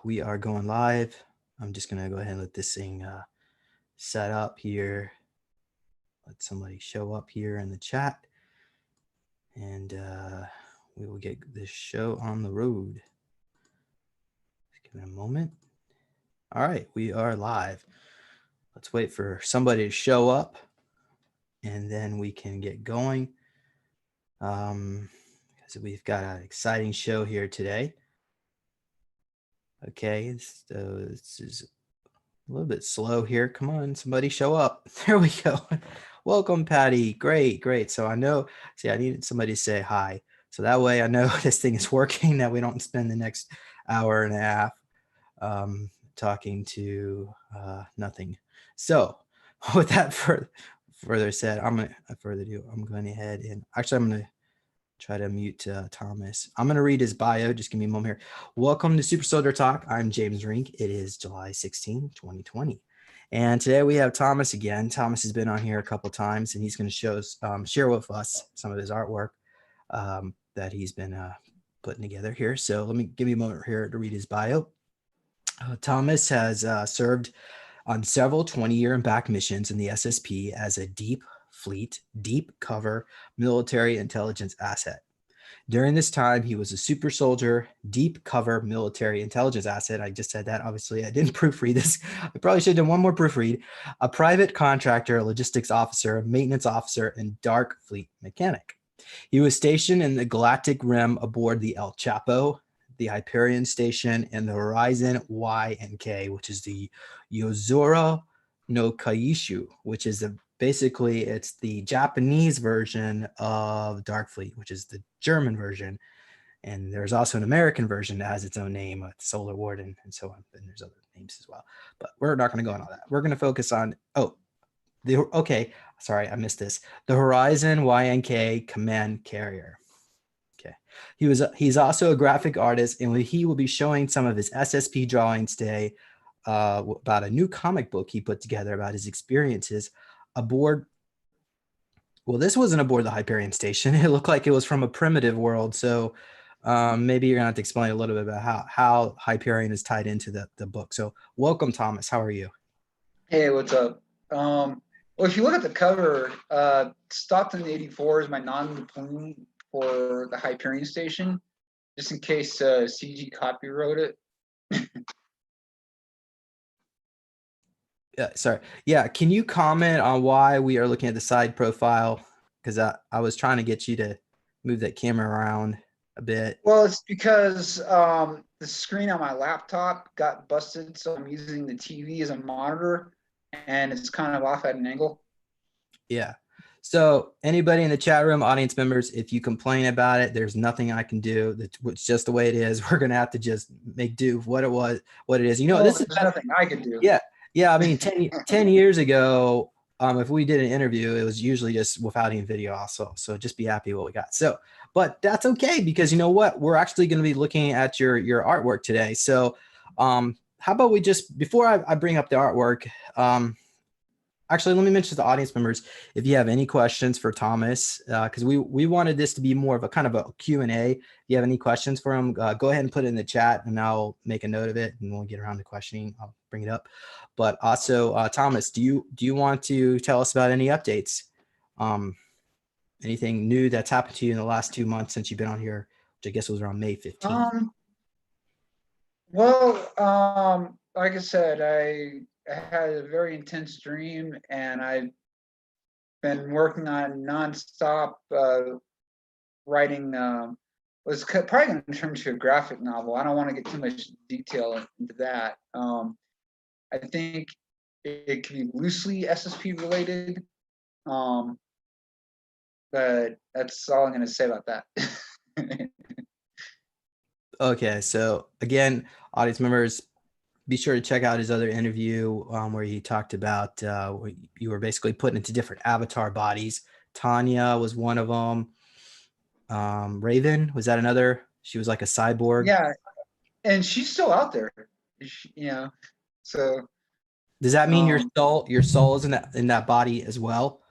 We are going live. I'm just gonna go ahead and let this thing set up here. Let somebody show up here in the chat, and we will get this show on the road. Just give it a moment. All right, we are live. Let's wait for somebody to show up, and then we can get going. Because we've got an exciting show here today. Okay, so this is a little bit slow here. Come on, somebody show up. There we go. Welcome, Patty. Great. So I know, I needed somebody to say hi. So that way I know this thing is working, that we don't spend the next hour and a half talking to nothing. So with that further said, I'm going ahead and actually I'm going to try to mute Thomas. I'm going to read his bio. Just give me a moment here. Welcome to Super Soldier Talk. I'm James Rink. It is July 16, 2020. And today we have Thomas again. Thomas has been on here a couple times, and he's going to share with us some of his artwork that he's been putting together here. So let me give you a moment here to read his bio. Thomas has served on several 20-year and back missions in the SSP as a deep fleet, deep cover military intelligence asset. During this time, he was a super soldier, deep cover military intelligence asset. I just said that. Obviously, I didn't proofread this. I probably should have done one more proofread. A private contractor, a logistics officer, a maintenance officer, and dark fleet mechanic. He was stationed in the Galactic Rim aboard the El Chappo, the Hyperion Station, and the Horizon YNK, which is the Yozora No Kyushu, which is basically it's the Japanese version of Darkfleet, which is the German version. And there's also an American version that has its own name, Solar Warden, and so on. And there's other names as well. But we're not going to go on all that. We're going to focus on, sorry, I missed this. The Horizon YNK command carrier. Okay. He's also a graphic artist, and he will be showing some of his SSP drawings today about a new comic book he put together about his experiences aboard. Well, this wasn't aboard the Hyperion Station. It looked like it was from a primitive world. So maybe you're gonna have to explain a little bit about how Hyperion is tied into the book. So welcome, Thomas. How are you? Hey, what's up? Well, if you look at the cover, Stockton 84 is my non-plume for the Hyperion Station, just in case CG copyright it. Yeah, sorry. Yeah, can you comment on why we are looking at the side profile? Because I was trying to get you to move that camera around a bit. Well, it's because the screen on my laptop got busted, so I'm using the TV as a monitor, and it's kind of off at an angle. Yeah. So anybody in the chat room, audience members, if you complain about it, there's nothing I can do. It's just the way it is. We're going to have to just make do what it is. You know, this is nothing I could do. Yeah. I mean, 10 years ago, if we did an interview, it was usually just without any video also. So just be happy what we got. So, but that's okay, because you know what? We're actually going to be looking at your artwork today. So how about we just, before I bring up the artwork, actually, let me mention to the audience members, if you have any questions for Thomas, because we wanted this to be more of a kind of a Q&A. If you have any questions for him, go ahead and put it in the chat, and I'll make a note of it, and when we get around to questioning, I'll bring it up. But also, Thomas, do you want to tell us about any updates? Anything new that's happened to you in the last 2 months since you've been on here, which I guess was around May 15th? Like I said, I had a very intense dream, and I've been working on nonstop writing. Was probably going to turn into a graphic novel. I don't want to get too much detail into that. I think it could be loosely SSP related, but that's all I'm going to say about that. Okay, so again, audience members, be sure to check out his other interview where he talked about where you were basically put into different avatar bodies. Tanya was one of them. Raven, was that another? She was like a cyborg. Yeah, and she's still out there. So does that mean your soul is in that body as well?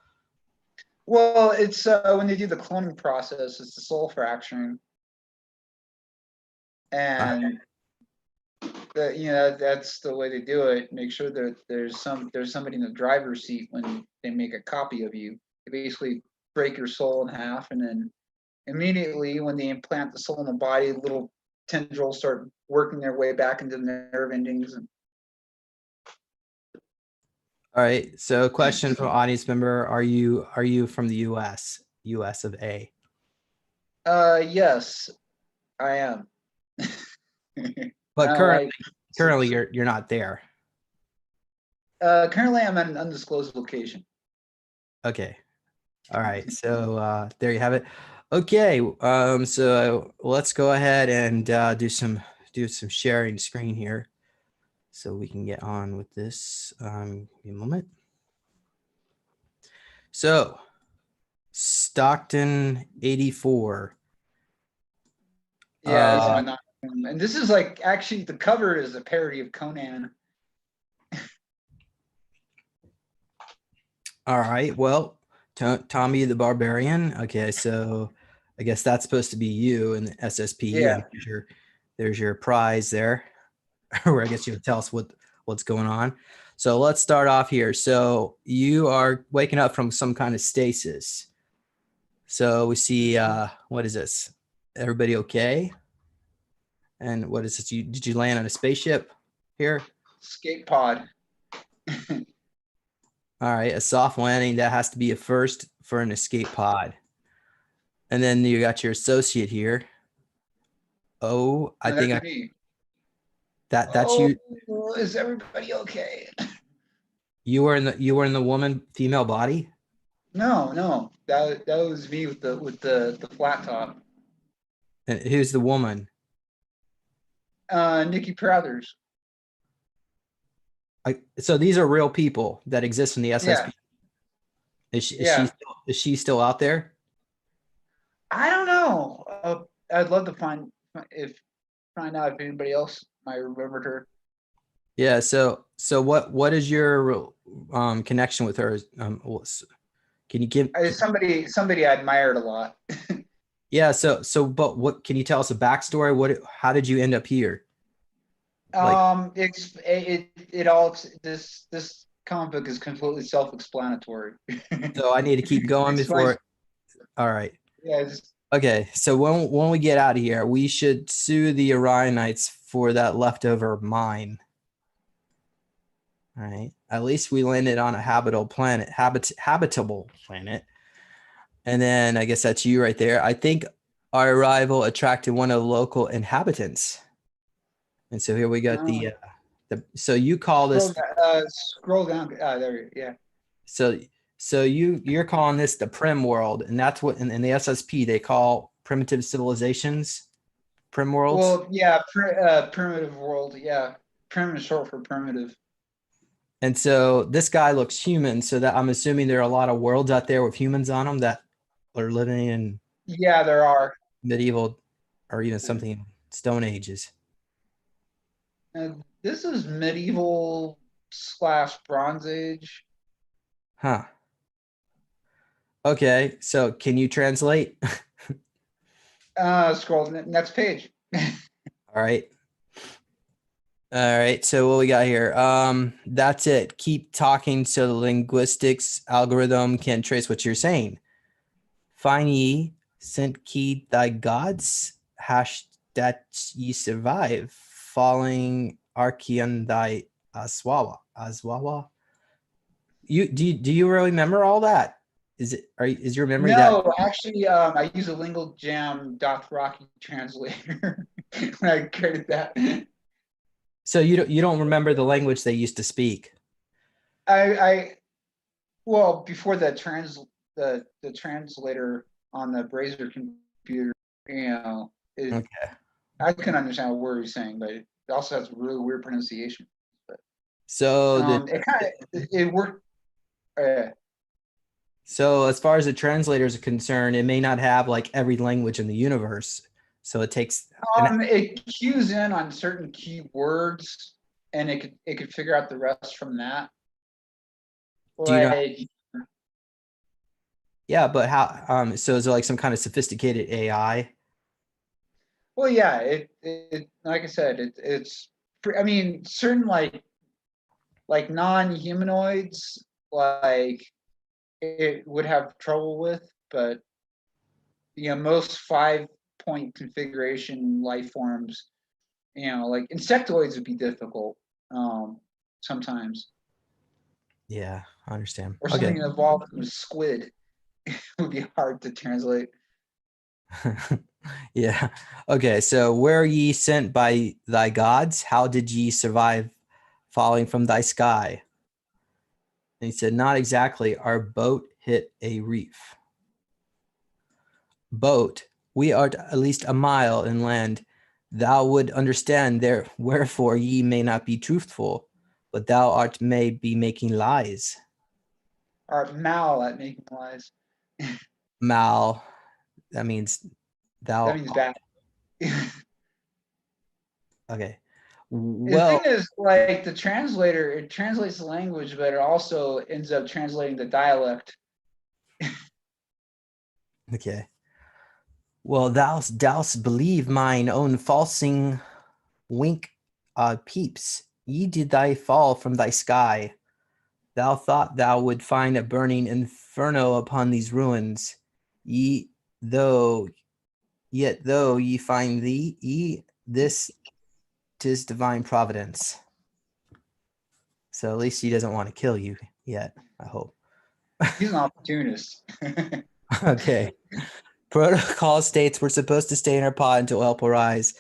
Well, it's when they do the cloning process, it's the soul fracturing. And that's the way to do it. Make sure that there's somebody in the driver's seat when they make a copy of you. They basically break your soul in half, and then immediately when they implant the soul in the body, little tendrils start working their way back into the nerve endings. And All right. So question from audience member, are you from the US? US of A. yes, I am. But currently you're not there. Currently I'm at an undisclosed location. Okay. All right. So there you have it. Okay. So let's go ahead and do some sharing screen here, so we can get on with this. Give me a moment. So Stockton 84. Yeah, this is my and this is like, actually the cover is a parody of Conan. All right. Well, Tommy the Barbarian. Okay, so I guess that's supposed to be you in the SSP. Yeah. And there's your prize there, where I guess you would tell us what's going on. So let's start off here. So you are waking up from some kind of stasis. So we see, what is this? Everybody okay? And what is this? Did you land on a spaceship here? Escape pod. All right, a soft landing, that has to be a first for an escape pod. And then you got your associate here. Oh, I think that's you. Is everybody okay? You were in the female body? No, that was me with the flat top. And who's the woman? Nikki Prathers. So these are real people that exist in the SSP. Yeah. Is she still out there? I don't know. I'd love to find out if anybody else might remember her. Yeah. So what is your connection with her? Can you give somebody I admired a lot? Yeah. So but what can you tell us a backstory? How did you end up here? This comic book is completely self-explanatory. So I need to keep going before. All right. Yeah. Okay. So when we get out of here, we should sue the Orionites for that leftover mine. All right. At least we landed on a habitable planet. And then I guess that's you right there. I think our arrival attracted one of the local inhabitants. And so here we got so you call this. Scroll down. There. Yeah. So you're calling this the Prim world, and that's what in the SSP they call primitive civilizations, Prim worlds. Well, yeah, primitive world. Yeah, Prim is short for primitive. And so this guy looks human, so that I'm assuming there are a lot of worlds out there with humans on them that are living in. Yeah, there are medieval, or even something Stone Ages. This is medieval / Bronze Age. Huh. Okay, so can you translate? Scroll next page. All right. All right, so what we got here? That's it. Keep talking so the linguistics algorithm can trace what you're saying. Find ye, sent key thy gods, hash that ye survive, falling Archean thy Aswawa. Do you really remember all that? Is your memory no, that? Actually, I use a Lingual Jam Dothraki translator when I created that. So you don't remember the language they used to speak? Well, before the translator on the Brazer computer, okay. I can understand what word he's saying, but it also has really weird pronunciation. But, so it worked. So as far as the translators are concerned, it may not have like every language in the universe. So it takes it cues in on certain key words, and it could figure out the rest from that. Do you know? Yeah, but how? So is there like some kind of sophisticated AI? Well, yeah. It like I said, it's I mean, certain like non-humanoids, like it would have trouble with, but most 5-point configuration life forms, like insectoids would be difficult sometimes. Yeah, I understand. Or Okay. something involved with squid would be hard to translate. Yeah. Okay. So were ye sent by thy gods? How did ye survive falling from thy sky? And he said, not exactly. Our boat hit a reef. Boat, we are at least a mile inland. Thou would understand there, wherefore ye may not be truthful, but thou art may be making lies. Or mal at making lies. Mal, that means thou. That means bad. Okay. The Well, thing is, like the translator, it translates the language, but it also ends up translating the dialect. okay. Well, thou'st believe mine own falsing wink peeps. Ye did thy fall from thy sky. Thou thought thou would find a burning inferno upon these ruins. Ye though yet though ye find this tis divine providence. So at least he doesn't want to kill you yet, I hope. He's an opportunist. Okay. Protocol states we're supposed to stay in our pod until help arrives.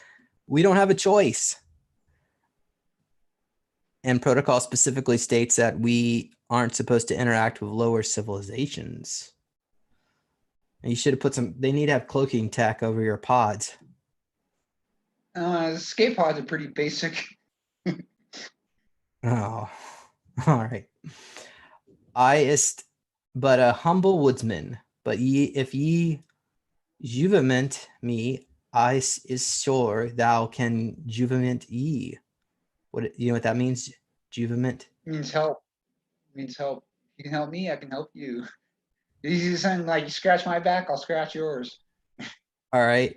We don't have a choice. And protocol specifically states that we aren't supposed to interact with lower civilizations. And you should have put some, they need to have cloaking tech over your pods. Escape pods are pretty basic. Oh, all right. I ist but a humble woodsman, but if ye juvament me, I is sure thou can juvament ye. What you know what that means? Juvament Means help. Means help. You can help me, I can help you. You saying like you scratch my back, I'll scratch yours. All right.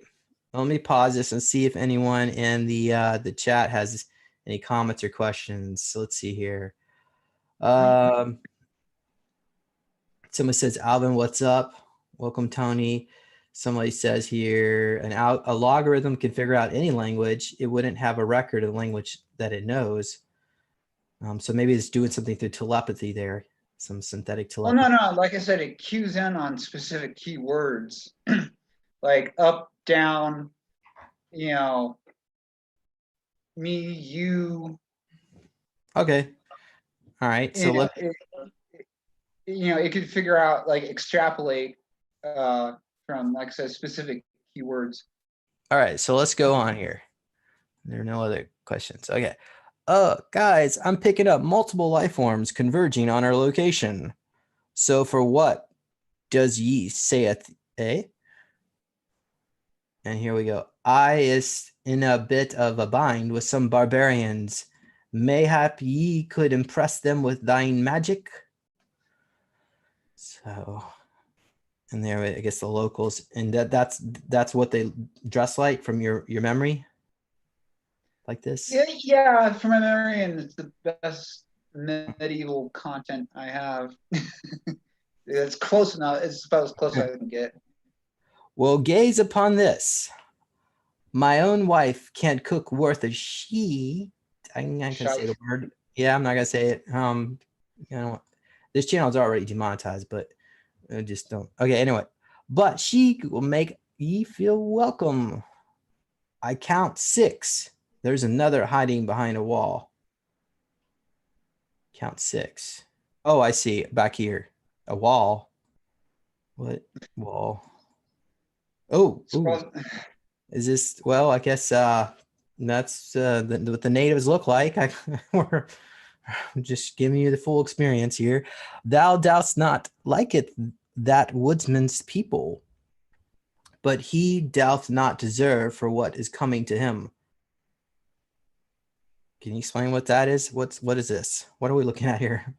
Let me pause this and see if anyone in the chat has any comments or questions. So let's see here. Someone says, Alvin, what's up? Welcome, Tony. Somebody says here, a logarithm can figure out any language. It wouldn't have a record of the language that it knows. So maybe it's doing something through telepathy there, some synthetic Well, telepathy. no. Like I said, it cues in on specific keywords, like up, down, me, you. Okay. All right. So It could figure out, like, extrapolate from, like I said, specific keywords. all right. So let's go on here. There are no other questions. Okay. Guys, I'm picking up multiple life forms converging on our location. So for what does ye saith, eh? And here we go. I is in a bit of a bind with some barbarians. Mayhap ye could impress them with thine magic. So, and there, I guess the locals, and that's what they dress like from your memory, like this. Yeah, from my memory, and it's the best medieval content I have. It's close enough. It's about as close as I can get. Well, gaze upon this. My own wife can't cook worth a she. I'm not gonna say the word. Yeah, I'm not gonna say it. This channel is already demonetized, but I just don't. Okay, anyway, but she will make ye feel welcome. I count 6. There's another hiding behind a wall. Count 6. Oh, I see. Back here, a wall. What wall? Oh, ooh. Is this, well, I guess that's what the natives look like. We're just giving you the full experience here. Thou dost not like it, that woodsman's people, but he doth not deserve for what is coming to him. Can you explain what that is? What is this? What are we looking at here?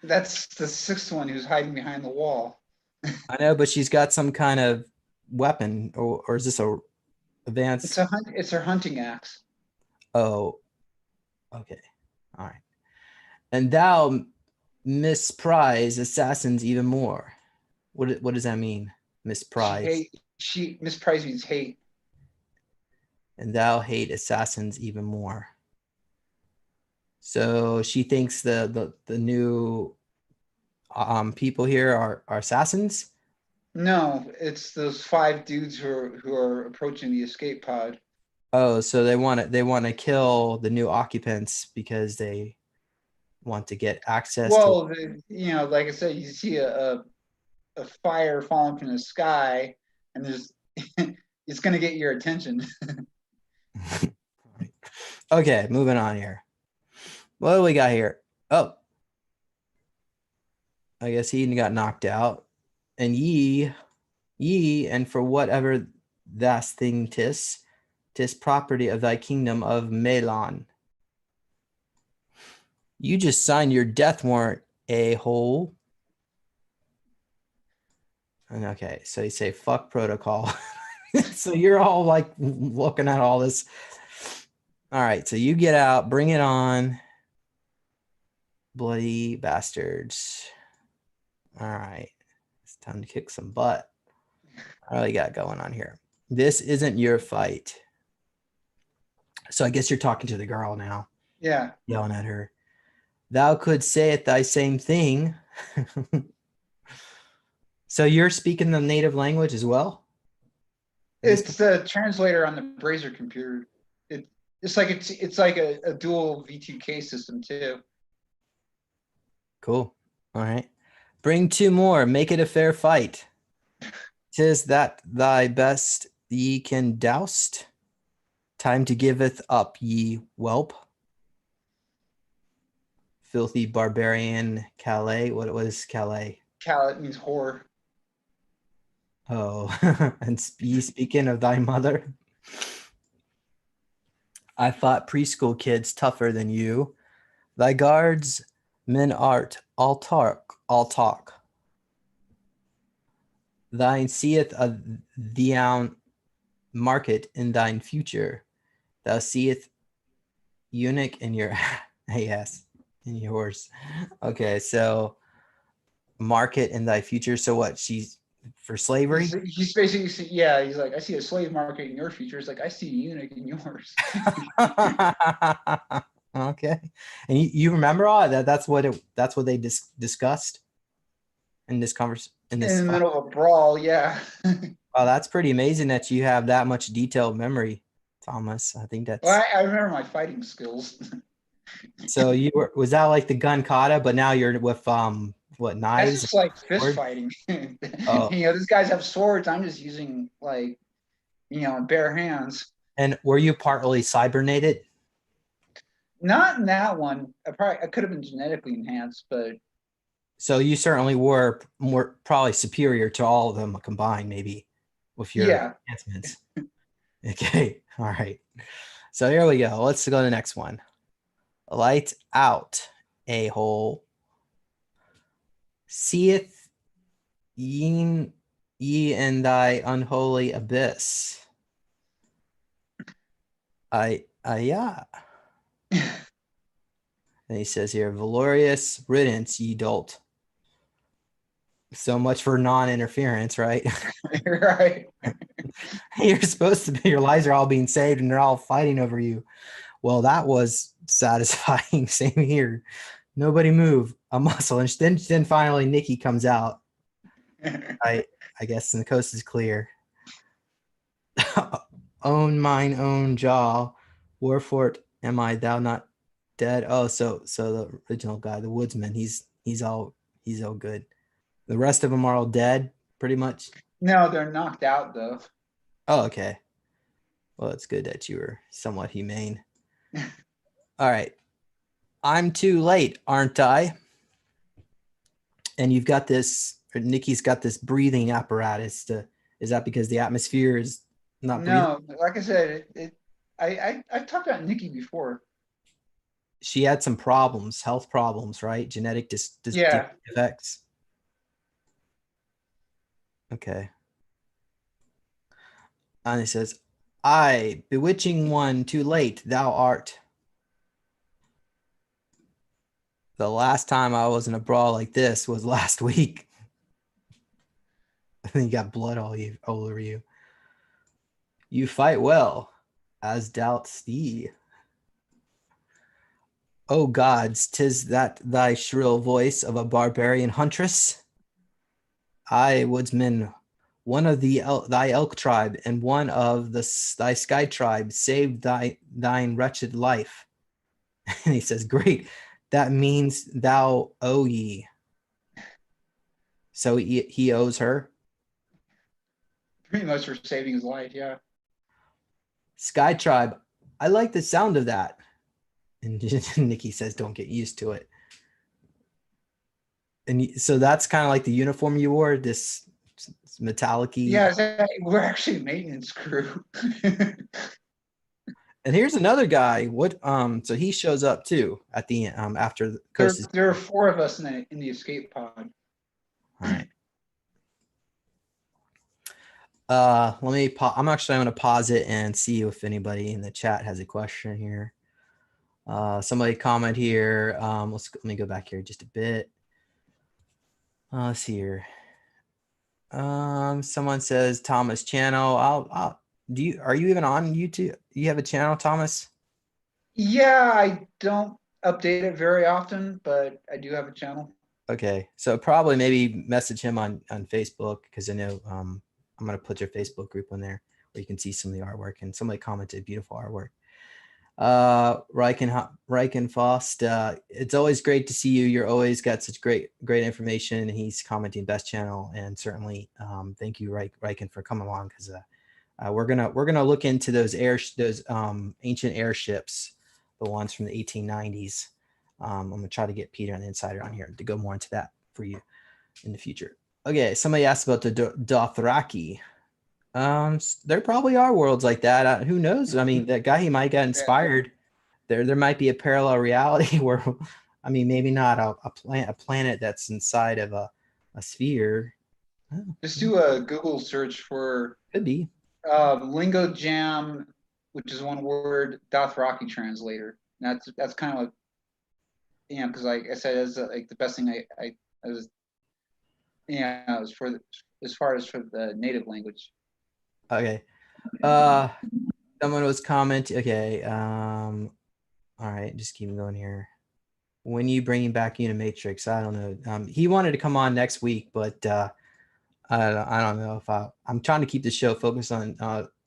That's the 6th one who's hiding behind the wall. I know, but she's got some kind of weapon, or is this a advanced? It's her hunting axe. Oh, Okay. All right. And thou misprize assassins even more. What does that mean? Misprize. She misprized means hate. And thou hate assassins even more. So she thinks the new people here are assassins. No, it's those 5 dudes who are approaching the escape pod. Oh, so they want to kill the new occupants because they want to get access to. Well, like I said, you see a fire falling from the sky, and there's it's going to get your attention. Okay, moving on here. What do we got here? Oh, I guess he got knocked out. And ye, and for whatever that thing tis property of thy kingdom of Melon. You just signed your death warrant, a-hole. And okay, so you say fuck protocol. So you're all like looking at all this. All right, so you get out, bring it on. Bloody bastards. All right, it's time to kick some butt. What do you got going on here? This isn't your fight. So I guess you're talking to the girl now. Yeah. Yelling at her. Thou could say it thy same thing. So you're speaking the native language as well? It's the translator on the Brazer computer. It's like a dual V2K system too. Cool. All right. Bring 2 more. Make it a fair fight. 'Tis that thy best ye can doust. Time to giveth up, ye whelp. Filthy barbarian Calais. What was Calais? Cal means whore. Oh, and speaking of thy mother, I thought preschool kids tougher than you. Thy guards, men art, all talk. Thine seeth a theoun market in thine future. Thou seeth eunuch in your yes, in yours. Okay, so market in thy future. So what? She's for slavery? He's basically, he's like, I see a slave market in your future. It's like, I see a eunuch in yours. Okay, and you remember all that? That's what they discussed in this conversation. In the middle of a brawl, yeah. Oh, that's pretty amazing that you have that much detailed memory, Thomas. I think that's. Well, I remember my fighting skills. So was that like the gun kata, but now you're with what, knives? That's just like fist fighting. Oh. These guys have swords. I'm just using like, bare hands. And were you partly cybernated? Not in that one. I could have been genetically enhanced, but. So you certainly were more probably superior to all of them combined, maybe, with your enhancements. Okay, all right. So here we go. Let's go to the next one. Light out, a-hole. Seeth ye in thy unholy abyss. Yeah. And he says here, valorious riddance, ye dolt. So much for non-interference, right? Right. You're supposed to be, your lives are all being saved and they're all fighting over you. Well, that was satisfying. Same here. Nobody move a muscle. And then finally Nikki comes out. I guess, and the coast is clear. Own mine own jaw. Warfort, am I thou not dead? Oh, so the original guy, the woodsman, he's all good. The rest of them are all dead, pretty much. No, they're knocked out though. Oh, okay. Well, it's good that you were somewhat humane. All right. I'm too late, aren't I? And you've got this, or Nikki's got this breathing apparatus is that because the atmosphere is not breathing? No, like I said, I've talked about Nikki before. She had some problems, health problems, right? Genetic defects. Okay. And he says, I, bewitching one, too late, thou art. The last time I was in a brawl like this was last week. And you got blood all over you. You fight well, as doubts thee. O gods, 'tis that thy shrill voice of a barbarian huntress? I, woodsman, one of thy elk tribe, and one of thy sky tribe, saved thine wretched life. And he says, great, that means thou owe ye. So he owes her. Pretty much for saving his life, yeah. Sky tribe, I like the sound of that. And Nikki says, don't get used to it. And so that's kind of like the uniform you wore, this metallic-y. Yeah, we're actually a maintenance crew. And here's another guy. So he shows up too at the end after there are 4 of us in the escape pod. All right. I'm actually going to pause it and see if anybody in the chat has a question here. Somebody comment here. Let me go back here just a bit. Let's see here. Someone says Thomas channel. Are you even on YouTube? You have a channel, Thomas? Yeah, I don't update it very often, but I do have a channel. Okay, so probably maybe message him on Facebook, because I know I'm going to put your Facebook group on there where you can see some of the artwork. And somebody commented, beautiful artwork. Riken Faust, it's always great to see you. You're always got such great information. And he's commenting best channel, and certainly thank you, Riken, for coming along, because we're gonna look into those ancient airships, the ones from the 1890s. I'm gonna try to get Peter on the Insider on here to go more into that for you in the future. Okay, somebody asked about the Dothraki. There probably are worlds like that. Who knows? I mean, that guy, he might get inspired. There might be a parallel reality where, I mean, maybe not a planet that's inside of a sphere. Just do a Google search for Could be Lingo Jam, which is one word, Dothraki translator. And that's kind of like, you know, because like I said, it's like the best thing I was, as far as for the native language. Okay. Someone was commenting. Okay. All right. Just keep going here. When you bringing back Unimatrix? I don't know. He wanted to come on next week, but I don't know if I'm trying to keep the show focused on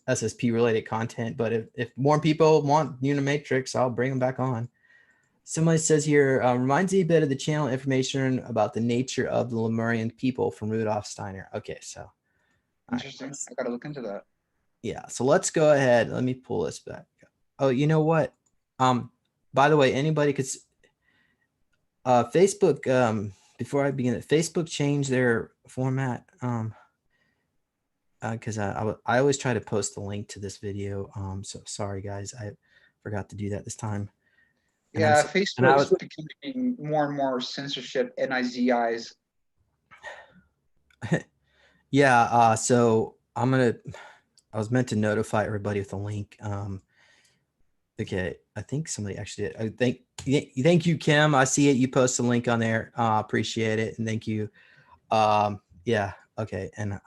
SSP related content. But if more people want Unimatrix, I'll bring them back on. Somebody says here, reminds me a bit of the channel information about the nature of the Lemurian people from Rudolf Steiner. Okay, so. Interesting. Right. I got to look into that. Yeah, so let's go ahead. Let me pull this back. Oh, you know what? By the way, anybody could Facebook, before I begin, Facebook changed their format. Because I always try to post the link to this video. So sorry guys, I forgot to do that this time. Yeah, Facebook's becoming more and more censorship, NIZIs. Yeah, so I was meant to notify everybody with a link. Okay, I think somebody actually did. Thank you, Kim. I see it. You post a link on there. Appreciate it, and thank you. Yeah, okay, and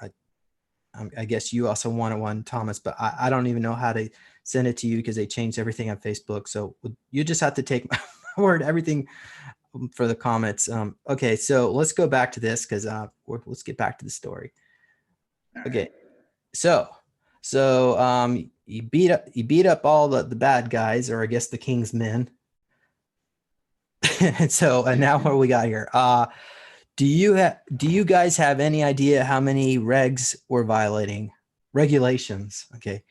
I guess you also wanted one, Thomas, but I don't even know how to send it to you because they changed everything on Facebook. So you just have to take my word, everything for the comments. Okay, so let's go back to this because let's get back to the story. Okay, so you beat up all the bad guys, or I guess the king's men. and now what we got here? Do you guys have any idea how many regs we're violating? Regulations. Okay.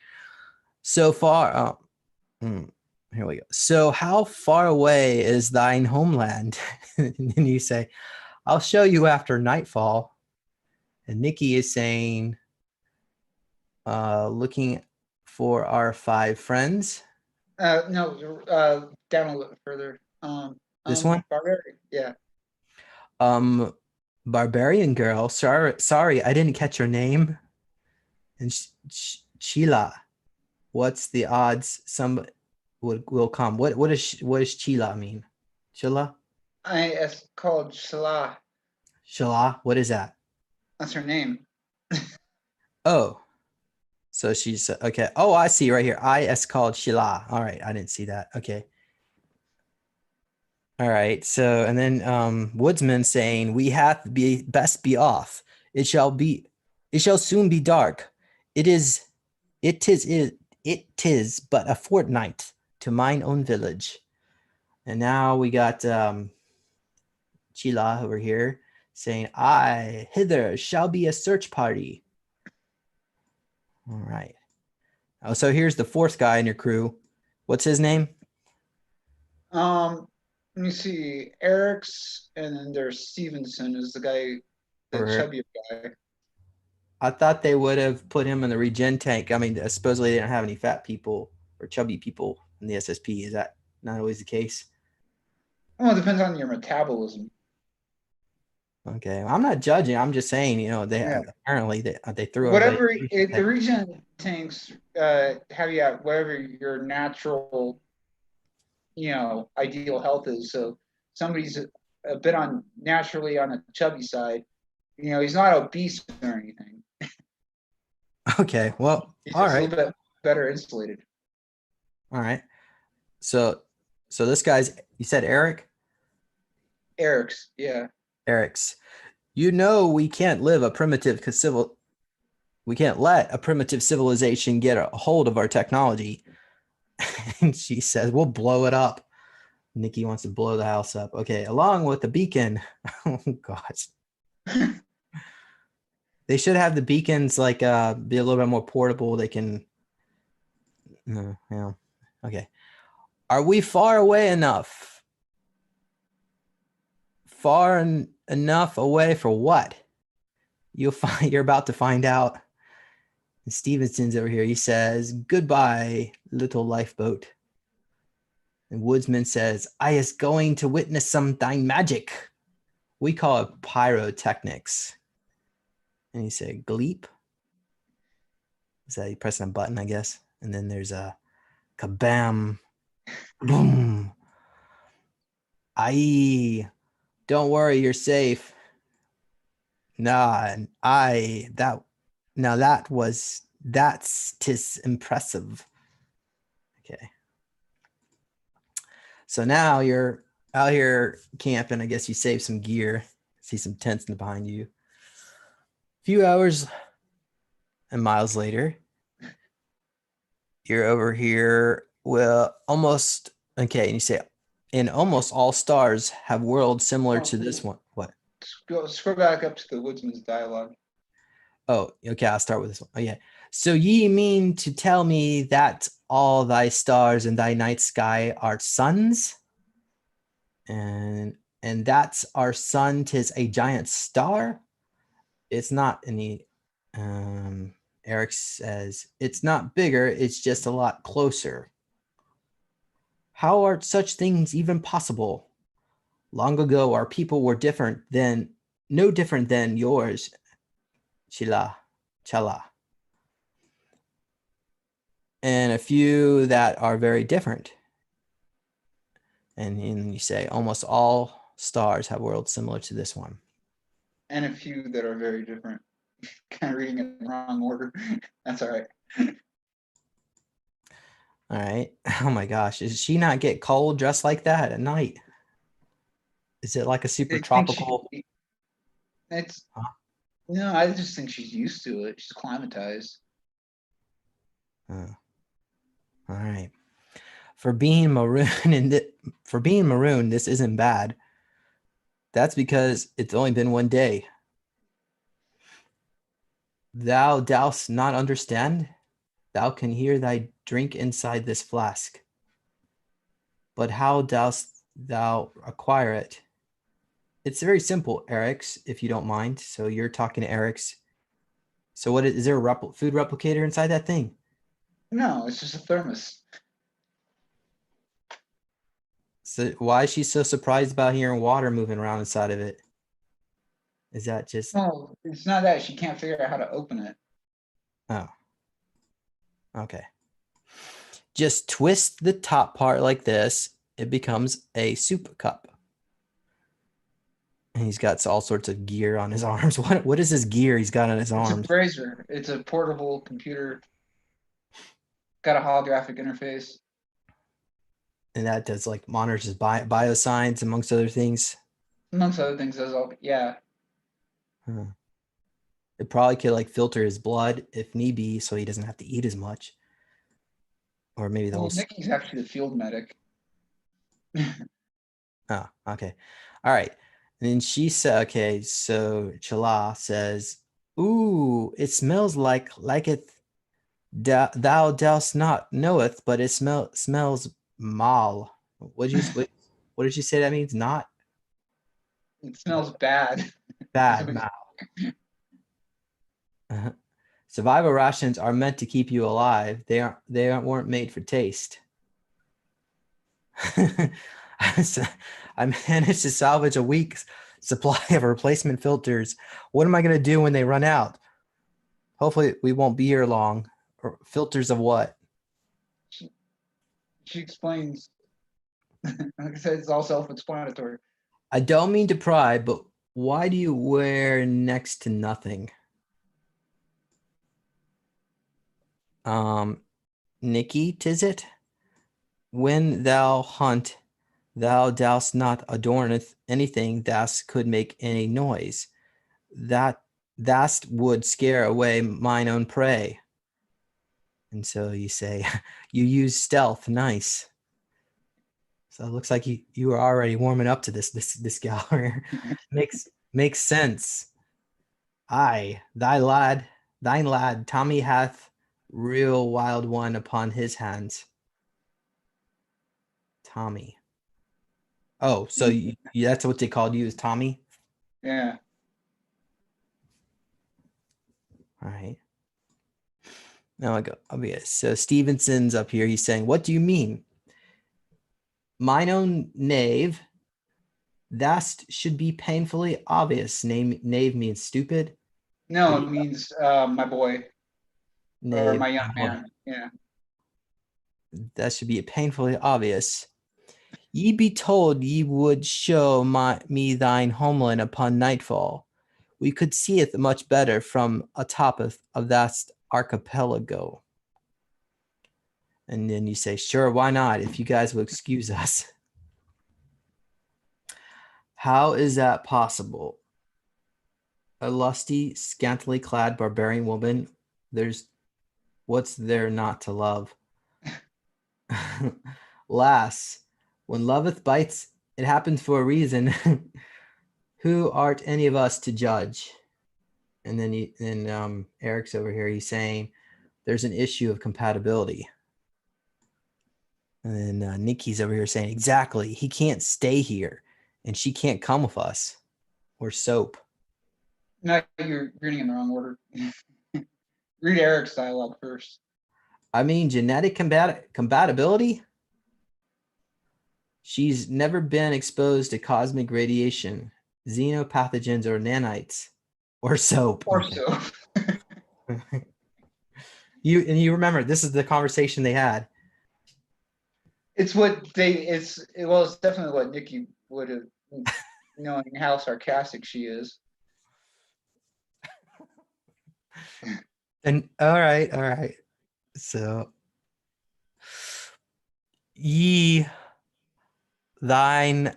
So far, here we go. So how far away is thine homeland? And you say, I'll show you after nightfall. And Nikki is saying, looking for our 5 friends. No, down a little further. This one? Barbarian, yeah. Barbarian girl. Sorry, I didn't catch your name. And Sheila, what's the odds some will come? What does Sheila mean? Sheila? It's called Shala. Shala, what is that? That's her name. Oh, so she's okay. Oh, I see right here. IS called Shala. All right, I didn't see that. Okay. All right. So and then Woodsman saying we have to be best be off. It shall soon be dark. It is it is but a fortnight to mine own village. And now we got Chila over here saying, I hither shall be a search party. All right. Oh, so here's the fourth guy in your crew. What's his name? Let me see. Eric's, and then there's Stevenson is the guy, the Or chubby guy. I thought they would have put him in the regen tank. I mean, supposedly they don't have any fat people or chubby people in the SSP. Is that not always the case? Well, it depends on your metabolism. Okay, I'm not judging. I'm just saying, they Yeah. apparently they threw everybody. Whatever the regen tanks have you at whatever your natural, ideal health is. So somebody's a bit on naturally on the chubby side. He's not obese or anything. Okay, well, He's all just a right, little bit better insulated. all right. So this guy's. You said Eric. Eric's, yeah. Eric's. We can't live a primitive civil. We can't let a primitive civilization get a hold of our technology. And she says, "We'll blow it up." Nikki wants to blow the house up. Okay, along with the beacon. Oh gosh. They should have the beacons like be a little bit more portable. They can. No, yeah. Okay. Are we far away enough? Enough away for what? You're about to find out. And Stevenson's over here. He says, "Goodbye, little lifeboat." And Woodsman says, "I is going to witness some thine magic. We call it pyrotechnics." And he said, "Gleep." Is that you pressing a button, I guess? And then there's a kabam, boom. Aye, don't worry, you're safe. Nah, that's tis impressive. Okay. So now you're out here camping. I guess you saved some gear. See some tents behind you. A few hours and miles later, you're over here. Well, almost okay. And you say, and almost all stars have worlds similar to this one. What? Scroll back up to the Woodsman's dialogue. Oh, okay. I'll start with this one. Oh, yeah. So ye mean to tell me that all thy stars in thy night sky are suns? And that's our sun. Tis a giant star. It's not any. Eric says it's not bigger. It's just a lot closer. How are such things even possible? Long ago, our people were no different than yours, Chala. And a few that are very different. And you say almost all stars have worlds similar to this one. And a few that are very different. Kind of reading it in the wrong order. That's all right. All right. Oh my gosh. Does she not get cold dressed like that at night? Is it like a super tropical? It's no, I just think she's used to it. She's climatized. Oh. All right. For being maroon this isn't bad. That's because it's only been one day. Thou dost not understand? Thou can hear thy drink inside this flask. But how dost thou acquire it? It's very simple, Eric's, if you don't mind. So you're talking to Eric's. So what is there a food replicator inside that thing? No, it's just a thermos. So why is she so surprised about hearing water moving around inside of it? Is that just... No, it's not that. She can't figure out how to open it. Oh. Okay. Just twist the top part like this. It becomes a soup cup. And he's got all sorts of gear on his arms. What is this gear he's got on his It's a arms? brazier. It's a portable computer. Got a holographic interface. And that does like monitors his bioscience amongst other things. Amongst other things, as all yeah. Huh. It probably could like filter his blood if need be, so he doesn't have to eat as much. Or maybe the Well, whole. Nikki's actually the field medic. Oh, okay. All right. And then she said, okay, so Chala says, ooh, it smells like it thou dost not knoweth, but it smells mal. What did you say that means? Not It smells bad. bad mal. Uh-huh. Survival rations are meant to keep you alive. Weren't made for taste. I managed to salvage a week's supply of replacement filters. What am I going to do when they run out? Hopefully we won't be here long. Or filters of what? She explains. Like I said, it's all self-explanatory. I don't mean to pry, but why do you wear next to nothing? Nikki, 'tis it? When thou hunt, thou dost not adorneth anything that could make any noise. That would scare away mine own prey. And so you say, you use stealth. Nice. So it looks like you were already warming up to this gallery. makes sense. Aye, thine lad, Tommy hath real wild one upon his hands. Tommy. Oh, so that's what they called you, is Tommy? Yeah. All right. Now I'll be so Stevenson's up here. He's saying, what do you mean? Mine own knave. That should be painfully obvious. Knave means stupid. No, it means my boy or Knave, my young man. Yeah. that should be painfully obvious. Ye be told ye would show me thine homeland upon nightfall. We could see it much better from atop of that archipelago. And then you say, sure, why not? If you guys will excuse us. How is that possible? A lusty, scantily clad barbarian woman. What's there not to love? Lass, when loveth bites, it happens for a reason. Who art any of us to judge? And then Eric's over here. He's saying there's an issue of compatibility. And then Nikki's over here saying, exactly. He can't stay here, and she can't come with us. Or Soap. No, you're reading in the wrong order. Read Eric's dialogue first. I mean, genetic compatibility? She's never been exposed to cosmic radiation, xenopathogens, or nanites. Or Soap. Or okay. Soap. You remember, this is the conversation they had. It's definitely what Nikki would have, knowing how sarcastic she is. And all right. So ye live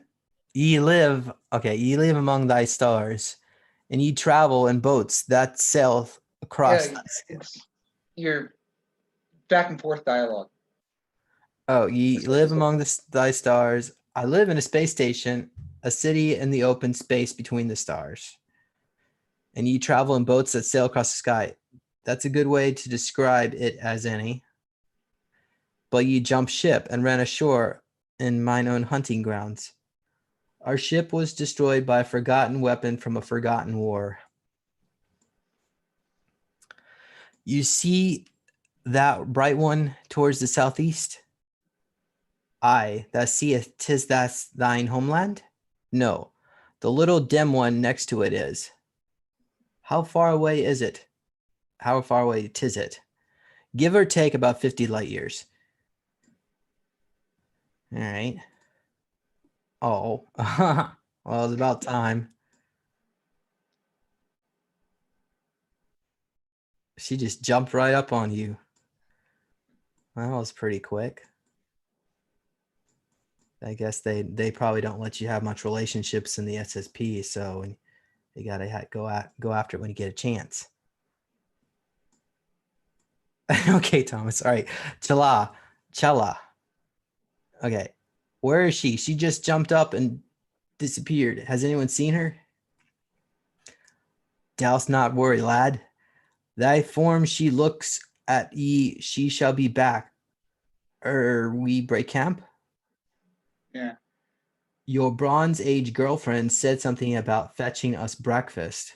among thy stars, and ye travel in boats that sail across. Yeah, it's your back and forth dialogue. Oh, ye live among thy stars. I live in a space station, a city in the open space between the stars. And ye travel in boats that sail across the sky. That's a good way to describe it as any. But ye jump ship and ran ashore in mine own hunting grounds. Our ship was destroyed by a forgotten weapon from a forgotten war. You see that bright one towards the southeast? Aye, thou seest 'tis that's thine homeland? No, the little dim one next to it is. How far away is it? How far away 'tis it? Give or take about 50 light years. All right. Oh, well, it's about time. She just jumped right up on you. That was pretty quick. I guess they probably don't let you have much relationships in the SSP, so you gotta go after it when you get a chance. Okay, Thomas. All right, Chella. Okay, where is she? She just jumped up and disappeared. Has anyone seen her? Douse not worry, lad. Thy form she looks at ye. She shall be back. We break camp. Yeah. Your Bronze Age girlfriend said something about fetching us breakfast.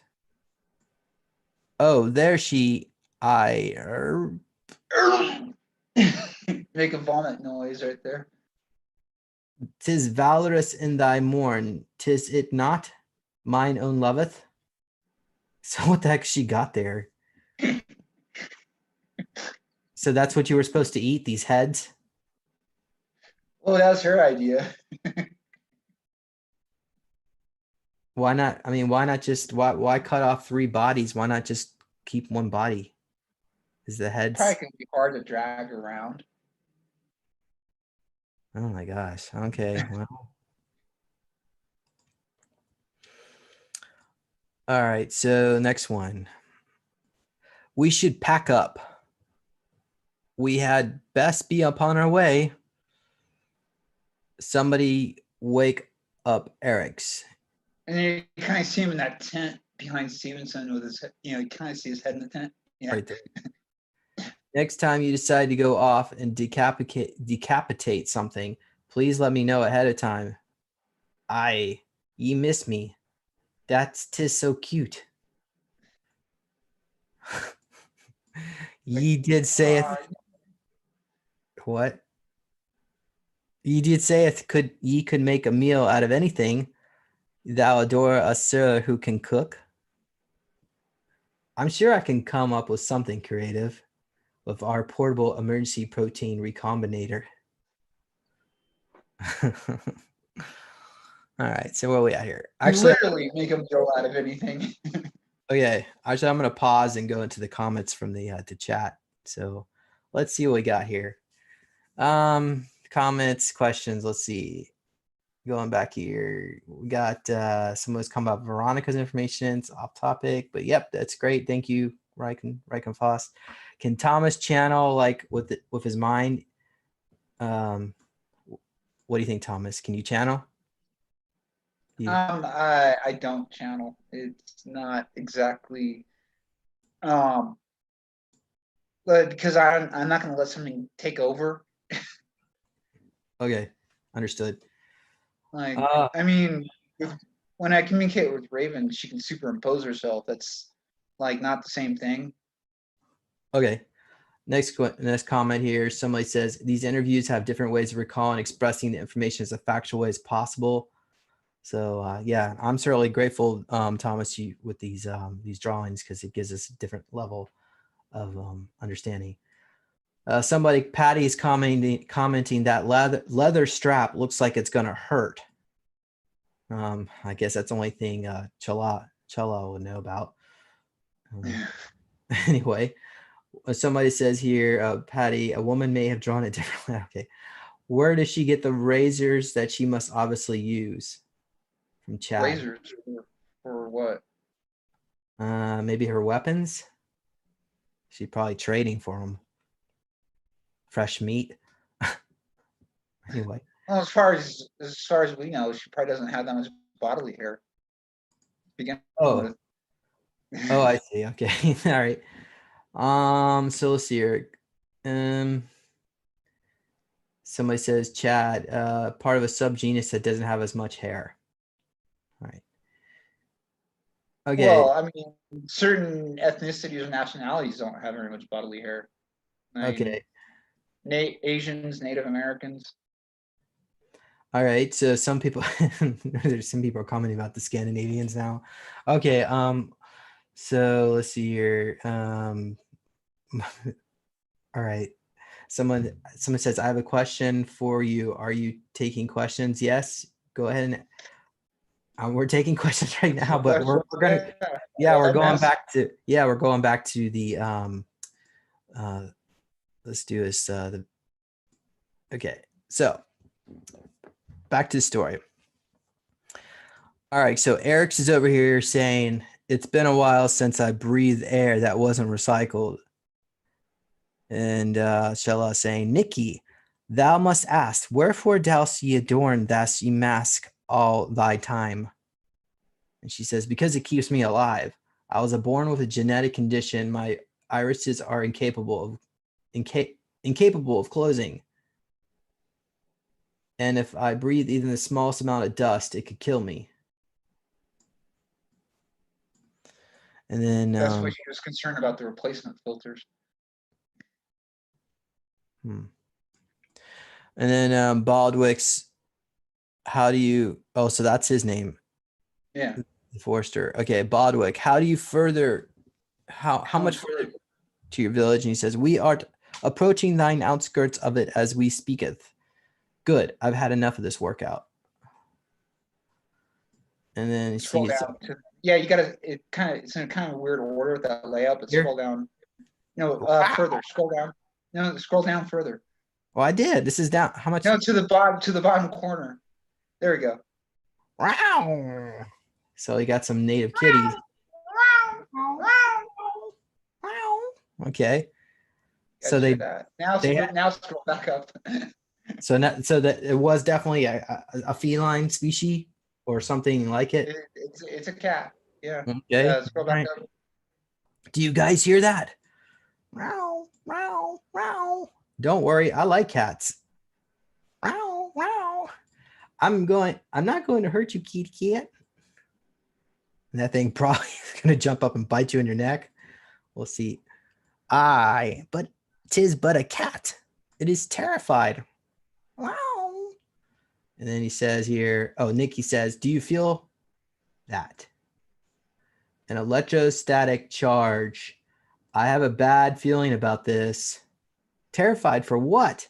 Oh, there she. Make a vomit noise right there. 'Tis valorous in thy morn, 'tis it not? Mine own loveth. So what the heck she got there? So that's what you were supposed to eat, these heads? Well, that was her idea. Why not? I mean, why not just why cut off 3 bodies? Why not just keep 1 body? Is the heads? Probably gonna be hard to drag around. Oh my gosh. Okay. Well. All right. So next one. We should pack up. We had best be upon our way. Somebody wake up Eric's. And you kind of see him in that tent behind Stevenson with his, you kind of see his head in the tent. Yeah. Right there. Next time you decide to go off and decapitate something, please let me know ahead of time. Ye miss me. Tis so cute. Ye did saith what? Ye did saith ye could make a meal out of anything. Thou adore a sir who can cook. I'm sure I can come up with something creative with our portable emergency protein recombinator. All right, so where are we at here? Actually, literally make a meal out of anything. Okay, actually, I'm going to pause and go into the comments from the chat. So let's see what we got here. Comments, questions. Let's see. Going back here, we got someone's come about Veronica's information. It's off topic, but yep, that's great. Thank you, Riken Foss. Can Thomas channel like with his mind? What do you think, Thomas? Can you channel? I don't channel. It's not exactly but because I'm not going to let something take over. Okay, understood. Like I mean, when I communicate with Raven, she can superimpose herself. That's like not the same thing. Okay. Next comment here. Somebody says these interviews have different ways of recalling and expressing the information as a factual way as possible. So yeah, I'm certainly grateful, Thomas, with these drawings because it gives us a different level of understanding. Patty is commenting that leather strap looks like it's gonna hurt. I guess that's the only thing Chella would know about. Anyway, somebody says here, Patty, a woman may have drawn it differently. Okay, where does she get the razors that she must obviously use? From Chad. Razors for what? Maybe her weapons. She's probably trading for them. Fresh meat. Anyway. Well, as far as we know, she probably doesn't have that much bodily hair. Begin with. Oh, I see. Okay. All right. So let's see here. Somebody says Chad, part of a subgenus that doesn't have as much hair. All right. Okay. Well, I mean, certain ethnicities or nationalities don't have very much bodily hair. Okay. Asians, Native Americans. All right. So some people, there's some people are commenting about the Scandinavians now. Okay. So let's see here. All right. Someone says, I have a question for you. Are you taking questions? Yes. Go ahead and We're taking questions right now, but we're gonna, Yeah, we're I going messed. back to, we're going back to the, uh, let's do this, okay. So back to the story. All right. So Eric's is over here saying, it's been a while since I breathed air that wasn't recycled. And Shella saying, Nikki, thou must ask, wherefore dost ye adorn thus ye mask all thy time? And she says, because it keeps me alive. I was born with a genetic condition. My irises are incapable of closing. And if I breathe even the smallest amount of dust, it could kill me. And then That's what he was concerned about, the replacement filters. And then Baldwick's, how do you, oh, so that's his name. Yeah. Forster. Okay, Baldwick, how do you further, how much further to your village? And he says, we are approaching thine outskirts of it as we speaketh. Good, I've had enough of this workout. And then scroll down to, yeah, you gotta, it's in a kind of weird order with that layout, but scroll down. No, further, scroll down. No, scroll down further. Well, I did. This is down. How much? No, to the bottom corner. There we go. Wow. So he got some native kitties. Okay. So they now scroll back up. so that it was definitely a feline species or something like it. It's a cat. Yeah. Okay. Scroll back up. Do you guys hear that? Meow, meow, meow. Don't worry, I like cats. Meow, meow. I'm not going to hurt you, kitty cat. And that thing probably is going to jump up and bite you in your neck. We'll see. Aye, but 'tis but a cat. It is terrified. Wow. And then he says here, oh, Nikki says, do you feel that? An electrostatic charge. I have a bad feeling about this. Terrified for what?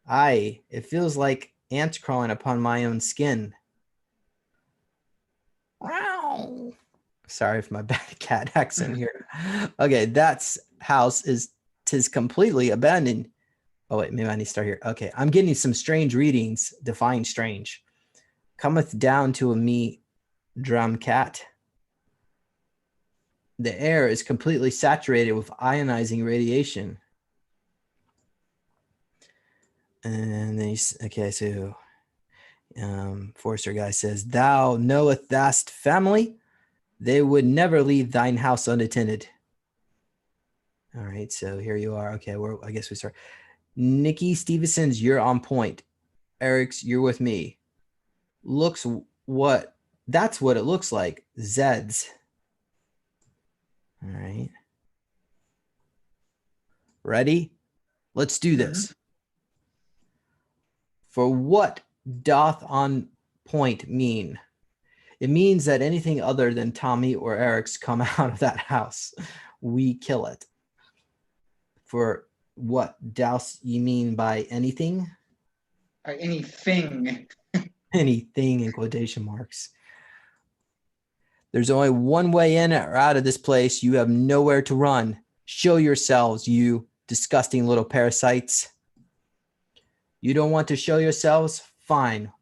Aye, it feels like ants crawling upon my own skin. Wow. Sorry for my bad cat accent here. Okay, that's house tis completely abandoned. Oh wait, maybe I need to start here. Okay, I'm getting some strange readings. Define strange. Cometh down to a me drum cat. The air is completely saturated with ionizing radiation. And then he's okay, so Forster guy says, thou knoweth thast family, they would never leave thine house unattended. All right, so here you are. Okay, I guess we start. Nikki Stevenson's, you're on point. Eric's, you're with me. Looks what? That's what it looks like. Zed's. All right. Ready? Let's do this. For what doth on point mean? It means that anything other than Tommy or Eric's come out of that house, we kill it. For what douse you mean by anything? Anything. Anything in quotation marks. There's only one way in or out of this place. You have nowhere to run. Show yourselves, you disgusting little parasites. You don't want to show yourselves? Fine.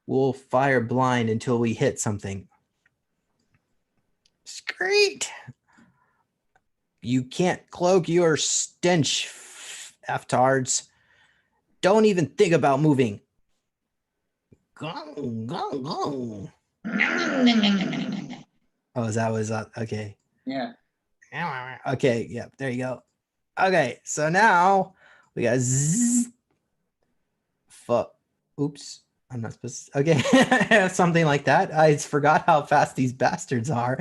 We'll fire blind until we hit something. Screet. You can't cloak your stench, aftards. Don't even think about moving. Go, go, go. Oh, that was okay. Yeah. Okay, yeah, there you go. Okay, so now we got oops, I'm not supposed to, okay, something like that. I forgot how fast these bastards are.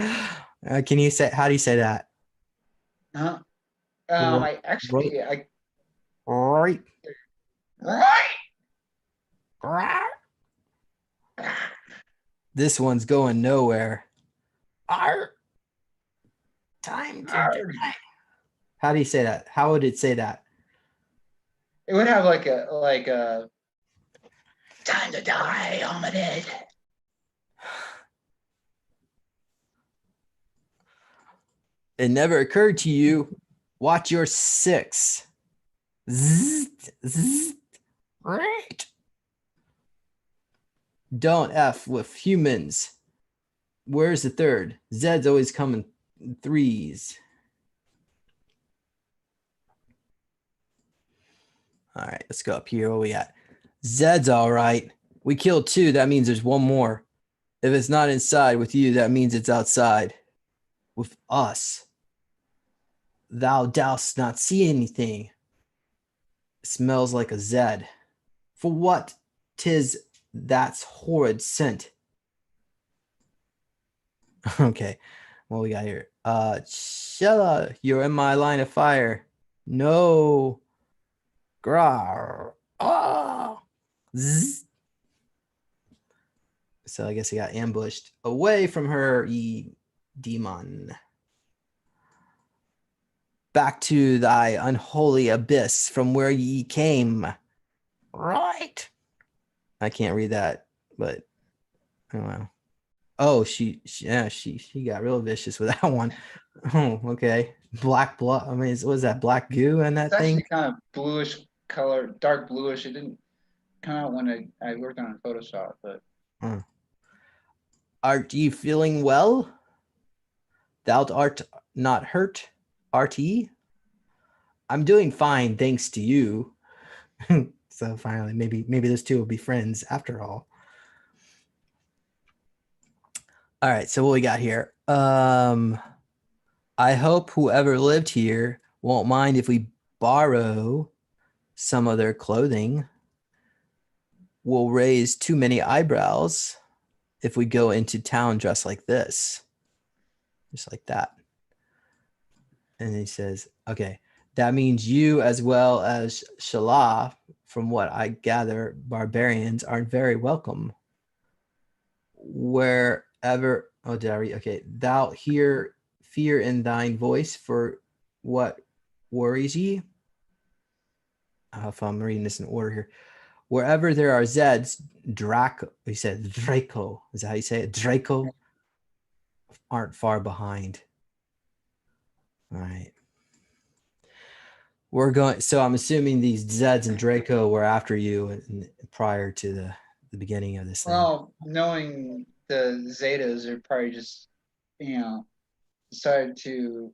Can you say, how do you say that? I actually, right. This one's going nowhere. Time to die. How do you say that? How would it say that? It would have like a time to die, hominid. It never occurred to you. Watch your six. Zzz, zzz, right. Don't F with humans. Where's the third? Zed's always coming in threes. All right, let's go up here. What we got? Zed's all right. We killed two. That means there's one more. If it's not inside with you, that means it's outside with us. Thou dost not see anything. Smells like a Zed. For what? 'Tis that's horrid scent. Okay, what we got here? Shella, you're in my line of fire. No. Grar. Ah. Zzz. So I guess he got ambushed away from her, ye demon. Back to thy unholy abyss from where ye came. Right. I can't read that, but oh well. Oh, she got real vicious with that one. Oh, okay. Black blood. I mean, was that black goo in that It's thing? actually kind of bluish color, dark bluish. It didn't come out when I worked on it in Photoshop, but Art ye feeling well? Thou art not hurt, RT? I'm doing fine, thanks to you. So finally, maybe those two will be friends after all. All right, so what we got here? I hope whoever lived here won't mind if we borrow some of their clothing. We'll raise too many eyebrows if we go into town dressed like this. Just like that. And he says, okay, that means you as well as Shala, from what I gather, barbarians aren't very welcome. Wherever, oh, did I read? Okay, thou hear fear in thine voice for what worries ye? If I'm reading this in order here. Wherever there are Zeds, Draco, he said Draco, is that how you say it? Draco aren't far behind. All right. We're going, so I'm assuming these Zeds and Draco were after you prior to the beginning of this thing. well, knowing the Zetas are probably just, decided to,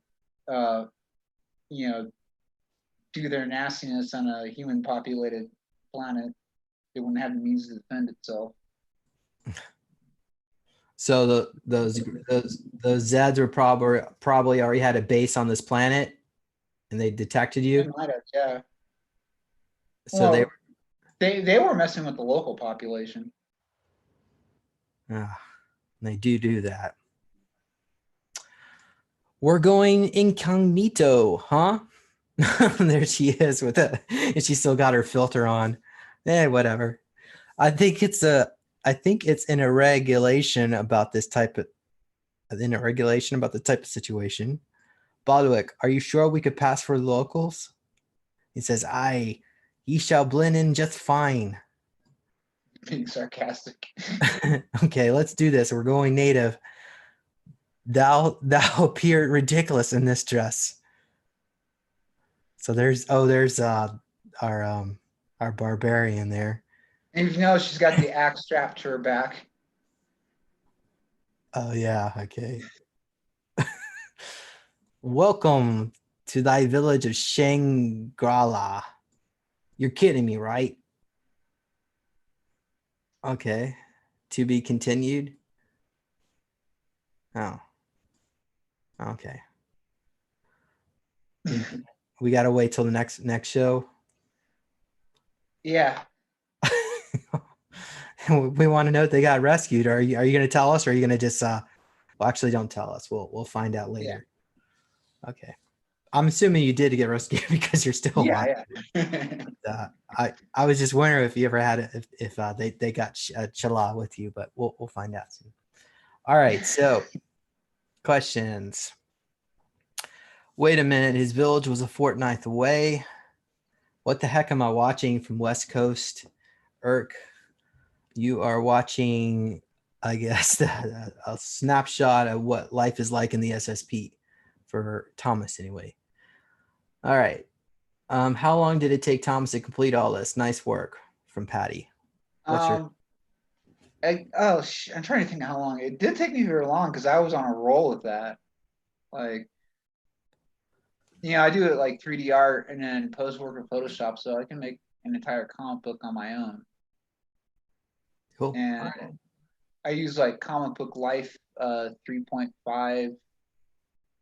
do their nastiness on a human populated planet. It wouldn't have the means to defend itself. So those Zeds were probably already had a base on this planet, and they detected They you. might have, yeah. So well, they were messing with the local population. They do that. We're going incognito, huh? There she is with it, and she still got her filter on. Whatever. I think it's an irregulation about this type of the type of situation. Baldwick, are you sure we could pass for locals? He says, aye, ye shall blend in just fine. Being sarcastic. Okay, let's do this. We're going native. Thou appear ridiculous in this dress. So there's our barbarian there. And she's got the axe strapped to her back. Oh yeah, okay. Welcome to thy village of Shangri-La. You're kidding me, right? Okay. To be continued. Oh. Okay. We gotta wait till the next show. Yeah. We want to know if they got rescued. Are you gonna tell us, or are you gonna just well, actually don't tell us. We'll find out later. Yeah. Okay. I'm assuming you did get rescued because you're still alive. Yeah. I was just wondering if you ever had it, if they got Chala with you, but we'll find out soon. All right, so questions. Wait a minute, his village was a fortnight away. What the heck am I watching from West Coast? Irk, you are watching, I guess, a snapshot of what life is like in the SSP for Thomas anyway. All right. How long did it take Thomas to complete all this? Nice work from Patty. What's your I'm trying to think how long. It did take me very long because I was on a roll with that. Like, I do it like 3D art and then post work with Photoshop, so I can make an entire comic book on my own. cool? And I use like Comic Book Life 3.5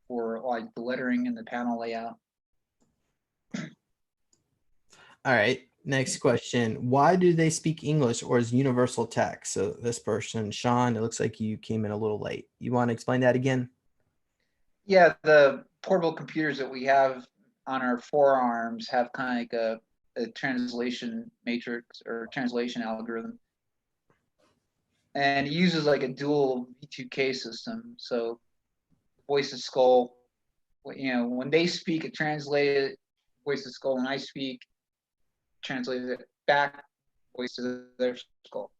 for like the lettering and the panel layout. All right. Next question. Why do they speak English or is universal text? So this person, Sean, it looks like you came in a little late. You want to explain that again? Yeah, the portable computers that we have on our forearms have kind of like a translation matrix or translation algorithm. And it uses like a dual V2K system. So voice to skull, when they speak, it translates it, voice to skull, and I speak, translates it back, voice to their skull.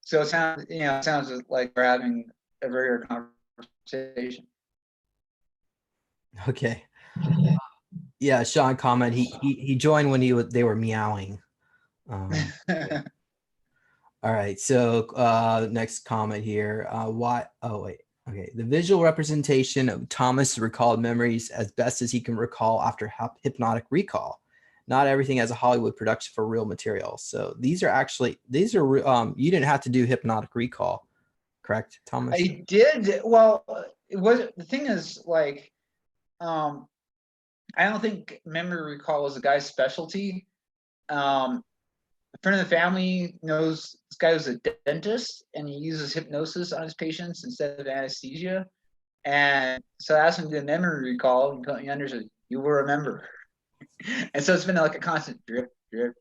So it sounds like we're having a regular conversation. Okay. Yeah, Sean comment. He joined when they were meowing. Yeah. All right. So next comment here. Why? Oh wait. Okay. The visual representation of Thomas recalled memories as best as he can recall after hypnotic recall. Not everything as a Hollywood production for real material. So these are you didn't have to do hypnotic recall, correct, Thomas? I did. Well, the thing is like, I don't think memory recall was the guy's specialty. A friend of the family knows this guy was a dentist, and he uses hypnosis on his patients instead of anesthesia. And so I asked him to do a memory recall, and he understood, you will remember. And so it's been like a constant drip, drip.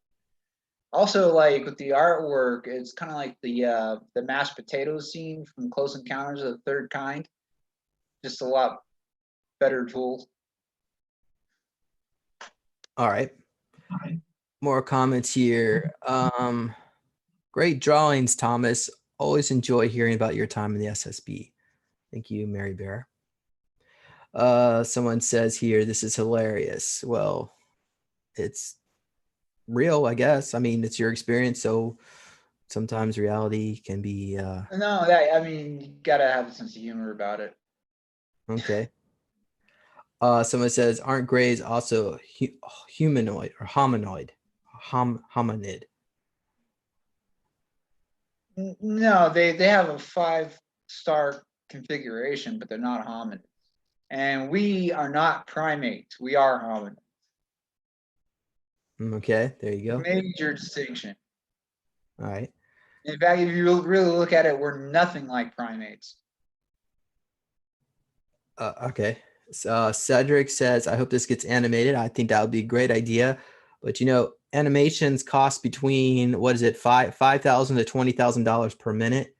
Also, like with the artwork, it's kind of like the mashed potatoes scene from Close Encounters of the Third Kind. Just a lot better tools. All right. More comments here. Great drawings, Thomas. Always enjoy hearing about your time in the SSB. Thank you, Mary Bear. Someone says here, this is hilarious. Well, it's real, I guess. I mean, it's your experience, so sometimes reality can be No, you gotta have a sense of humor about it. okay. Someone says, aren't grays also humanoid or hominid? Hominid. No, they have a 5-star configuration, but they're not hominids. And we are not primates. We are hominids. Okay, there you go. Major distinction. All right. In fact, if you really look at it, we're nothing like primates. Okay. So, Cedric says, I hope this gets animated. I think that would be a great idea. But animations cost between $5,000 to $20,000 per minute.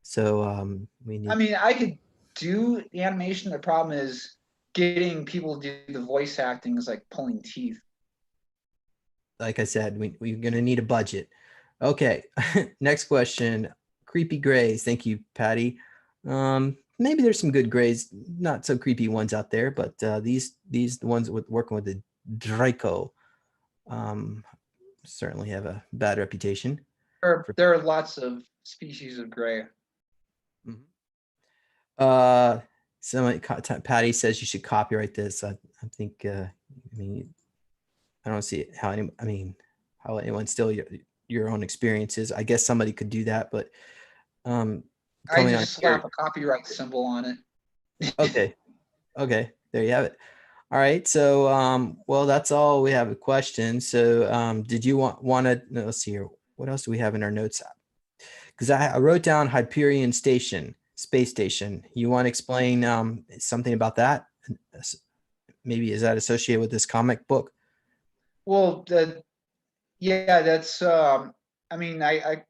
So we need. I mean, I could do the animation. The problem is getting people to do the voice acting is like pulling teeth. Like I said, we're gonna need a budget. Okay. Next question. Creepy grays. Thank you, Patty. Maybe there's some good grays, not so creepy ones out there, but these the ones working with the Draco certainly have a bad reputation. There are lots of species of gray. Someone, Patty says you should copyright this. I think I don't see how anyone steal your own experiences. I guess somebody could do that, but I just slap a copyright symbol on it. Okay, there you have it. All right, so well, that's all we have a question. So did you want to let's see here, what else do we have in our notes app? Because I wrote down Hyperion Station, Space Station. You want to explain something about that? Maybe is that associated with this comic book? Well, that's I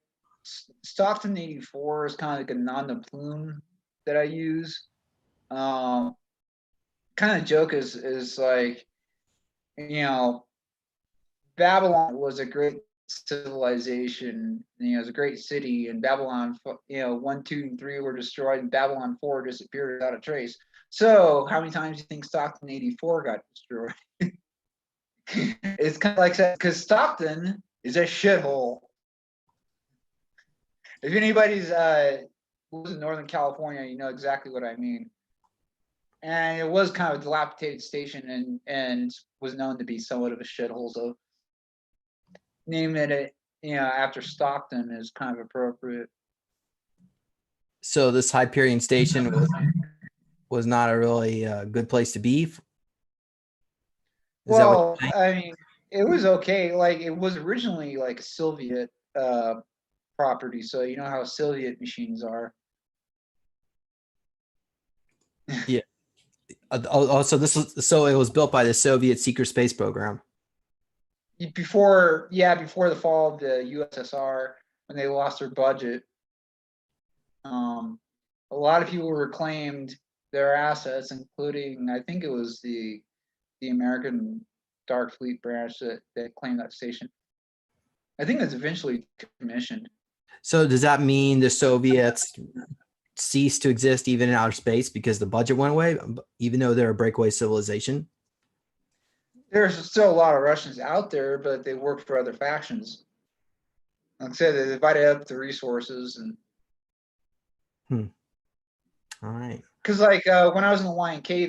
Stockton 84 is kind of like a nom de plume that I use. Kind of joke is like, Babylon was a great civilization. It was a great city, and Babylon, 1, 2, and 3 were destroyed, and Babylon 4 disappeared without a trace. So how many times do you think Stockton 84 got destroyed? It's kind of like that because Stockton is a shithole. If anybody's lives in Northern California, you know exactly what I mean. And it was kind of a dilapidated station and was known to be somewhat of a shithole. So naming it, after Stockton is kind of appropriate. So this Hyperion Station was not a really good place to be. Is that what Well, you're saying? I mean, it was okay. Like it was originally like a Soviet property, so you know how Soviet machines are. Yeah. So it was built by the Soviet secret space program. Before the fall of the USSR, when they lost their budget, a lot of people reclaimed their assets, including I think it was the American Dark Fleet branch that claimed that station. I think it's eventually commissioned. So does that mean the Soviets ceased to exist even in outer space because the budget went away, even though they're a breakaway civilization? There's still a lot of Russians out there, but they work for other factions. Like I said, they divided up the resources and. All right. Because when I was in the YNK,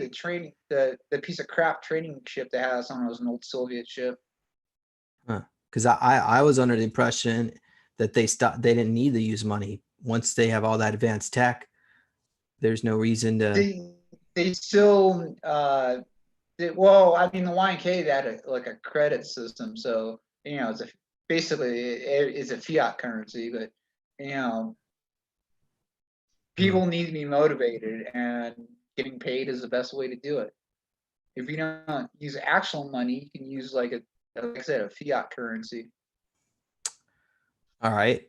the piece of crap training ship they had us on was an old Soviet ship. Because I was under the impression that they didn't need to use money once they have all that advanced tech. There's no reason to. They still well, I mean the YNK they had a credit system, so it's basically it's a fiat currency, but people need to be motivated, and getting paid is the best way to do it. If you don't use actual money, you can use like I said, a fiat currency. All right.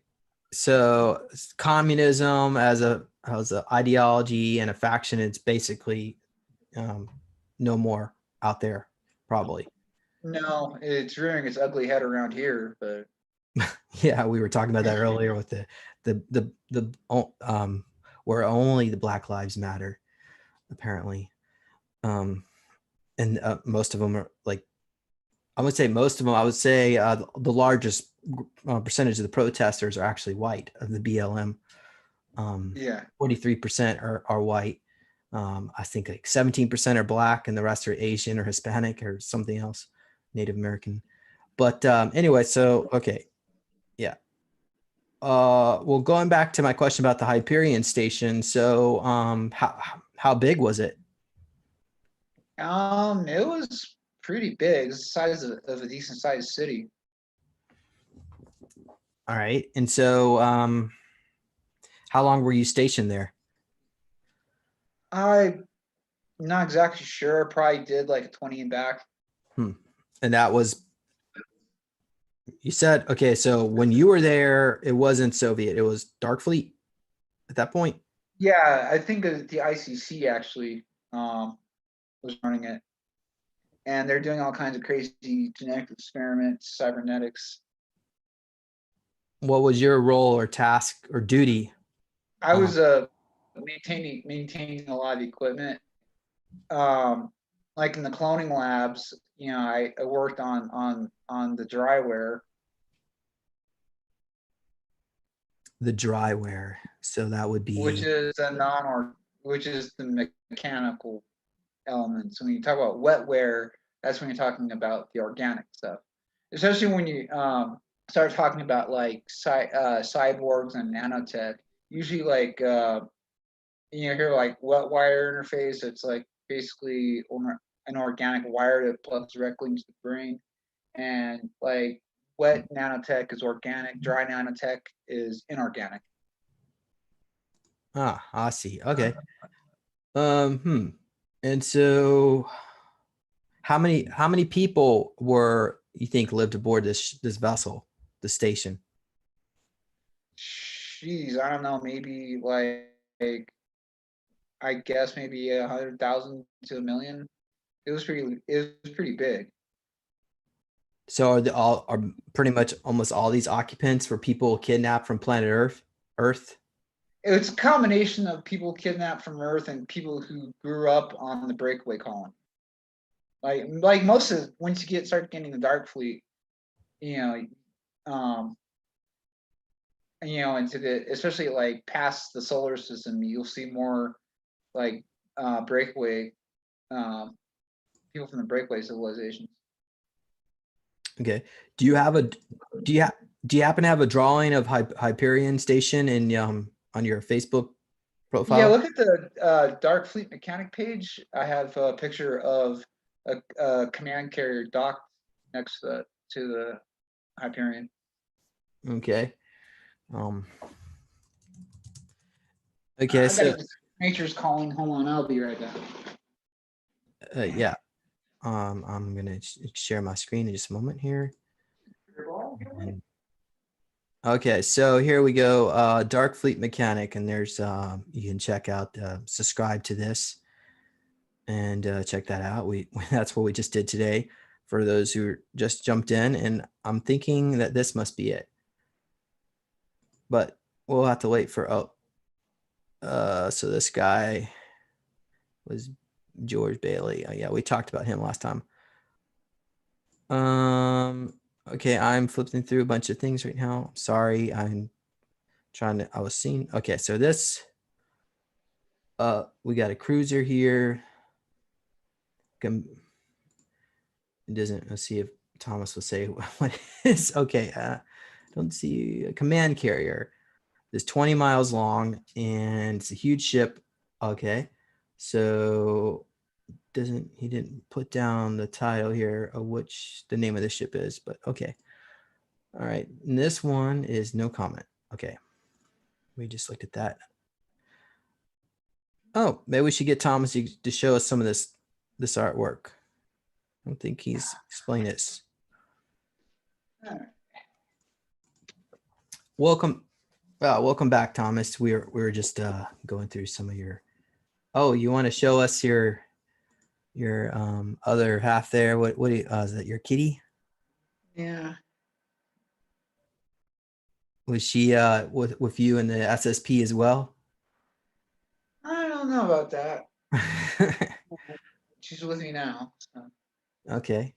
So communism as a ideology and a faction, it's basically no more out there, probably. No, it's rearing its ugly head around here, but Yeah, we were talking about that earlier with where only the Black Lives Matter, apparently. And most of them are like, I would say most of them, I would say the largest percentage of the protesters are actually white of the BLM. yeah. 43% are white. I think like 17% are black and the rest are Asian or Hispanic or something else, Native American. But anyway, so, okay. Yeah. Well, going back to my question about the Hyperion Station. So how big was it? It was pretty big. It's the size of a decent sized city. All right. And so how long were you stationed there? I'm not exactly sure. I probably did like a 20 and back. And that was, you said, okay, so when you were there, it wasn't Soviet, it was Dark Fleet at that point? Yeah, I think the ICC actually was running it. And they're doing all kinds of crazy genetic experiments, cybernetics. What was your role or task or duty? I was maintaining a lot of equipment. Like in the cloning labs, I worked on the dryware. The dryware. So that would Which be, is which is the mechanical elements. When you talk about wetware, that's when you're talking about the organic stuff. Especially when you start talking about like cyborgs and nanotech. Usually, like you hear like wet wire interface. It's like basically an organic wire that plugs directly into the brain, and like wet nanotech is organic. Dry nanotech is inorganic. I see. Okay. And so how many people were you think lived aboard this vessel, the station? Jeez, I don't know. Maybe like I guess maybe 100,000 to a million. It was pretty big. So are pretty much almost all these occupants were people kidnapped from planet Earth? it's a combination of people kidnapped from Earth and people who grew up on the breakaway colony. Like most of once you start getting the Dark Fleet, into the especially like past the solar system, you'll see more like breakaway people from the breakaway civilizations. Okay. Do you happen to have a drawing of Hyperion Station in on your Facebook profile? Yeah, look at the Dark Fleet mechanic page. I have a picture of a command carrier docked next to the Hyperion. Okay. Okay, so Nature's calling. Hold on, I'll be right back. yeah. I'm gonna share my screen in just a moment here. And, okay, so here we go. Dark Fleet Mechanic, and there's you can check out subscribe to this and check that out. We that's what we just did today for those who just jumped in, and I'm thinking that this must be it, but we'll have to wait for so this guy was George Bailey. Yeah, we talked about him last time. Okay, I'm flipping through a bunch of things right now. Sorry, I was seeing. Okay, so this, we got a cruiser here. It doesn't, let's see if Thomas will say what it is. Okay, don't see a command carrier. It's 20 miles long and it's a huge ship. Okay, so he didn't put down the title here of which the name of the ship is, but okay. All right, and this one is no comment. Okay, we just looked at that. Oh, maybe we should get Thomas to show us some of this artwork. I don't think he's explained this. Welcome back, Thomas. We were just going through some of your. Oh, you want to show us your other half there? What is that? Your kitty? Yeah. Was she with you in the SSP as well? I don't know about that. She's with me now. So. Okay.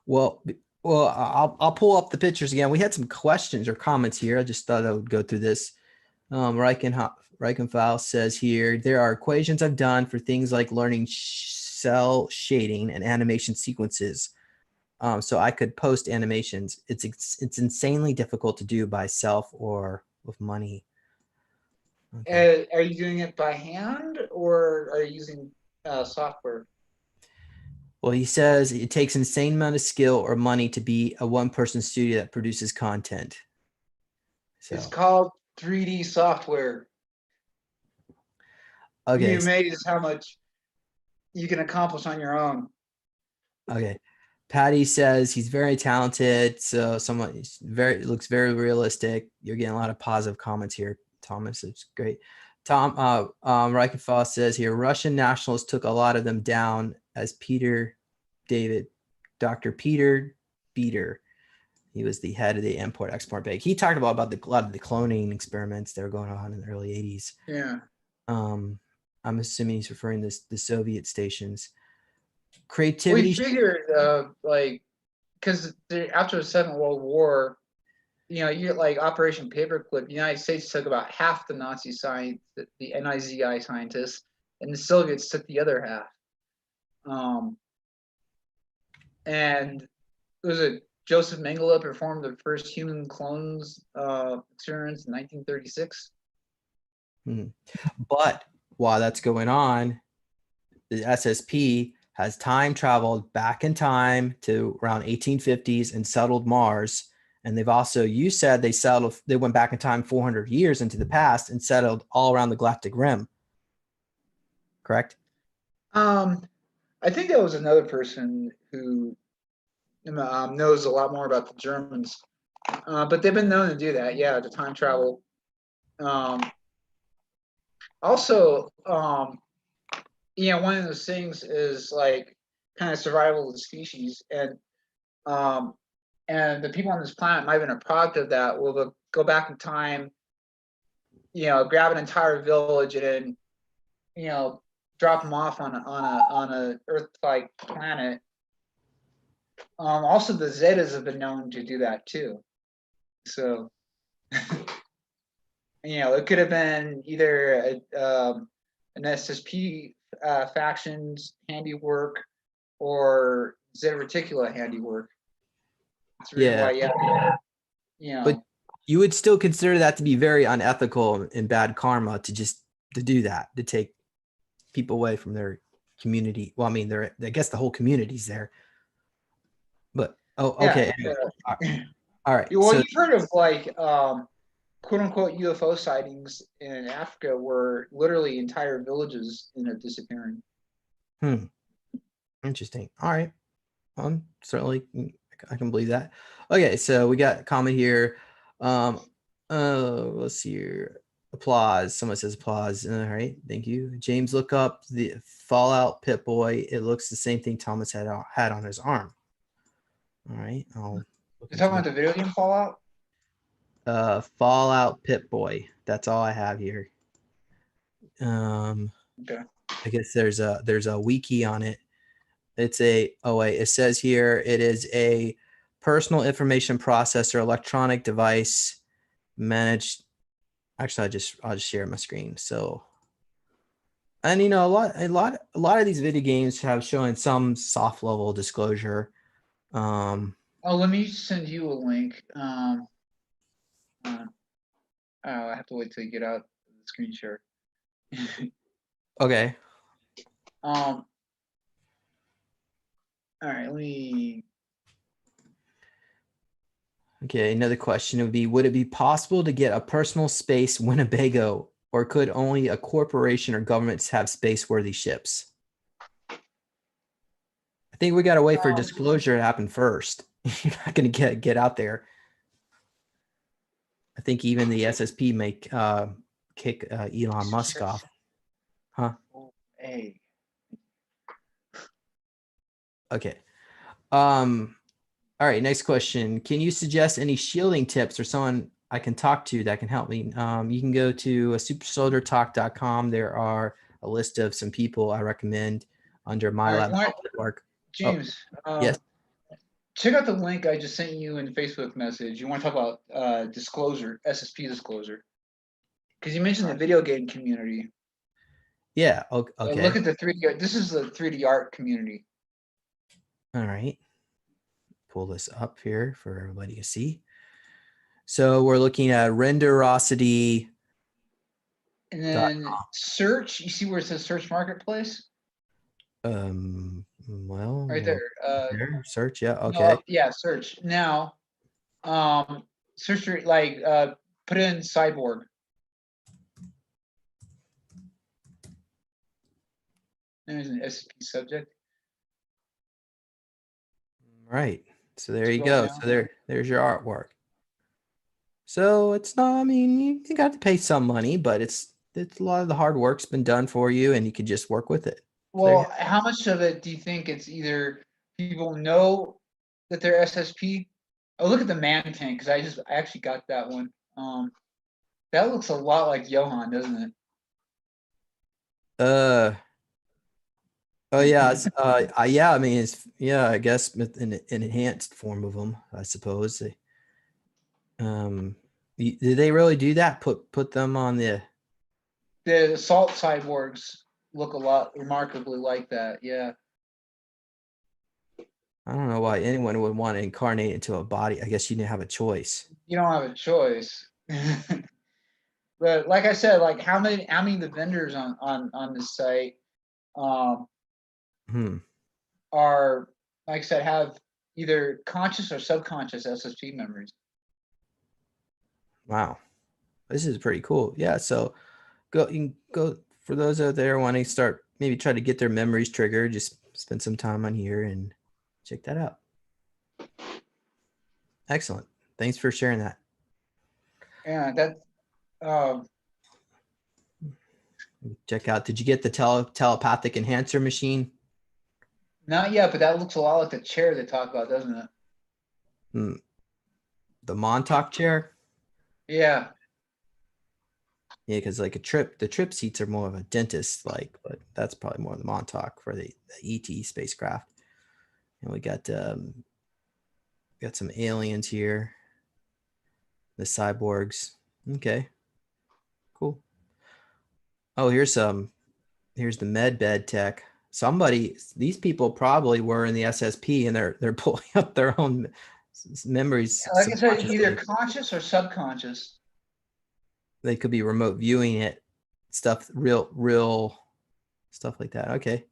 Well, I'll pull up the pictures again. We had some questions or comments here. I just thought I would go through this. Reichenfile says here, there are equations I've done for things like learning cell shading and animation sequences. So I could post animations. It's insanely difficult to do by self or with money. Okay. Are you doing it by hand or are you using software? Well, he says it takes insane amount of skill or money to be a one-person studio that produces content. So. It's called 3D software. Okay. You're amazed how much you can accomplish on your own. Okay. Patty says he's very talented. So someone looks very realistic. You're getting a lot of positive comments here, Thomas. It's great. Tom Reichenfeld says here, Russian nationalists took a lot of them down as Dr. Peter Beater. He was the head of the Import-Export Bank. He talked about a lot of the cloning experiments that were going on in the early 80s. Yeah. I'm assuming he's referring to the Soviet stations. Creativity. We figured, because after the Second World War, you get like Operation Paperclip. The United States took about half the Nazi science, the NIZI scientists, and the Soviets took the other half. And it was Joseph Mengele performed the first human clones experiments in 1936. But while that's going on, the SSP has time traveled back in time to around 1850s and settled Mars. And they've also, you said they went back in time 400 years into the past and settled all around the Galactic Rim. Correct? I think that was another person who knows a lot more about the Germans. But they've been known to do that, yeah, to time travel. Also, one of those things is like kind of survival of the species, and the people on this planet might have been a product of that. Will go back in time grab an entire village and then, drop them off on a Earth-like planet. Also, the Zetas have been known to do that too. So, it could have been either an SSP faction's handiwork or Zeta Reticula handiwork. That's the reason why, But you would still consider that to be very unethical and bad karma to do that, to take people away from their community. Well, I mean, I guess the whole community's there. But okay. All right. Well, you've heard of like quote unquote UFO sightings in Africa where literally entire villages end up disappearing. Interesting. All right. Certainly I can believe that. Okay, so we got a comment here. Let's see here. Applause. Someone says applause. All right, thank you. James, look up the Fallout Pip-Boy. It looks the same thing Thomas had on his arm. All right. You're talking about the video game Fallout? Fallout Pip-Boy. That's all I have here. Okay. I guess there's a wiki on it. It's it says here it is a personal information processor, electronic device managed. Actually, I'll just share my screen. So, and a lot of these video games have shown some soft level disclosure. Let me send you a link. I have to wait till you get out the screen share. Okay. All right, let me. Okay, another question would be, would it be possible to get a personal space Winnebago, or could only a corporation or governments have space-worthy ships? I think we got to wait for disclosure to happen first. You're not going to get out there. I think even the SSP may kick Elon Musk off. Huh? Hey. Okay. All right, next question. Can you suggest any shielding tips or someone I can talk to that can help me? You can go to supersoldiertalk.com. There are a list of some people I recommend under milabs network. James, yes. Check out the link I just sent you in Facebook message. You want to talk about disclosure, SSP disclosure. Because you mentioned the video game community. Yeah, okay. Look at the 3D. This is the 3D art community. All right. Pull this up here for everybody to see. So we're looking at Renderosity. And then search. You see where it says search marketplace? Well, right there. Search, yeah, okay. No, search. Now, search for, put in cyborg. There's an SSP subject. Right. So there you go. Down. So there's your artwork. So it's not, I mean, you got to pay some money, but it's a lot of the hard work's been done for you and you can just work with it. Well, how much of it do you think it's either people know that they're SSP? Oh, look at the man tank, because I actually got that one. That looks a lot like Johan, doesn't it? Oh yeah, yeah. I mean, I guess an enhanced form of them, I suppose. Did they really do that? Put them on the assault cyborgs look a lot remarkably like that. Yeah. I don't know why anyone would want to incarnate into a body. I guess you didn't have a choice. You don't have a choice. But like I said, like how many of the vendors on this site are, like I said, have either conscious or subconscious SSP memories. Wow, this is pretty cool. Yeah, so you can go for those out there wanting to start, maybe try to get their memories triggered. Just spend some time on here and check that out. Excellent. Thanks for sharing that. Yeah, that. Check out. Did you get the telepathic enhancer machine? Not yet, but that looks a lot like the chair they talk about, doesn't it? The Montauk chair? Yeah. Yeah, because like the trip seats are more of a dentist like, but that's probably more the Montauk for the ET spacecraft. And we got some aliens here, the cyborgs. Okay, cool. Oh, here's the med bed tech. These people probably were in the SSP and they're pulling up their own memories Like I said, either subconsciously. conscious or subconscious. They could be remote viewing it, stuff, real stuff like that. Okay.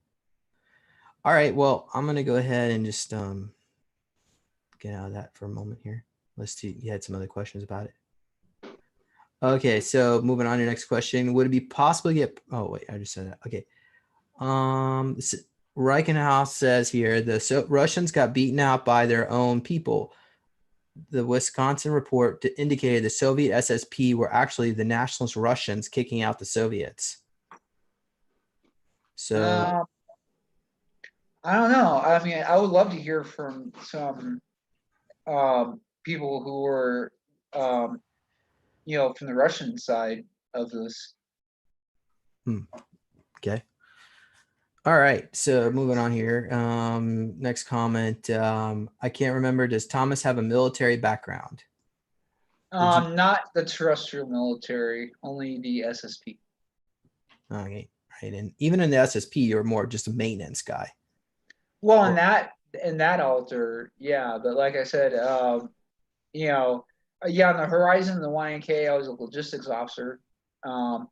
All right. Well, I'm gonna go ahead and just get out of that for a moment here. Let's see. You had some other questions about it. Okay, so moving on to your next question. Would it be possible to get, oh wait, I just said that. Okay. Reichenhaus says here, Russians got beaten out by their own people. The Wisconsin report indicated the Soviet SSP were actually the nationalist Russians kicking out the Soviets. So I don't know. I mean, I would love to hear from some people who were, from the Russian side of this. Okay. All right. So moving on here. Next comment. I can't remember. Does Thomas have a military background? Not the terrestrial military, only the SSP. Okay. Right. And even in the SSP, you're more just a maintenance guy. Well, in that altar, yeah. But like I said, on the Horizon, the YNK, I was a logistics officer. And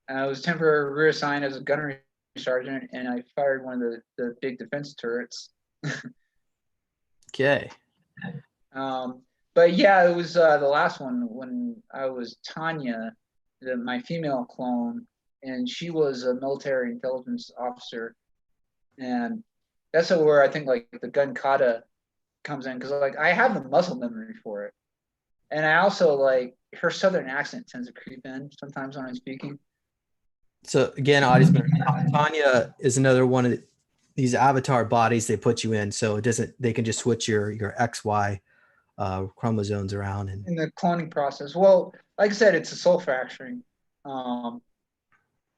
I was temporarily reassigned as a gunnery sergeant, and I fired one of the big defense turrets. Okay. But yeah, it was the last one when I was Tanya, my female clone, and she was a military intelligence officer, and that's where I think like the gun kata comes in, because like I have the muscle memory for it, and I also like her southern accent tends to creep in sometimes when I'm speaking. So again, audience member, Tanya is another one of these avatar bodies they put you in, so it doesn't. They can just switch your XY chromosomes around and In the cloning process. Well, like I said, it's a soul fracturing. Um,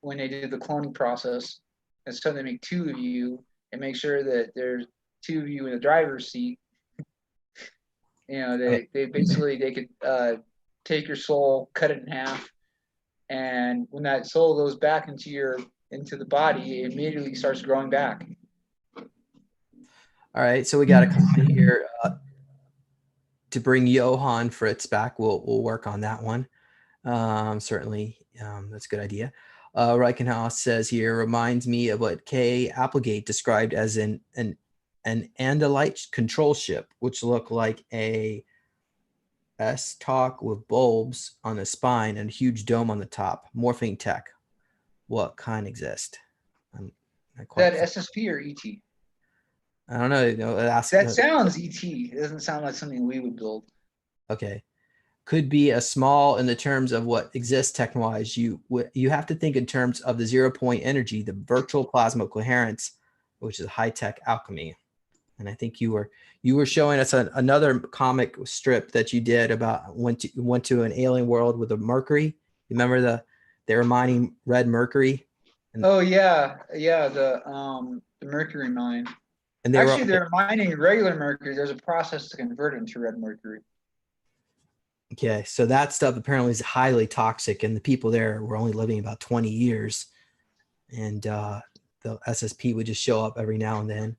when they do the cloning process, and so they make two of you and make sure that there's two of you in the driver's seat. They basically they could take your soul, cut it in half, and when that soul goes back into the body, it immediately starts growing back. All right, so we got a comment here to bring Johann Fritz back. We'll work on that one. Certainly, that's a good idea. Reichenhaus says here, reminds me of what Kay Applegate described as an Andalite control ship, which looked like a S-Talk with bulbs on the spine and a huge dome on the top. Morphing tech. What kind exist? That SSP or ET? I don't know. That sounds ET. It doesn't sound like something we would build. Okay. Could be a small in the terms of what exists tech-wise. You have to think in terms of the 0-point energy, the virtual plasma coherence, which is high-tech alchemy. And I think you were showing us another comic strip that you did about went to an alien world with a mercury. Remember they were mining red mercury? Oh yeah, the mercury mine. And they're mining regular mercury. There's a process to convert it into red mercury. Okay, so that stuff apparently is highly toxic, and the people there were only living about 20 years, and the SSP would just show up every now and then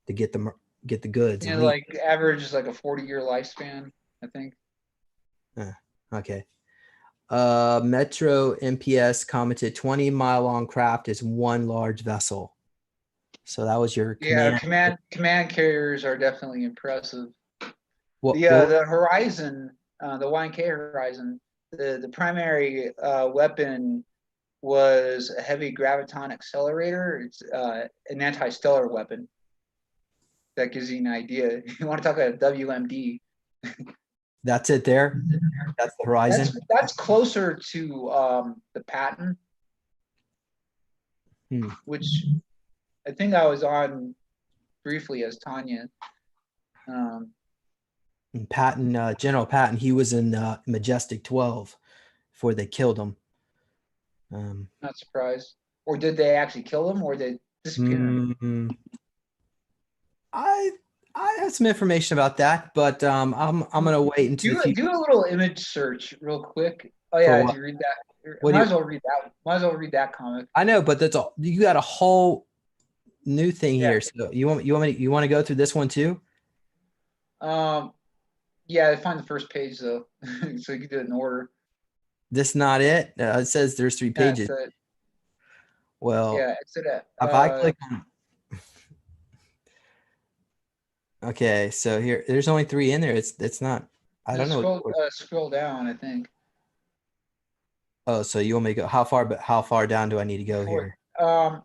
to get the goods. Yeah, like average is like a 40-year lifespan, I think. Okay. Metro MPS commented 20-mile long craft is one large vessel. So that was your command carriers are definitely impressive. The Horizon, the YNK Horizon, the primary weapon was a heavy graviton accelerator. It's an anti-stellar weapon. That gives you an idea. You want to talk about a WMD? That's it there? That's the Horizon? That's closer to the Patton, which I think I was on briefly as Tanya. Patton, General Patton, he was in Majestic 12 before they killed him. Not surprised. Or did they actually kill him, or did they disappear him? mm, I I have some information about that, but I'm gonna wait into the Do future do a little image search real quick. Oh for yeah, if what. you read that, What do might you? as well read that. Might as well read that comic. I know, but that's all. You got a whole new thing Yeah. here. So you want to go through this one too? Um. Yeah. Find the first page though, so you can do it in order. This not it. It says there's 3 Yeah. pages. So Well, yeah. It's that. if I click on, okay, so here there's only 3 in there. It's not. I don't Just know. scroll down. I think. Oh, so you want me to go how far? But how far down do I need to go For here?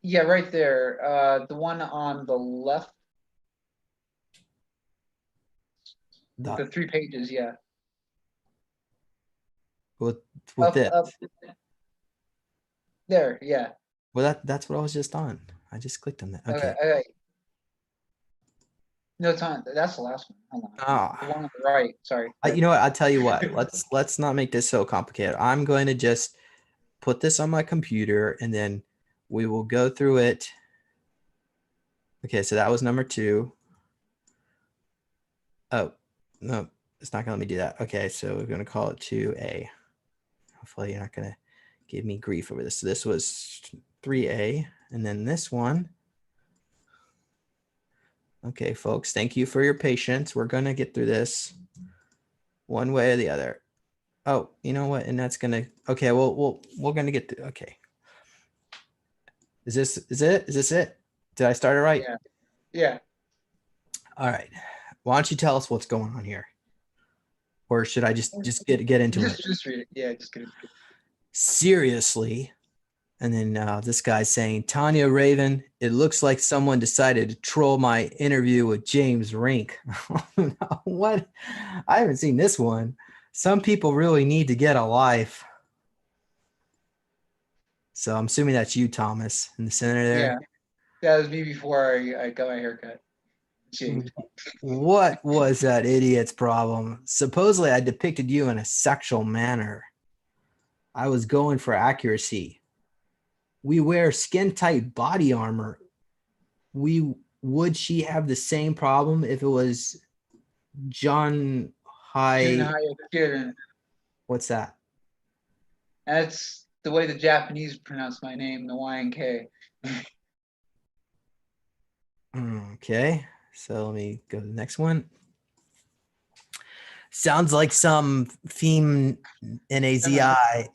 Yeah, right there. The one on the left, The, the 3 pages. Yeah. with with this. Up there. Yeah. Well, that's what I was just on. I just clicked on that. Okay. Okay. Okay. No, it's on. That's the last one. Hold on. The Ah, one on the right. Sorry. you know what? I'll tell you what. Let's not make this so complicated. I'm going to just put this on my computer and then we will go through it. Okay, so that was number 2. Oh, no, it's not gonna let me do that. Okay, so we're gonna call it 2A. Hopefully you're not gonna give me grief over this. So this was 3A, and then this one. Okay, folks, thank you for your patience. We're gonna get through this one way or the other. Oh, you know what? And that's gonna, okay, well, we're gonna get through. Okay. Is this it? Did I start it right? Yeah. Yeah. All right. Why don't you tell us what's going on here? Or should I just get into it? Just read it. Yeah. Just get it. Seriously. And then this guy's saying, Tanya Raven, it looks like someone decided to troll my interview with James Rink. What? I haven't seen this one. Some people really need to get a life. So I'm assuming that's you, Thomas, in the center there. Yeah. That was me before I got my haircut. Shaved. What was that idiot's problem? Supposedly I depicted you in a sexual manner. I was going for accuracy. We wear skin-tight body armor. Would she have the same problem if it was John High? What's that? That's the way the Japanese pronounce my name, the YNK. Okay, so let me go to the next one. Sounds like some theme NAZI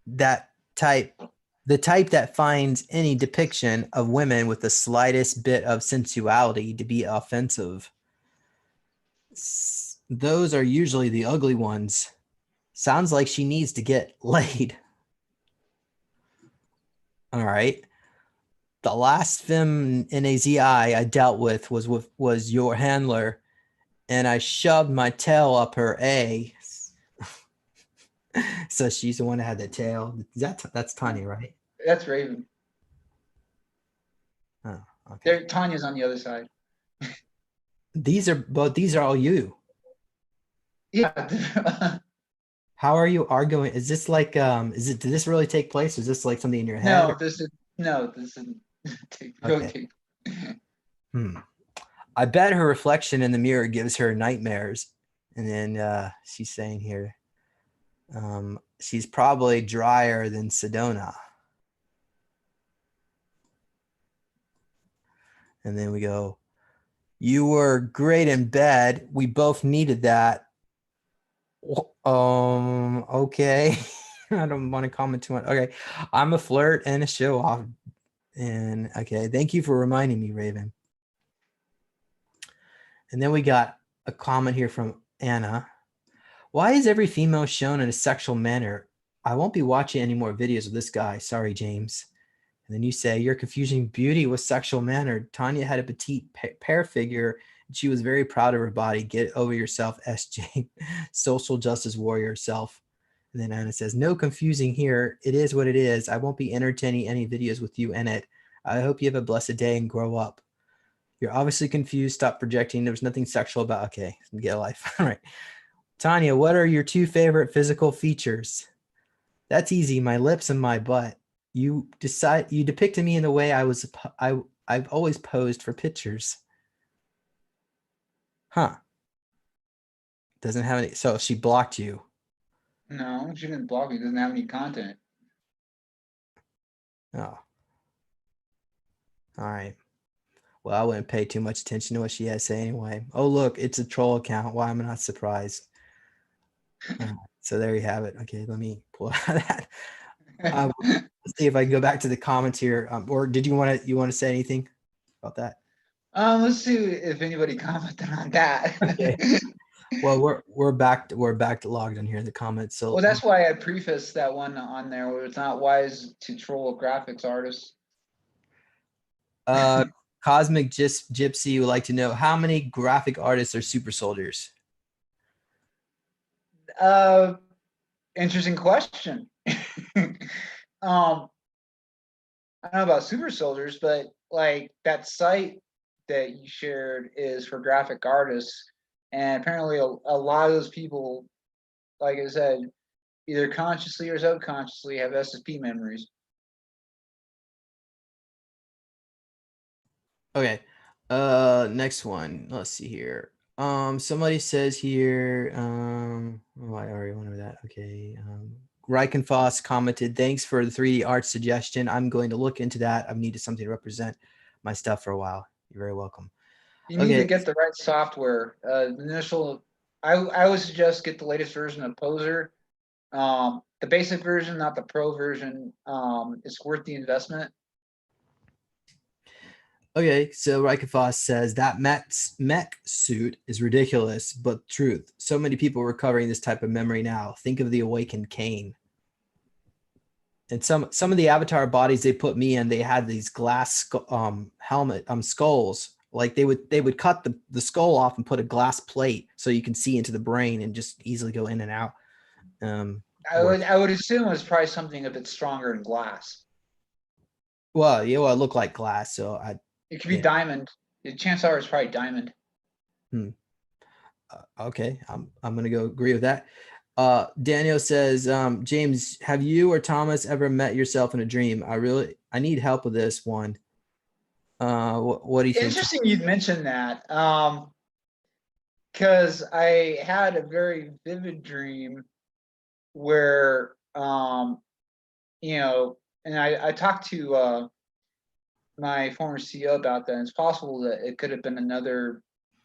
that type. The type that finds any depiction of women with the slightest bit of sensuality to be offensive. Those are usually the ugly ones. Sounds like she needs to get laid. All right. The last femme NAZI I dealt with was your handler, and I shoved my tail up her A. So she's the one that had the tail. That's Tanya, right? That's Raven. Oh, okay. Tanya's on the other side. These are all you. Yeah. How are you arguing? Is this like did this really take place? Is this like something in your head? This isn't okay. I bet her reflection in the mirror gives her nightmares. And then she's saying here, she's probably drier than Sedona. And then we go, you were great in bed. We both needed that. Okay. I don't want to comment too much. Okay. I'm a flirt and a show off. And okay. Thank you for reminding me, Raven. And then we got a comment here from Anna. Why is every female shown in a sexual manner? I won't be watching any more videos of this guy. Sorry, James. And then you say, you're confusing beauty with sexual manner. Tanya had a petite pear figure, and she was very proud of her body. Get over yourself, SJ. Social justice warrior herself. And then Anna says, no confusing here. It is what it is. I won't be entertaining any videos with you in it. I hope you have a blessed day and grow up. You're obviously confused. Stop projecting. There was nothing sexual about. Okay, get a life. All right. Tanya, what are your 2 favorite physical features? That's easy. My lips and my butt. You depicted me in the way I've always posed for pictures. Huh. Doesn't have any. So she blocked you. No, she didn't block me. It doesn't have any content. Oh. All right. Well, I wouldn't pay too much attention to what she has to say anyway. Oh, look, it's a troll account. Why am I not surprised? So there you have it. Okay, let me pull out that. Let's see if I can go back to the comments here. Or did you want to say anything about that? Let's see if anybody commented on that. Okay. Well, we're back to logged in here in the comments. So Well, that's why I prefaced that one on there where it's not wise to troll graphics artists. Cosmic Gypsy would like to know how many graphic artists are super soldiers. Interesting question. I don't know about super soldiers, but like that site that you shared is for graphic artists, and apparently a lot of those people, like I said, either consciously or subconsciously have SSP memories. Okay. Next one. Let's see here. Somebody says here, oh, I already went over that. Okay. Reichenfoss commented, thanks for the 3D art suggestion. I'm going to look into that. I've needed something to represent my stuff for a while. You're very welcome. You need to get the right software. I would suggest get the latest version of Poser. The basic version, not the pro version. It's worth the investment. Okay, so Reichenfoss says that mech suit is ridiculous, but truth. So many people recovering this type of memory now. Think of the awakened Kane. And some of the avatar bodies they put me in, they had these glass helmet skulls. Like they would cut the skull off and put a glass plate so you can see into the brain and just easily go in and out. I would assume it's probably something a bit stronger than glass. Well, yeah, well, it looked like glass, so it could be diamond. The chance are it's probably diamond. Okay, I'm gonna go agree with that. Daniel says, James, have you or Thomas ever met yourself in a dream? I need help with this one. What do you think? Interesting you'd mention that. Because I had a very vivid dream where and I talked to my former CEO about that. And it's possible that it could have been another,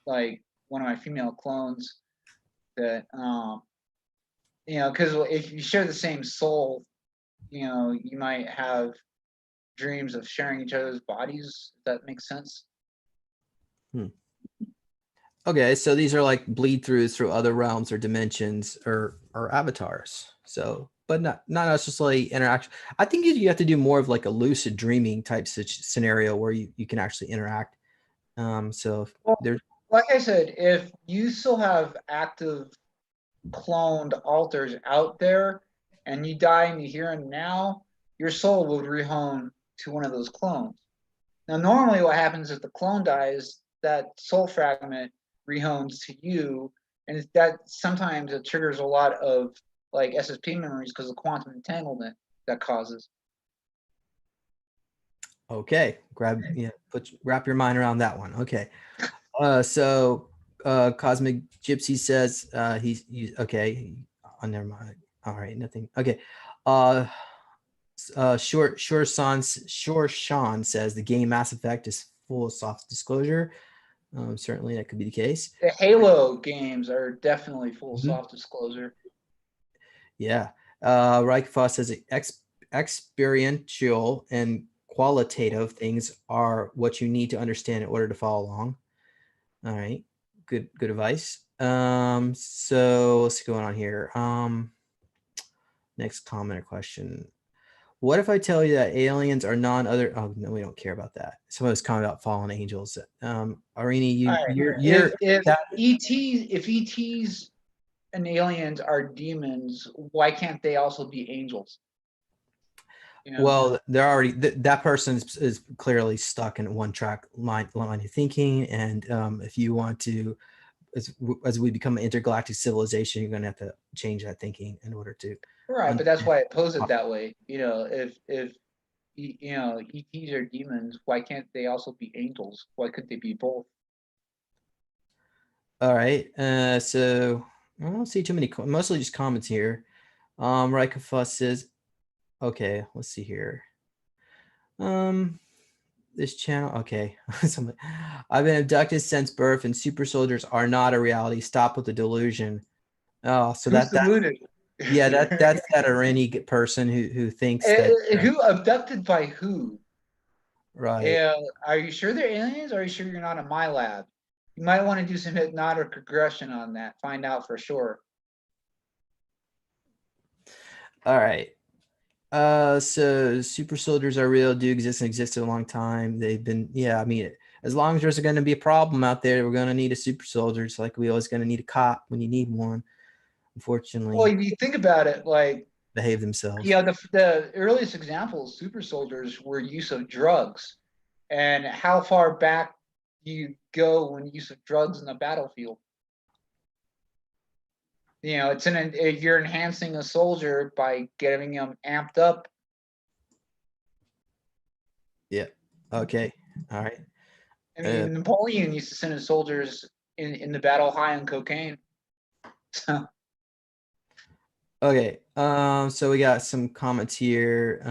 like one of my female clones that because if you share the same soul, you might have dreams of sharing each other's bodies, if that makes sense. Okay, so these are like bleed throughs through other realms or dimensions or avatars. So, but not necessarily interaction. I think you have to do more of like a lucid dreaming type scenario where you can actually interact. So there's, like I said, if you still have active cloned alters out there and you die in the here and now, your soul will rehome to one of those clones. Now, normally what happens if the clone dies, that soul fragment rehomes to you, and that sometimes it triggers a lot of like SSP memories because of quantum entanglement that causes. Okay, wrap your mind around that one. Okay, so Cosmic Gypsy says he's okay. Oh, never mind. All right, nothing. Okay. Sure Sean says the game Mass Effect is full of soft disclosure. Certainly that could be the case. The Halo games are definitely full of soft disclosure. Yeah. Reichfoss says experiential and qualitative things are what you need to understand in order to follow along. All right. Good advice. So what's going on here? Next comment or question. What if I tell you that aliens are non-other? Oh no, we don't care about that. Someone was commenting about fallen angels. Arini, if ETs and aliens are demons, why can't they also be angels? Well, they're already that person is clearly stuck in one track line of thinking, and if you want to, as we become an intergalactic civilization, you're going to have to change that thinking in order to Right, but that's why I pose it that way. You know, if you know ETs are demons, why can't they also be angels? Why couldn't they be both? All right. So I don't see too many, mostly just comments here. Rikafuss says, okay, let's see here. This channel, okay. I've been abducted since birth, and super soldiers are not a reality. Stop with the delusion. Oh, so Who's that deluded? yeah, that's that Irani person who thinks that Who abducted by who? right. Are you sure they're aliens? Or are you sure you're not in my lab? You might want to do some hypnotic regression on that. Find out for sure. All right. So super soldiers are real, do exist and existed a long time. They've been, yeah, I mean, as long as there's going to be a problem out there, we're going to need a super soldier. It's like we always going to need a cop when you need one. Well, Unfortunately, if you think about it, like, behave themselves. yeah, the earliest examples, super soldiers, were use of drugs. And how far back do you go when use of drugs in the battlefield? You know, you're enhancing a soldier by getting him amped up. Yeah. Okay. All right. I mean, Napoleon used to send his soldiers in the battle high on cocaine. So Okay. So we got some comments here.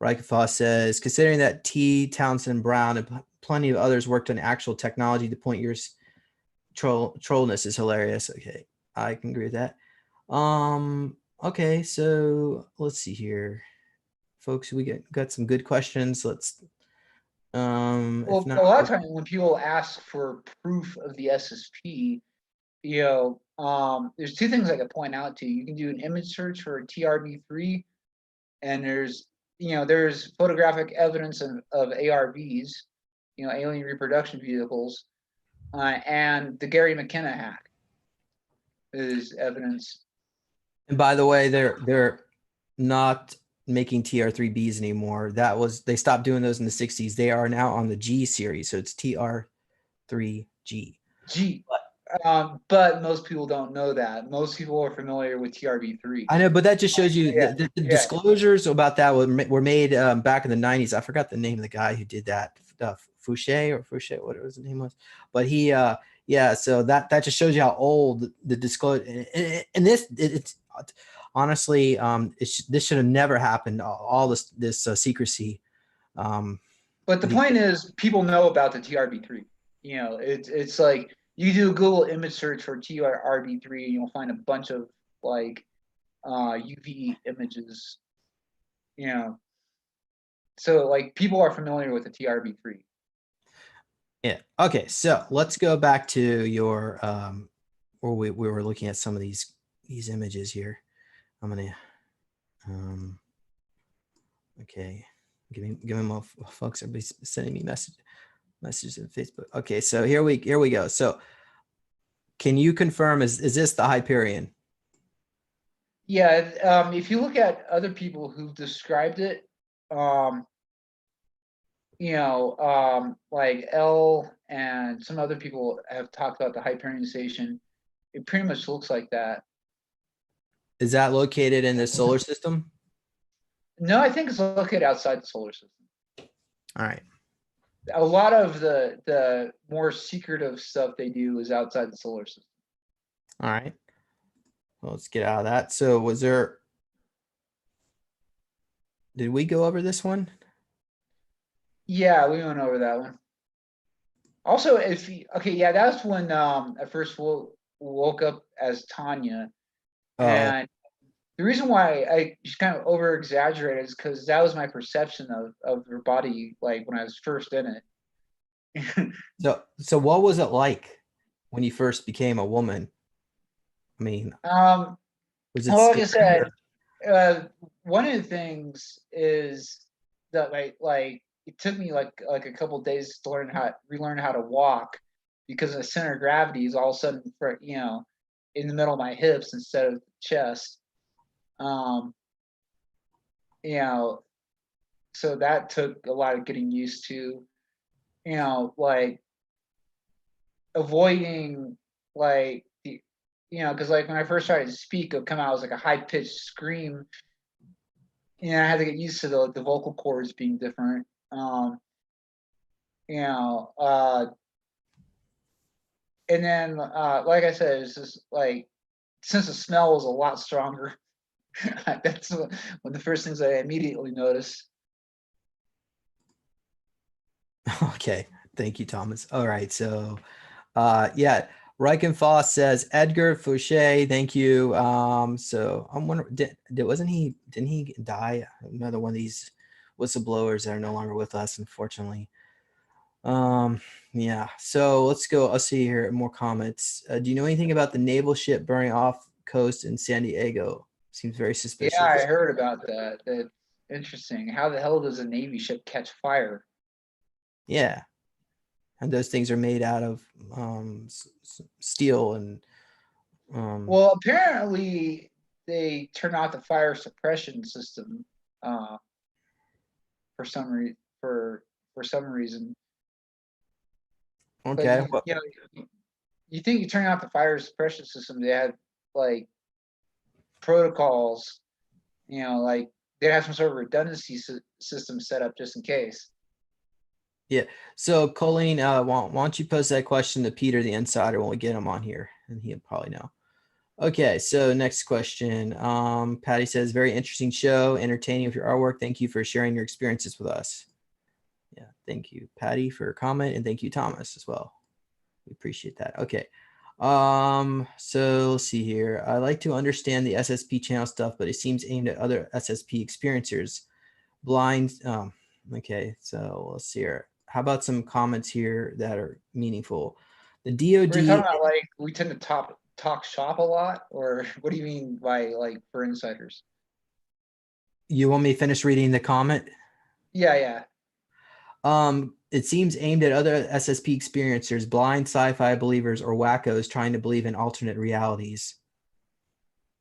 Reichfoss says, considering that T. Townsend Brown and plenty of others worked on actual technology, the point your trollness is hilarious. Okay, I can agree with that. Okay, so let's see here, folks. We got some good questions. Let's if well, not, a lot of times when people ask for proof of the SSP, there's two things I could point out to you. You can do an image search for a TRB3, and there's photographic evidence of ARVs, alien reproduction vehicles, and the Gary McKenna hack is evidence. and by the way, they're not making TR3Bs anymore. They stopped doing those in the 60s. They are now on the G series, so it's TR3G. But most people don't know that. Most people are familiar with TRB3. I know, but that just shows you Yeah, the yeah. disclosures about that were made back in the 90s. I forgot the name of the guy who did that. Fouché, what his name was. But he, yeah, so that just shows you how old the disclosure. And it's honestly, this should have never happened. All this secrecy. But the point is, people know about the TRB3. It's like you do a Google image search for TRB3, and you'll find a bunch of like UV images. So like people are familiar with the TRB3. Yeah. Okay. So let's go back to your where we were looking at some of these images here. I'm gonna okay. Give me more folks. Everybody's sending me messages on Facebook. Okay, so here we go. So can you confirm is this the Hyperion? Yeah, if you look at other people who've described it, like L and some other people have talked about the Hyperion Station. It pretty much looks like that. Is that located in the solar system? No, I think it's located outside the solar system. All right. A lot of the more secretive stuff they do is outside the solar system. All right. Well, let's get out of that. So did we go over this one? Yeah, we went over that one. Also, that's when I first woke up as Tanya. And the reason why I just kind of over exaggerated is because that was my perception of her body, like when I was first in it. So what was it like when you first became a woman? I mean, was it Well, like I said, one of the things is that like it took me like a couple of days to relearn how to walk, because the center of gravity is all of a sudden in the middle of my hips instead of the chest. Um, so that took a lot of getting used to. Like avoiding like because like when I first started to speak, it would come out as like a high-pitched scream. I had to get used to the vocal cords being different. You know, and then like I said, it's just like since the smell was a lot stronger, that's one of the first things I immediately noticed. Okay, thank you, Thomas. All right, so yeah, Reichenfoss says Edgar Fouché, thank you. So I'm wondering, didn't he die? Another one of these whistleblowers that are no longer with us, unfortunately. Yeah, so let's see here, more comments. Do you know anything about the naval ship burning off coast in San Diego? Seems very suspicious. Yeah, I heard about that. That's interesting. How the hell does a Navy ship catch fire? Yeah, and those things are made out of steel and Well, apparently they turn off the fire suppression system for some some reason. But okay. you think you turn off the fire suppression system? They have like protocols, like they have some sort of redundancy system set up just in case. Yeah. So Colleen, why don't you post that question to Peter the Insider when we get him on here, and he'll probably know. Okay, so next question. Patty says, very interesting show, entertaining with your artwork. Thank you for sharing your experiences with us. Yeah, thank you, Patty, for your comment, and thank you, Thomas, as well. We appreciate that. Okay. So let's see here. I like to understand the SSP channel stuff, but it seems aimed at other SSP experiencers. Blind. Okay, so let's see here. How about some comments here that are meaningful? The DoD. We're talking about like we tend to talk shop a lot, or what do you mean by like for insiders? You want me to finish reading the comment? Yeah. It seems aimed at other SSP experiencers, blind sci-fi believers, or wackos trying to believe in alternate realities.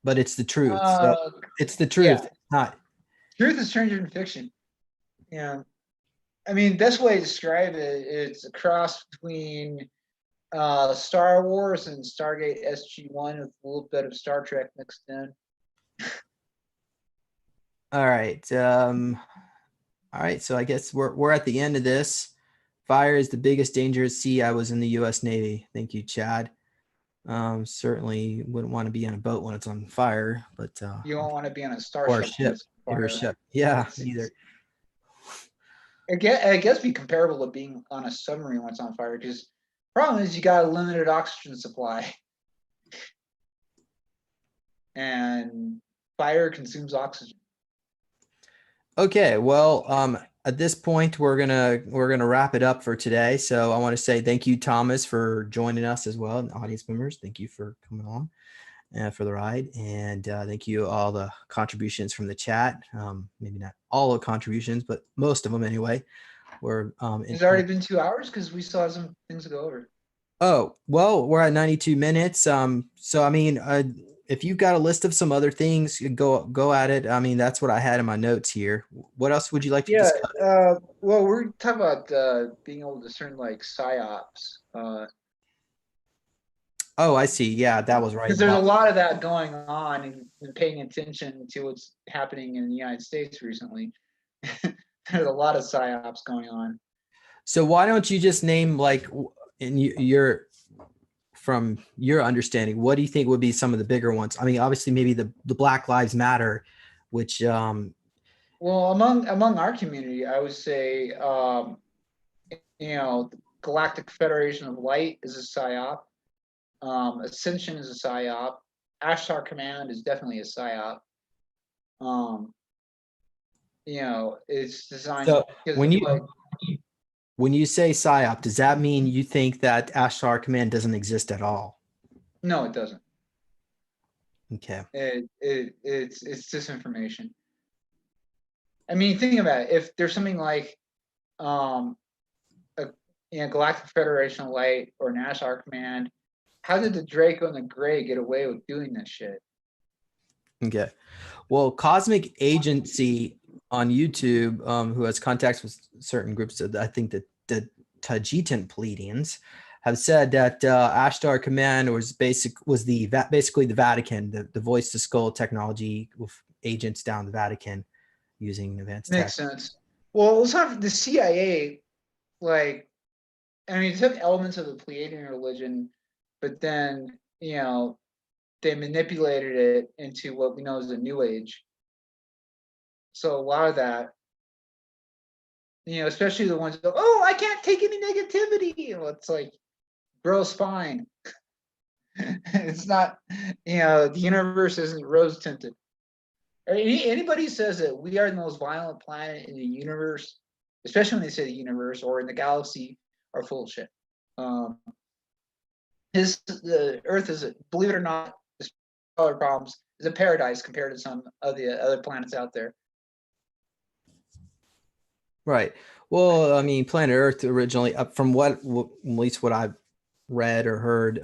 But it's the truth. So it's the truth. Yeah. It's not. Truth is stranger than fiction. Yeah. I mean, best way to describe it, it's a cross between Star Wars and Stargate SG-1 with a little bit of Star Trek mixed in. All right. All right. So I guess we're at the end of this. Fire is the biggest danger at sea. I was in the U.S. Navy. Thank you, Chad. Certainly wouldn't want to be on a boat when it's on fire, but you don't want to be on a starship or a ship. Or a ship. Yeah, neither. I guess be comparable to being on a submarine when it's on fire, because problem is you got a limited oxygen supply. And fire consumes oxygen. Okay, well, at this point we're gonna wrap it up for today. So I want to say thank you, Thomas, for joining us as well, and audience members. Thank you for coming on for the ride, and thank you all the contributions from the chat. Maybe not all the contributions, but most of them anyway. It's already been 2 hours because we still have some things to go over. Oh, well, we're at 92 minutes. So I mean, if you've got a list of some other things, go at it. I mean, that's what I had in my notes here. What else would you like to discuss? Well, we're talking about being able to discern like psyops. Oh, I see. Yeah, that was right. Because there's a lot of that going on, and paying attention to what's happening in the United States recently. There's a lot of psyops going on. So why don't you just name, like, from your understanding, what do you think would be some of the bigger ones? I mean, obviously maybe the Black Lives Matter, which well, among our community, I would say the Galactic Federation of Light is a psyop. Ascension is a psyop. Ashtar Command is definitely a psyop. It's designed. So when you say psyop, does that mean you think that Ashtar Command doesn't exist at all? No, it doesn't. Okay. It's disinformation. I mean, think about it. If there's something like Galactic Federation of Light or Ashtar Command, how did the Draco and the Gray get away with doing this shit? Okay. Well, Cosmic Agency on YouTube, who has contacts with certain groups of, I think, the Tajitan Pleiadians, have said that Ashtar Command was basically the Vatican, the voice to skull technology with agents down the Vatican using advanced tech. Makes sense. Well, let's have the CIA, like, I mean, it took elements of the Pleiadian religion, but then, you know, they manipulated it into what we know as the New Age. So a lot of that, you know, especially the ones that, oh, I can't take any negativity. Well, it's like, bro, spine. It's not, you know, the universe isn't rose tinted. Anybody says that we are the most violent planet in the universe, especially when they say the universe or in the galaxy, are full of shit. The Earth is, believe it or not, despite all our problems, is a paradise compared to some of the other planets out there. Right. Well, I mean, planet Earth originally, from at least what I've read or heard,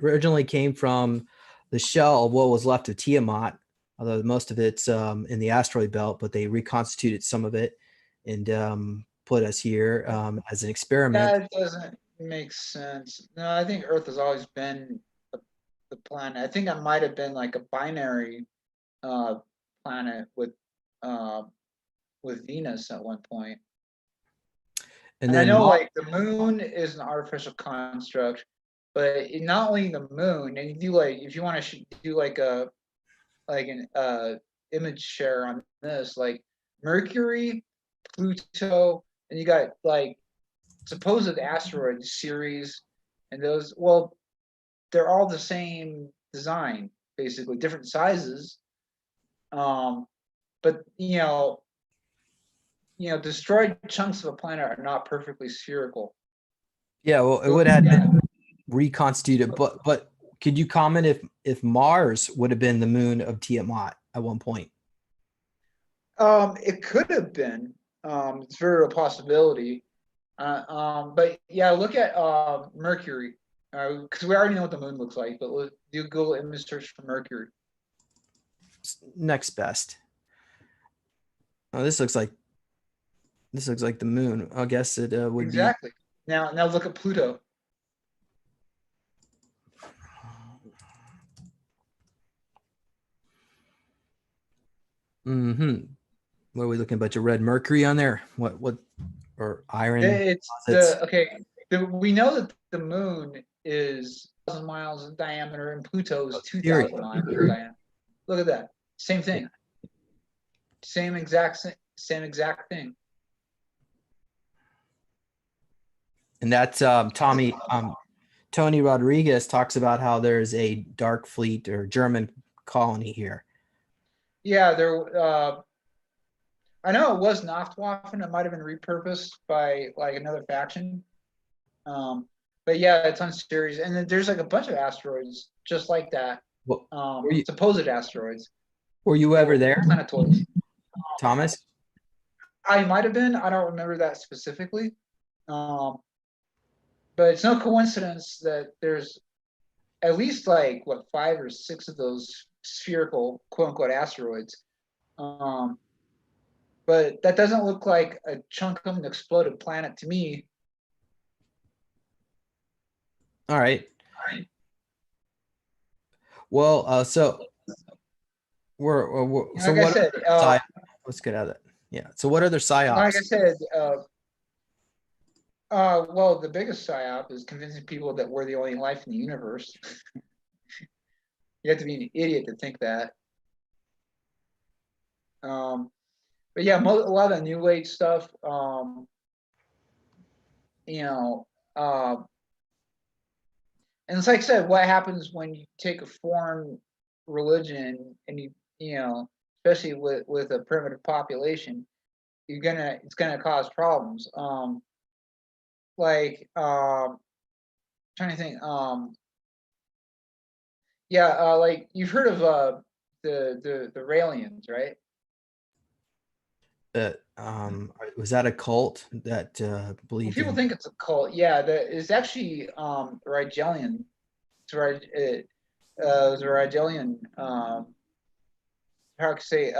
originally came from the shell of what was left of Tiamat, although most of it's in the asteroid belt, but they reconstituted some of it and put us here as an experiment. That doesn't make sense. No, I think Earth has always been the planet. I think I might have been like a binary planet with Venus at one point. And I know like the moon is an artificial construct, but not only the moon, and you do like, if you want to do like an image share on this, like Mercury, Pluto, and you got like supposed asteroid series, and those, well, they're all the same design, basically different sizes. But you know, destroyed chunks of a planet are not perfectly spherical. Yeah, well, it would have been reconstituted, but could you comment if Mars would have been the moon of Tiamat at one point? It could have been. It's very a possibility. But yeah, look at Mercury, because we already know what the moon looks like. But we'll do Google image search for Mercury. Next best. Oh, this looks like the moon. I guess it would exactly. Now look at Pluto. Mm-hmm. What are we looking at? A bunch of red mercury on there? What or iron? It's we know that the moon is 1,000 miles in diameter and Pluto is 2,000 miles in diameter. Look at that. Same thing. Yeah. Same exact thing. And that's Tony Rodriguez talks about how there's a dark fleet or German colony here. Yeah, there. I know it was Nachtwaffen. It might have been repurposed by like another faction. But yeah, it's on series, and then there's like a bunch of asteroids just like that. Supposed asteroids. Were you ever there, planetoids? Thomas? I might have been. I don't remember that specifically. But it's no coincidence that there's at least like 5 or 6 of those spherical quote unquote asteroids. But that doesn't look like a chunk of an exploded planet to me. All right. Well, so we're so like what? I said, let's get out of that. Yeah. So what other psyops? Like I said, well, the biggest psyop is convincing people that we're the only life in the universe. You have to be an idiot to think that. But yeah, a lot of the New Age stuff, and it's like I said, what happens when you take a foreign religion and especially with a primitive population, it's gonna cause problems. Trying to think, like you've heard of the Raelians, right? Was that a cult that believed? People think it's a cult. Yeah, it's actually Rigelian. It was a Rigelian. How to say?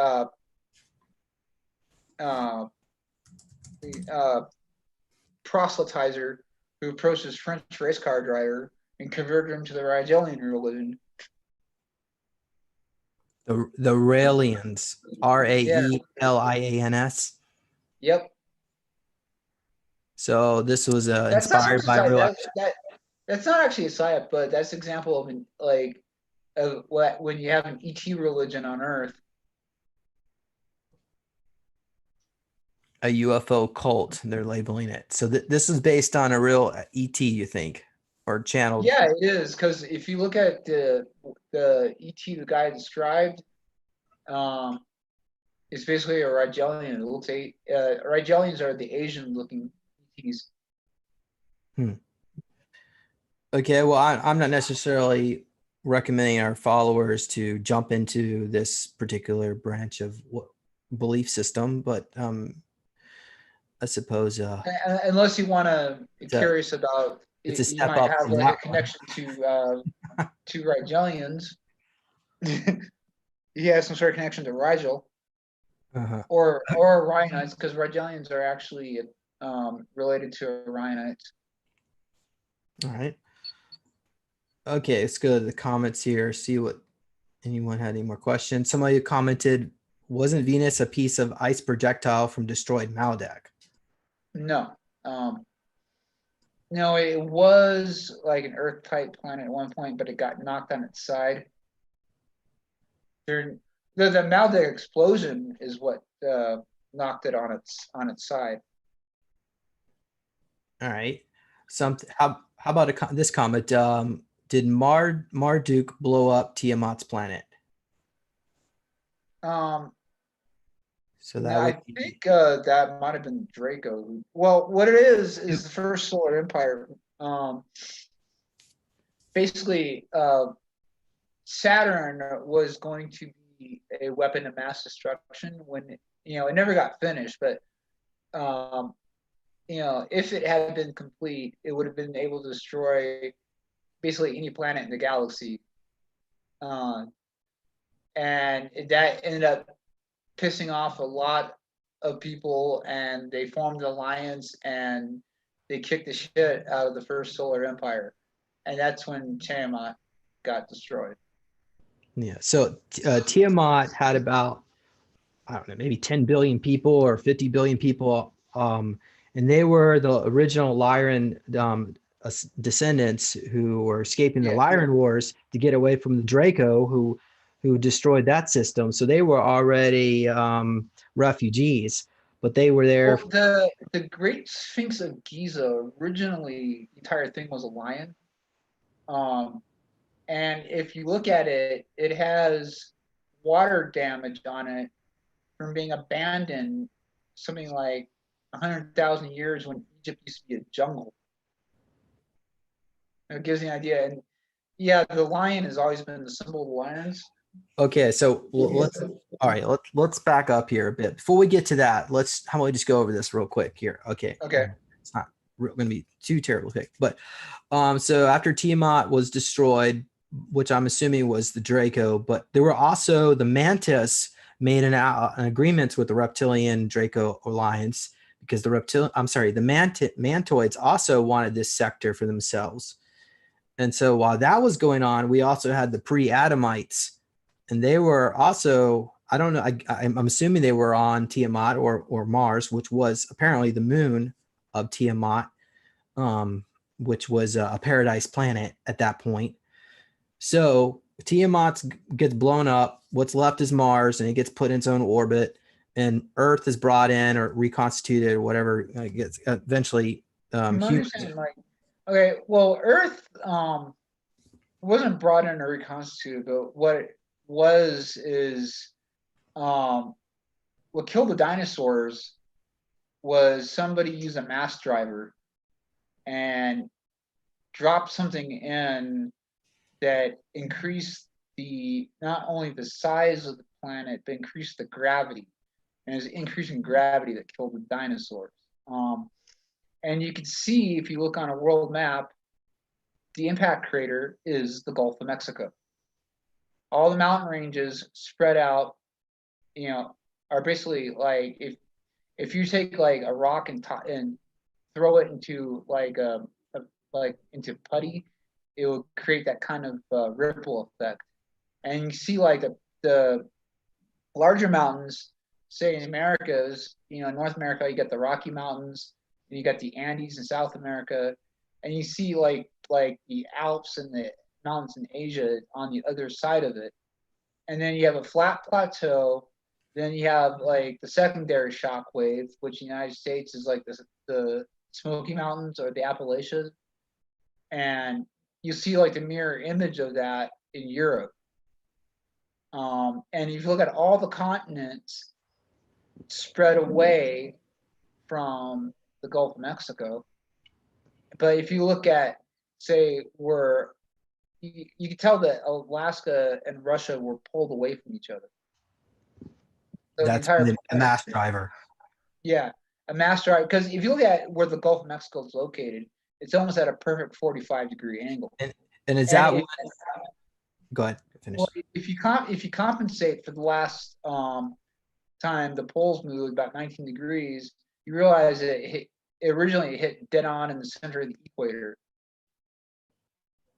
Proselytizer who approached his French race car driver and converted him to the Rigelian religion. The Raelians, Yeah. Raelians. Yep. So this was That's not so much inspired a by psyop. real. That's not actually a psyop, but that's an example of what when you have an ET religion on Earth. A UFO cult, they're labeling it. So this is based on a real ET, you think, or channeled? Yeah, it is, because if you look at the ET the guy described, it's basically a Rigelian. It looks Rigelians are the Asian looking ETs. Okay, well, I'm not necessarily recommending our followers to jump into this particular branch of belief system, but I suppose Unless you want to be it's a curious about, it's a you step might up have from like a that one. connection to Rigelians. He has some sort of connection to Rigel Uh-huh. or Orionites, because Rigelians are actually related to Orionites. All right. Okay, let's go to the comments here. See what anyone had any more questions. Somebody commented, "Wasn't Venus a piece of ice projectile from destroyed Maldak?" No. No, it was like an Earth-type planet at one point, but it got knocked on its side. The Maldak explosion is what knocked it on its side. All right. How about this comment? Did Marduk blow up Tiamat's planet? So that I would be, think that might have been Draco. Well, what it is the first solar empire. Basically, Saturn was going to be a weapon of mass destruction when it never got finished, but if it had been complete, it would have been able to destroy basically any planet in the galaxy. And that ended up pissing off a lot of people, and they formed an alliance, and they kicked the shit out of the first solar empire. And that's when Tiamat got destroyed. yeah. So Tiamat had about, I don't know, maybe 10 billion people or 50 billion people. And they were the original Lyran descendants who were escaping the Lyran wars to get away from the Draco who destroyed that system. So they were already refugees, but they were there. Well, the Great Sphinx of Giza, originally the entire thing was a lion. And if you look at it, it has water damage on it from being abandoned something like 100,000 years when Egypt used to be a jungle. It gives you an idea. And yeah, the lion has always been the symbol of the lions. Okay, so let's back up here a bit. Before we get to that, how about we just go over this real quick here? Okay. Okay. It's not going to be too terrible quick, but so after Tiamat was destroyed, which I'm assuming was the Draco, but there were also the Mantis made an agreement with the Reptilian Draco Alliance because the Mantoids also wanted this sector for themselves. And so while that was going on, we also had the pre-Adamites, and they were also, I don't know, I'm assuming they were on Tiamat or Mars, which was apparently the moon of Tiamat, which was a paradise planet at that point. So Tiamat gets blown up. What's left is Mars, and it gets put in its own orbit, and Earth is brought in or reconstituted or whatever. Gets eventually. Okay, well, Earth wasn't brought in or reconstituted, but what it was is what killed the dinosaurs was somebody used a mass driver and dropped something in that increased not only the size of the planet, but increased the gravity. And it was increasing gravity that killed the dinosaurs. And you can see, if you look on a world map, the impact crater is the Gulf of Mexico. All the mountain ranges spread out, are basically like if you take like a rock and throw it into like a like into putty, it will create that kind of ripple effect. And you see like the larger mountains, say in Americas, in North America, you got the Rocky Mountains, and you got the Andes in South America, and you see like the Alps and the mountains in Asia on the other side of it. And then you have a flat plateau. Then you have like the secondary shock wave, which in the United States is like the Smoky Mountains or the Appalachians. And you see like the mirror image of that in Europe. And if you look at all the continents spread away from the Gulf of Mexico, but if you look at, say, where you can tell that Alaska and Russia were pulled away from each other. So That's a mass driver. Yeah, a mass driver. Because if you look at where the Gulf of Mexico is located, it's almost at a perfect 45-degree angle. And is that go ahead, finish. Well, if you compensate for the last time the poles moved about 19 degrees, you realize that it originally hit dead on in the center of the equator.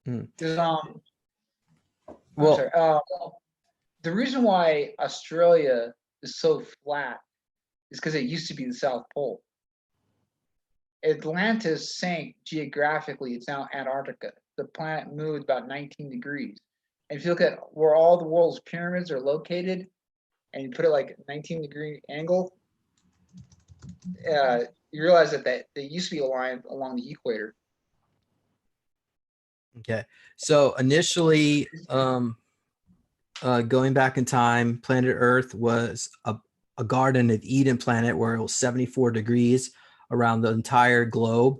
The reason why Australia is so flat is because it used to be the South Pole. Atlantis sank geographically. It's now Antarctica. The planet moved about 19 degrees. And if you look at where all the world's pyramids are located, and you put it like a 19-degree angle, you realize that they used to be aligned along the equator. Okay, so initially, going back in time, planet Earth was a Garden of Eden planet where it was 74 degrees around the entire globe.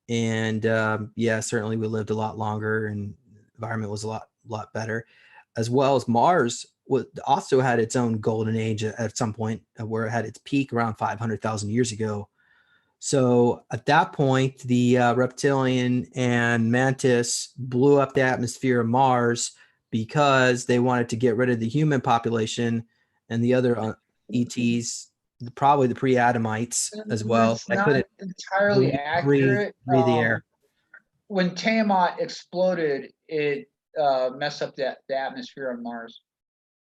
And yeah, certainly we lived a lot longer and the environment was a lot better, as well as Mars also had its own golden age at some point where it had its peak around 500,000 years ago. So at that point, the Reptilian and Mantis blew up the atmosphere of Mars because they wanted to get rid of the human population and the other ETs, probably the pre-Adamites as well. It's not entirely accurate. Breathe the air. When Tiamat exploded, it messed up the atmosphere on Mars.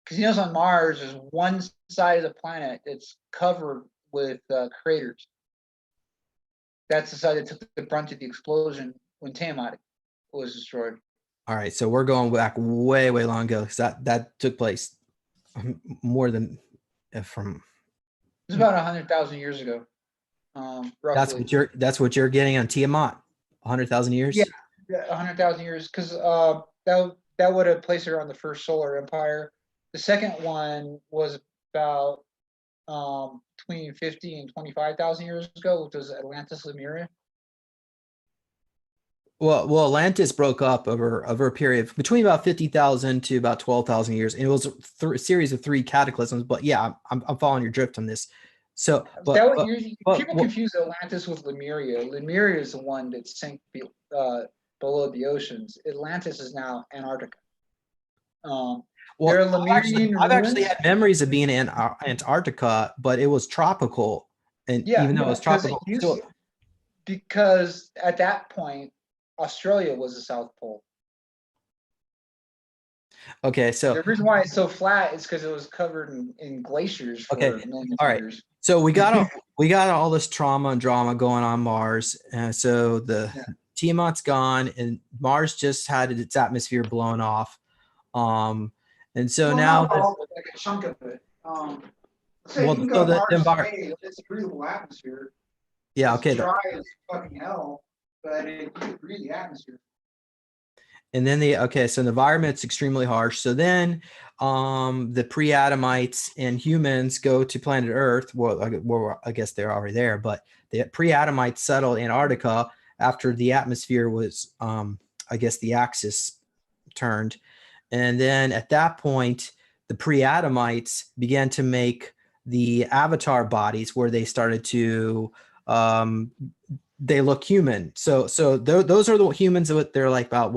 Because on Mars, there's one side of the planet that's covered with craters. That's the side that took the brunt of the explosion when Tiamat was destroyed. All right, so we're going back way long ago because that took place more than from. It's about 100,000 years ago. Roughly. That's what you're getting on Tiamat. 100,000 years. Yeah, 100,000 years, because that would have placed her on the first solar empire. The second one was about between 50 and 25,000 years ago, which was Atlantis Lemuria. Well, Atlantis broke up over a period between about 50,000 to about 12,000 years, and it was a series of 3 cataclysms. But yeah, I'm following your drift on this. So, people confuse Atlantis with Lemuria. Lemuria is the one that sank below the oceans. Atlantis is now Antarctica. I've actually had memories of being in Antarctica, but it was tropical, and even though it was tropical, because at that point, Australia was the South Pole. Okay, so the reason why it's so flat is because it was covered in glaciers for millions of years. So we got all this trauma and drama going on Mars, and so the Tiamat's gone, and Mars just had its atmosphere blown off, and so now like a chunk of it. The environment, it's a breathable atmosphere. Yeah, okay. It's dry as fucking hell, but you can breathe the atmosphere. And then so the environment's extremely harsh. So then the pre-Adamites and humans go to planet Earth. Well, I guess they're already there, but the pre-Adamites settled Antarctica after the atmosphere was, I guess the axis turned. And then at that point, the pre-Adamites began to make the avatar bodies where they started to, they look human. So those are the humans that they're like about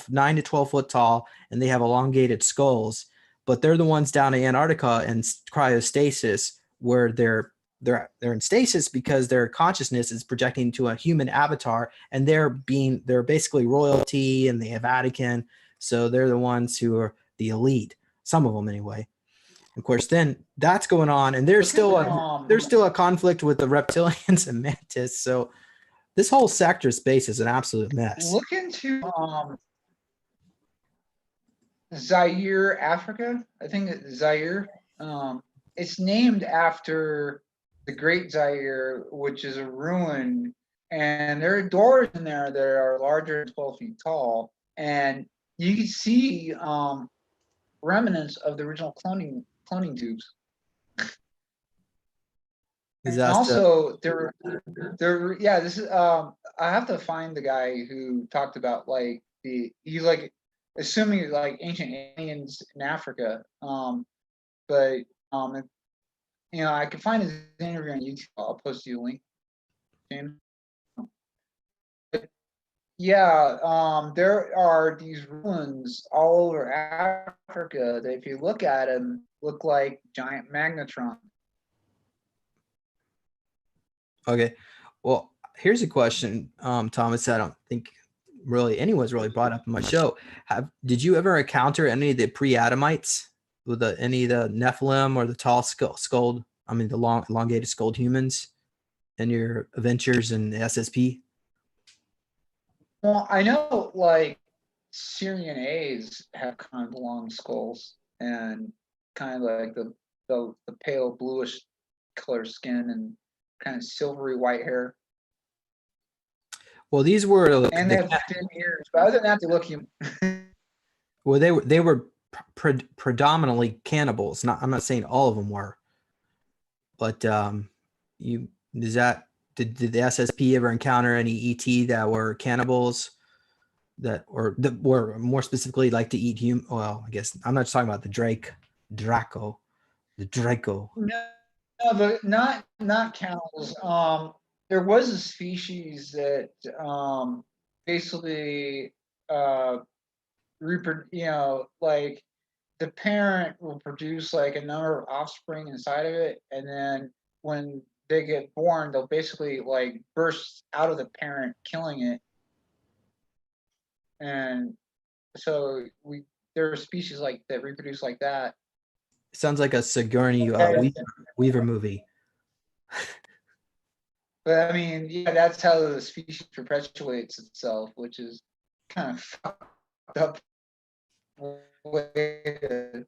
9 to 12 foot tall, and they have elongated skulls, but they're the ones down in Antarctica and cryostasis where they're they're in stasis because their consciousness is projecting to a human avatar, and they're basically royalty and the Vatican. So they're the ones who are the elite, some of them anyway. Of course, then that's going on, and there's still a conflict with the reptilians and mantis. So this whole sector space is an absolute mess. Look into Zaire, Africa. I think it's Zaire. It's named after the Great Zaire, which is a ruin, and there are doors in there that are larger than 12 feet tall, and you can see remnants of the original cloning tubes. Is And that also, yeah, this is I have to find the guy who talked about like he's like assuming like ancient aliens in Africa. But you know, I can find his interview on YouTube. I'll post you a link, James. But yeah, there are these ruins all over Africa that, if you look at them, look like giant magnetron. Okay. Well, here's a question, Thomas. I don't think really anyone's really brought up in my show. Did you ever encounter any of the pre-Adamites with any of the Nephilim or the tall skulled? I mean, the elongated skulled humans in your adventures in the SSP? Well, I know like Syrian A's have kind of long skulls and kind of like the pale bluish color skin and kind of silvery white hair. Well, these were and they have thin ears, but other than that, they look human. well, they were predominantly cannibals. I'm not saying all of them were, but did the SSP ever encounter any ET that were cannibals that were more specifically like to eat human? Well, I guess I'm not talking about the Draco. No, but not cannibals. There was a species that basically you know, like the parent will produce like a number of offspring inside of it, and then when they get born, they'll basically like burst out of the parent, killing it. And so there are species like that reproduce like that. Sounds like a Sigourney Weaver movie. But I mean, yeah, that's how the species perpetuates itself, which is kind of fucked up way to,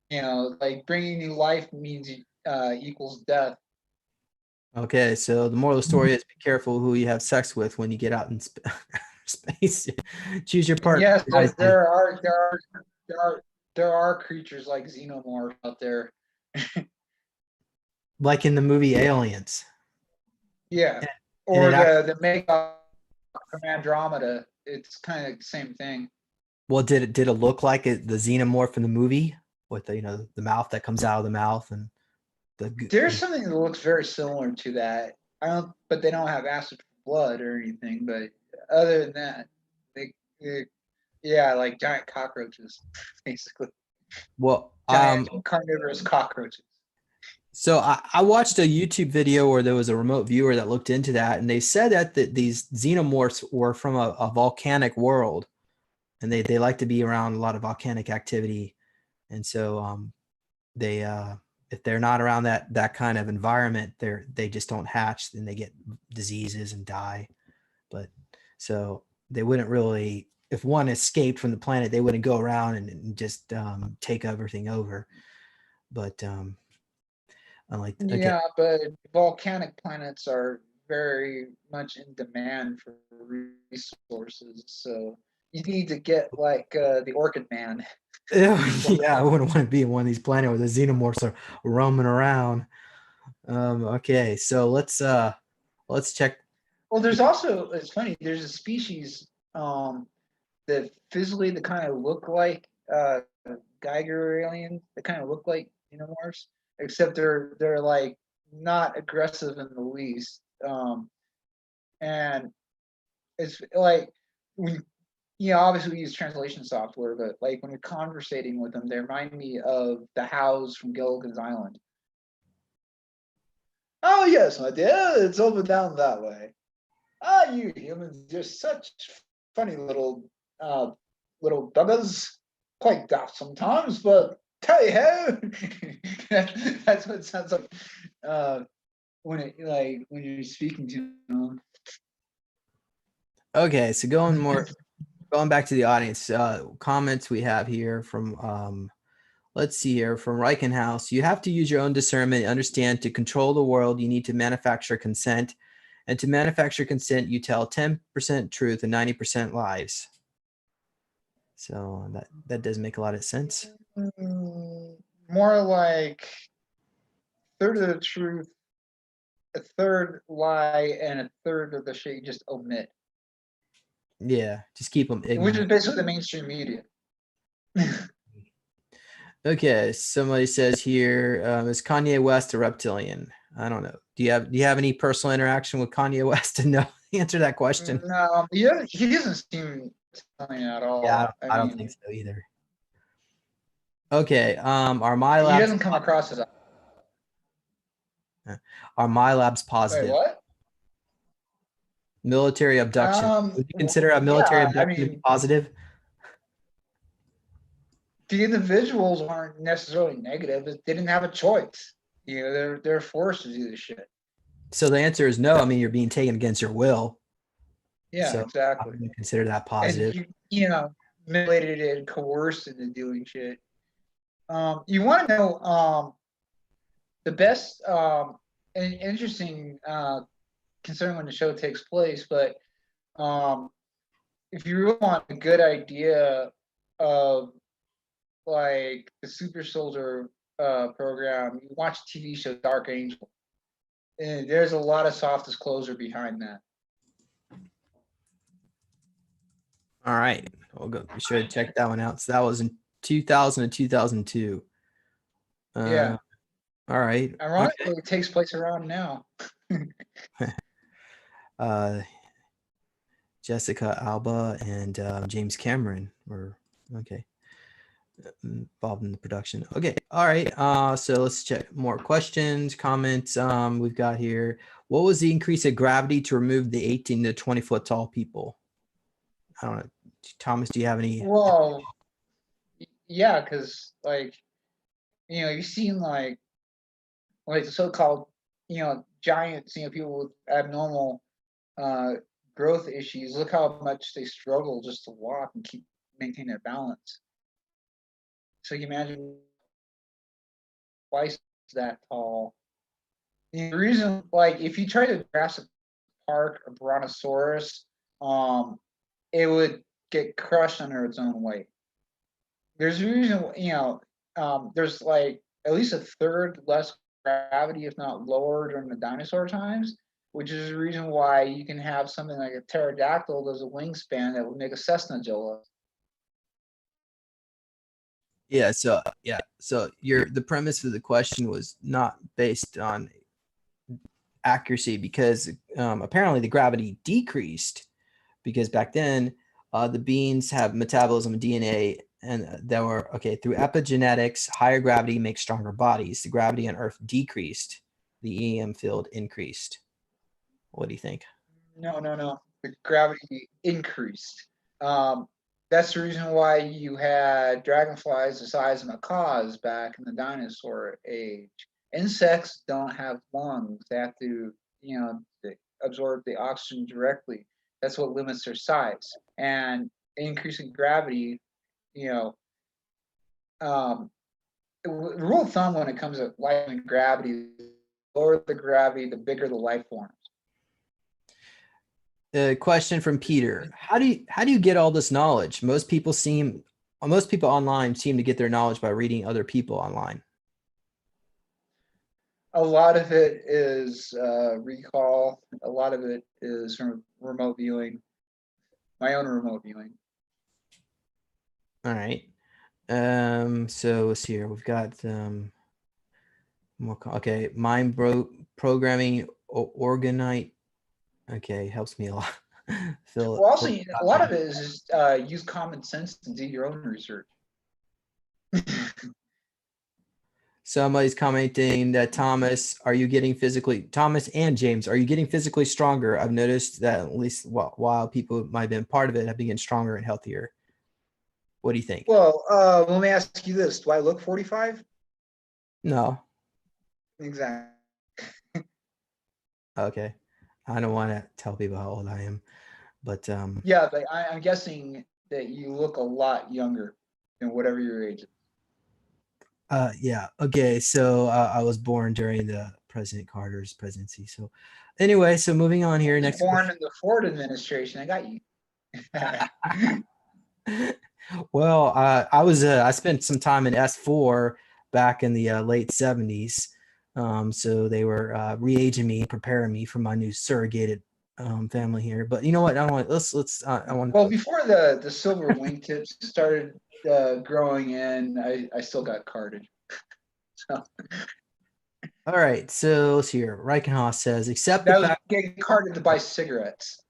you know, like bringing new life means equals death. Okay, so the moral of the story is be careful who you have sex with when you get out in space. Choose your partner. Yes, like there are creatures like xenomorph out there. Like in the movie Aliens. Yeah, And or the makeup from Andromeda. It's kind of the same thing. Well, did it look like the xenomorph in the movie with the the mouth that comes out of the mouth and there's something that looks very similar to that. But they don't have acid blood or anything. But other than that, yeah, like giant cockroaches, basically. Well, giant carnivorous cockroaches. So I watched a YouTube video where there was a remote viewer that looked into that, and they said that these xenomorphs were from a volcanic world, and they like to be around a lot of volcanic activity, and so they if they're not around that kind of environment, they just don't hatch, and they get diseases and die. But so they wouldn't really, if one escaped from the planet, they wouldn't go around and just take everything over. But yeah, but volcanic planets are very much in demand for resources, so you need to get like the Orchid Man. Yeah, I wouldn't want to be in one of these planets where the xenomorphs are roaming around. Okay, so let's check. Well, there's also, it's funny, there's a species that physically that kind of look like Geiger aliens, that kind of look like xenomorphs, except they're like not aggressive in the least. And it's like when obviously we use translation software, but like when you're conversating with them, they remind me of the Hows from Gilligan's Island. Oh yes, my dear, it's over down that way. Ah, you humans, you're such funny little little buggers. Quite daft sometimes, but hey ho. That's what it sounds like when you're speaking to them. Okay, so going back to the audience, comments we have here from let's see here from Reichenhaus. You have to use your own discernment and understand to control the world. You need to manufacture consent. And to manufacture consent, you tell 10% truth and 90% lies. So that does make a lot of sense. More like third of the truth, a third lie, and a third of the shit you just omit. Yeah, just keep them ignorant. Which is basically the mainstream media. Okay, somebody says here, is Kanye West a reptilian? I don't know. Do you have any personal interaction with Kanye West to know answer that question? No, he doesn't seem reptilian at all. Yeah, I don't think so either. Okay, are my labs? He doesn't come across as. Are my labs positive? Wait, what? Military abduction. Would you consider a military abduction positive? The individuals aren't necessarily negative. They didn't have a choice. They're forced to do this shit. So the answer is no. I mean, you're being taken against your will. Yeah, so exactly. I wouldn't consider that positive. And manipulated and coerced into doing shit. You want to know the best and interesting concerning when the show takes place, but if you really want a good idea of like the super soldier program, you watch the TV show Dark Angel, and there's a lot of soft disclosure behind that. All right, we'll go. Be sure to check that one out. So that was in 2000 and 2002. Yeah. All right. Ironically, it takes place around now. Jessica Alba and James Cameron were involved in the production. Okay. All right. So let's check more questions, comments. We've got here. What was the increase of gravity to remove the 18 to 20 foot tall people? I don't know. Thomas, do you have any? Well, yeah, because you've seen like the so-called giants, people with abnormal growth issues. Look how much they struggle just to walk and maintain their balance. So you imagine twice that tall. The reason, if you try to Jurassic Park a brontosaurus, it would get crushed under its own weight. There's a reason, there's at least a third less gravity, if not lower, during the dinosaur times, which is the reason why you can have something like a pterodactyl as a wingspan that would make a Cessna jealous. Yeah. So the premise of the question was not based on accuracy because apparently the gravity decreased because back then the beings have metabolism and DNA and that were through epigenetics. Higher gravity makes stronger bodies. The gravity on Earth decreased. The EM field increased. What do you think? No. The gravity increased. That's the reason why you had dragonflies the size of macaws back in the dinosaur age. Insects don't have lungs. They have to, they absorb the oxygen directly. That's what limits their size. And increasing gravity, the rule of thumb when it comes to life and gravity, the lower the gravity, the bigger the life forms. The question from Peter: How do you get all this knowledge? Most people online seem to get their knowledge by reading other people online. A lot of it is recall. A lot of it is from remote viewing. My own remote viewing. All right. So let's see here. We've got more. Mind programming organite. Okay, helps me a lot. Phil, Well, also, a lot of it is just use common sense and do your own research. somebody's commenting that Thomas and James, are you getting physically stronger? I've noticed that at least while people might have been part of it have been getting stronger and healthier. What do you think? Well, let me ask you this. Do I look 45? No. Exactly. Okay. I don't want to tell people how old I am, but Yeah, but I'm guessing that you look a lot younger than whatever your age is. yeah. Okay. So I was born during the President Carter's presidency. So anyway, so moving on here. Next Born in the Ford administration. I got you. Well, I spent some time in S4 back in the late 70s. So they were re-aging me, preparing me for my new surrogated family here. But you know what? I want I want. Well, before the silver wingtips started growing in, I still got carded. So All right. So let's hear. Reichenhaus says, that was getting carded to buy cigarettes.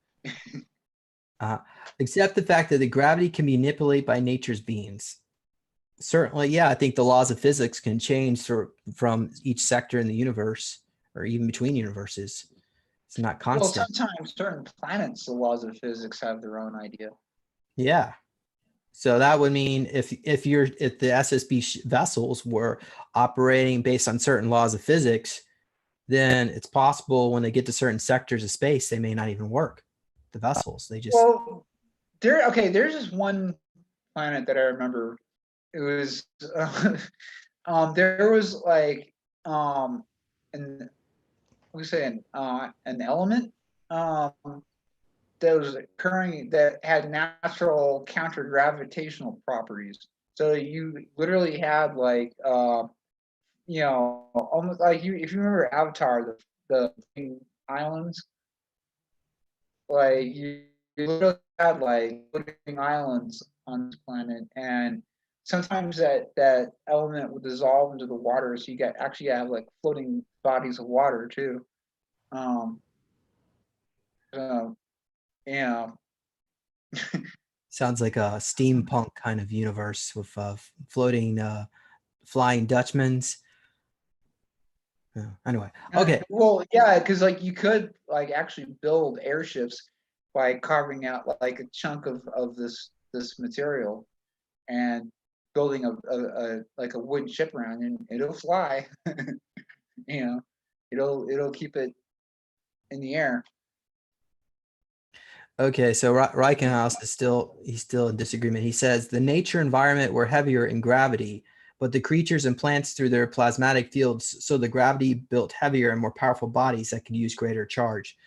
Accept the fact that the gravity can be manipulated by nature's beings. Certainly, yeah. I think the laws of physics can change from each sector in the universe, or even between universes. It's not constant. Well, sometimes certain planets, the laws of physics have their own idea. Yeah. So that would mean if the SSP vessels were operating based on certain laws of physics, then it's possible when they get to certain sectors of space, they may not even work. The vessels, they just. Well, there's just one planet that I remember. It was there was like an we say an element that was occurring that had natural counter gravitational properties. So you literally had like almost like if you remember Avatar, the islands, like you literally had like floating islands on this planet, and sometimes that element would dissolve into the water, so you actually have like floating bodies of water too. Um, so yeah, Sounds like a steampunk kind of universe with floating flying Dutchmans. Anyway, okay. well, yeah, because like you could like actually build airships by carving out like a chunk of this material and building a like a wooden ship around, and it'll fly. you know, it'll keep it in the air. Okay, so Reichenhaus he's still in disagreement. He says the nature environment were heavier in gravity, but the creatures and plants through their plasmatic fields, so the gravity built heavier and more powerful bodies that could use greater charge.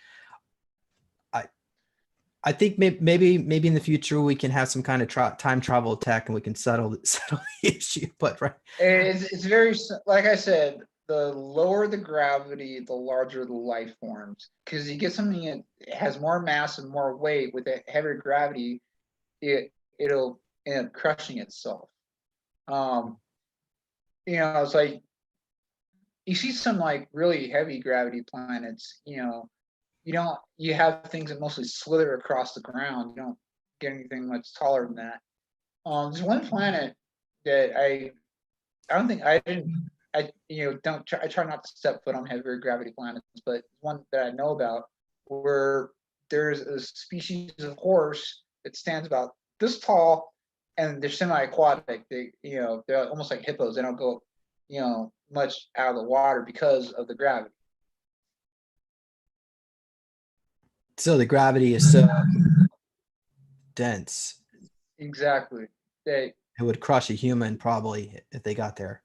I think maybe in the future we can have some kind of time travel tech and we can settle the issue. But right, It's very, like I said, the lower the gravity, the larger the life forms. Because you get something that has more mass and more weight with a heavier gravity, it'll end up crushing itself. Um, it's like you see some like really heavy gravity planets. You have things that mostly slither across the ground. You don't get anything much taller than that. There's one planet that I don't think I didn't. Don't try. I try not to step foot on heavier gravity planets, but one that I know about where there's a species of horse that stands about this tall, and they're semi-aquatic. They're almost like hippos. They don't go, much out of the water because of the gravity. so the gravity is so dense, Exactly. They it would crush a human probably if they got there.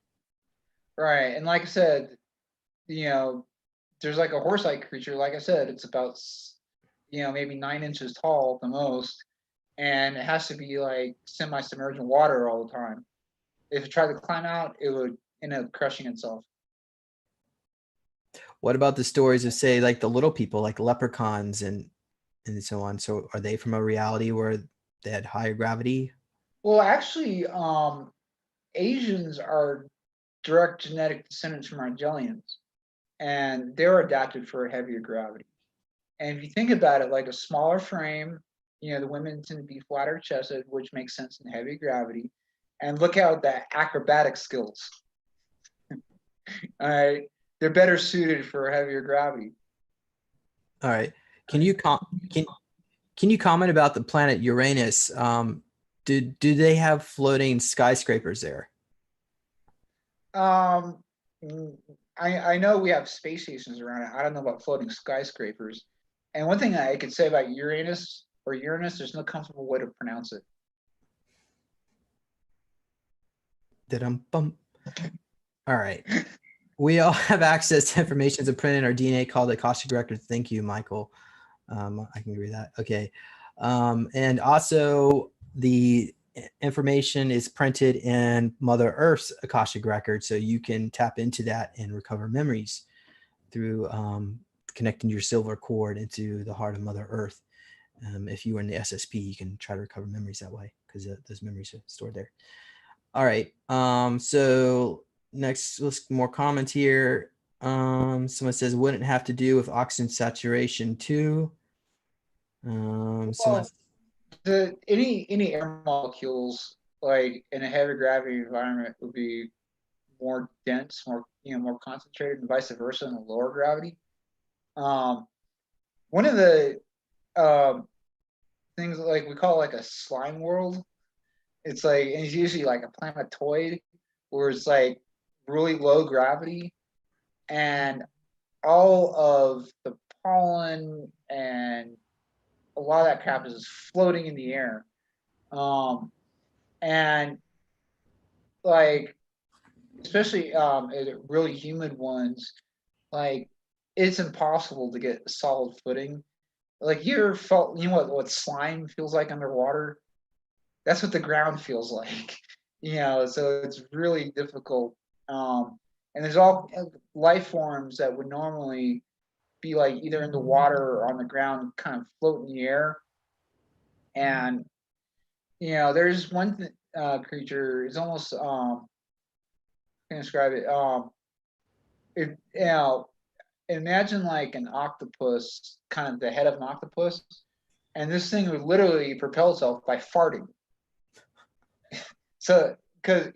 right, and like I said, there's like a horse-like creature. Like I said, it's about maybe 9 inches tall at the most, and it has to be like semi-submerged in water all the time. If it tried to climb out, it would end up crushing itself. What about the stories of, say, like the little people, like leprechauns and so on? So are they from a reality where they had higher gravity? Well, actually, Asians are direct genetic descendants from Argelians, and they're adapted for heavier gravity. And if you think about it, like a smaller frame, the women tend to be flatter chested, which makes sense in heavy gravity. And look out the acrobatic skills. All right, they're better suited for heavier gravity. All right. Can you comment about the planet Uranus? Do they have floating skyscrapers there? Um, I know we have space stations around it. I don't know about floating skyscrapers. And one thing I could say about Uranus, there's no comfortable way to pronounce it. All right. We all have access to information to print in our DNA called the Akashic Records. Thank you, Michael. I can agree with that. Okay. And also the information is printed in Mother Earth's Akashic Record, so you can tap into that and recover memories through connecting your silver cord into the heart of Mother Earth. If you were in the SSP, you can try to recover memories that way because those memories are stored there. All right. So next, let's more comments here. Someone says wouldn't have to do with oxygen saturation too. Well, any air molecules like in a heavy gravity environment would be more dense, more concentrated, and vice versa in a lower gravity. One of the things like we call like a slime world. It's like, and it's usually like a planetoid where it's like really low gravity, and all of the pollen and a lot of that crap is floating in the air. And like, especially really humid ones, like it's impossible to get solid footing. Like you ever felt, what slime feels like underwater? That's what the ground feels like, so it's really difficult. And there's all life forms that would normally be like either in the water or on the ground, kind of float in the air. And, there's one creature, it's almost, I can describe it. Imagine like an octopus, kind of the head of an octopus, and this thing would literally propel itself by farting. So, because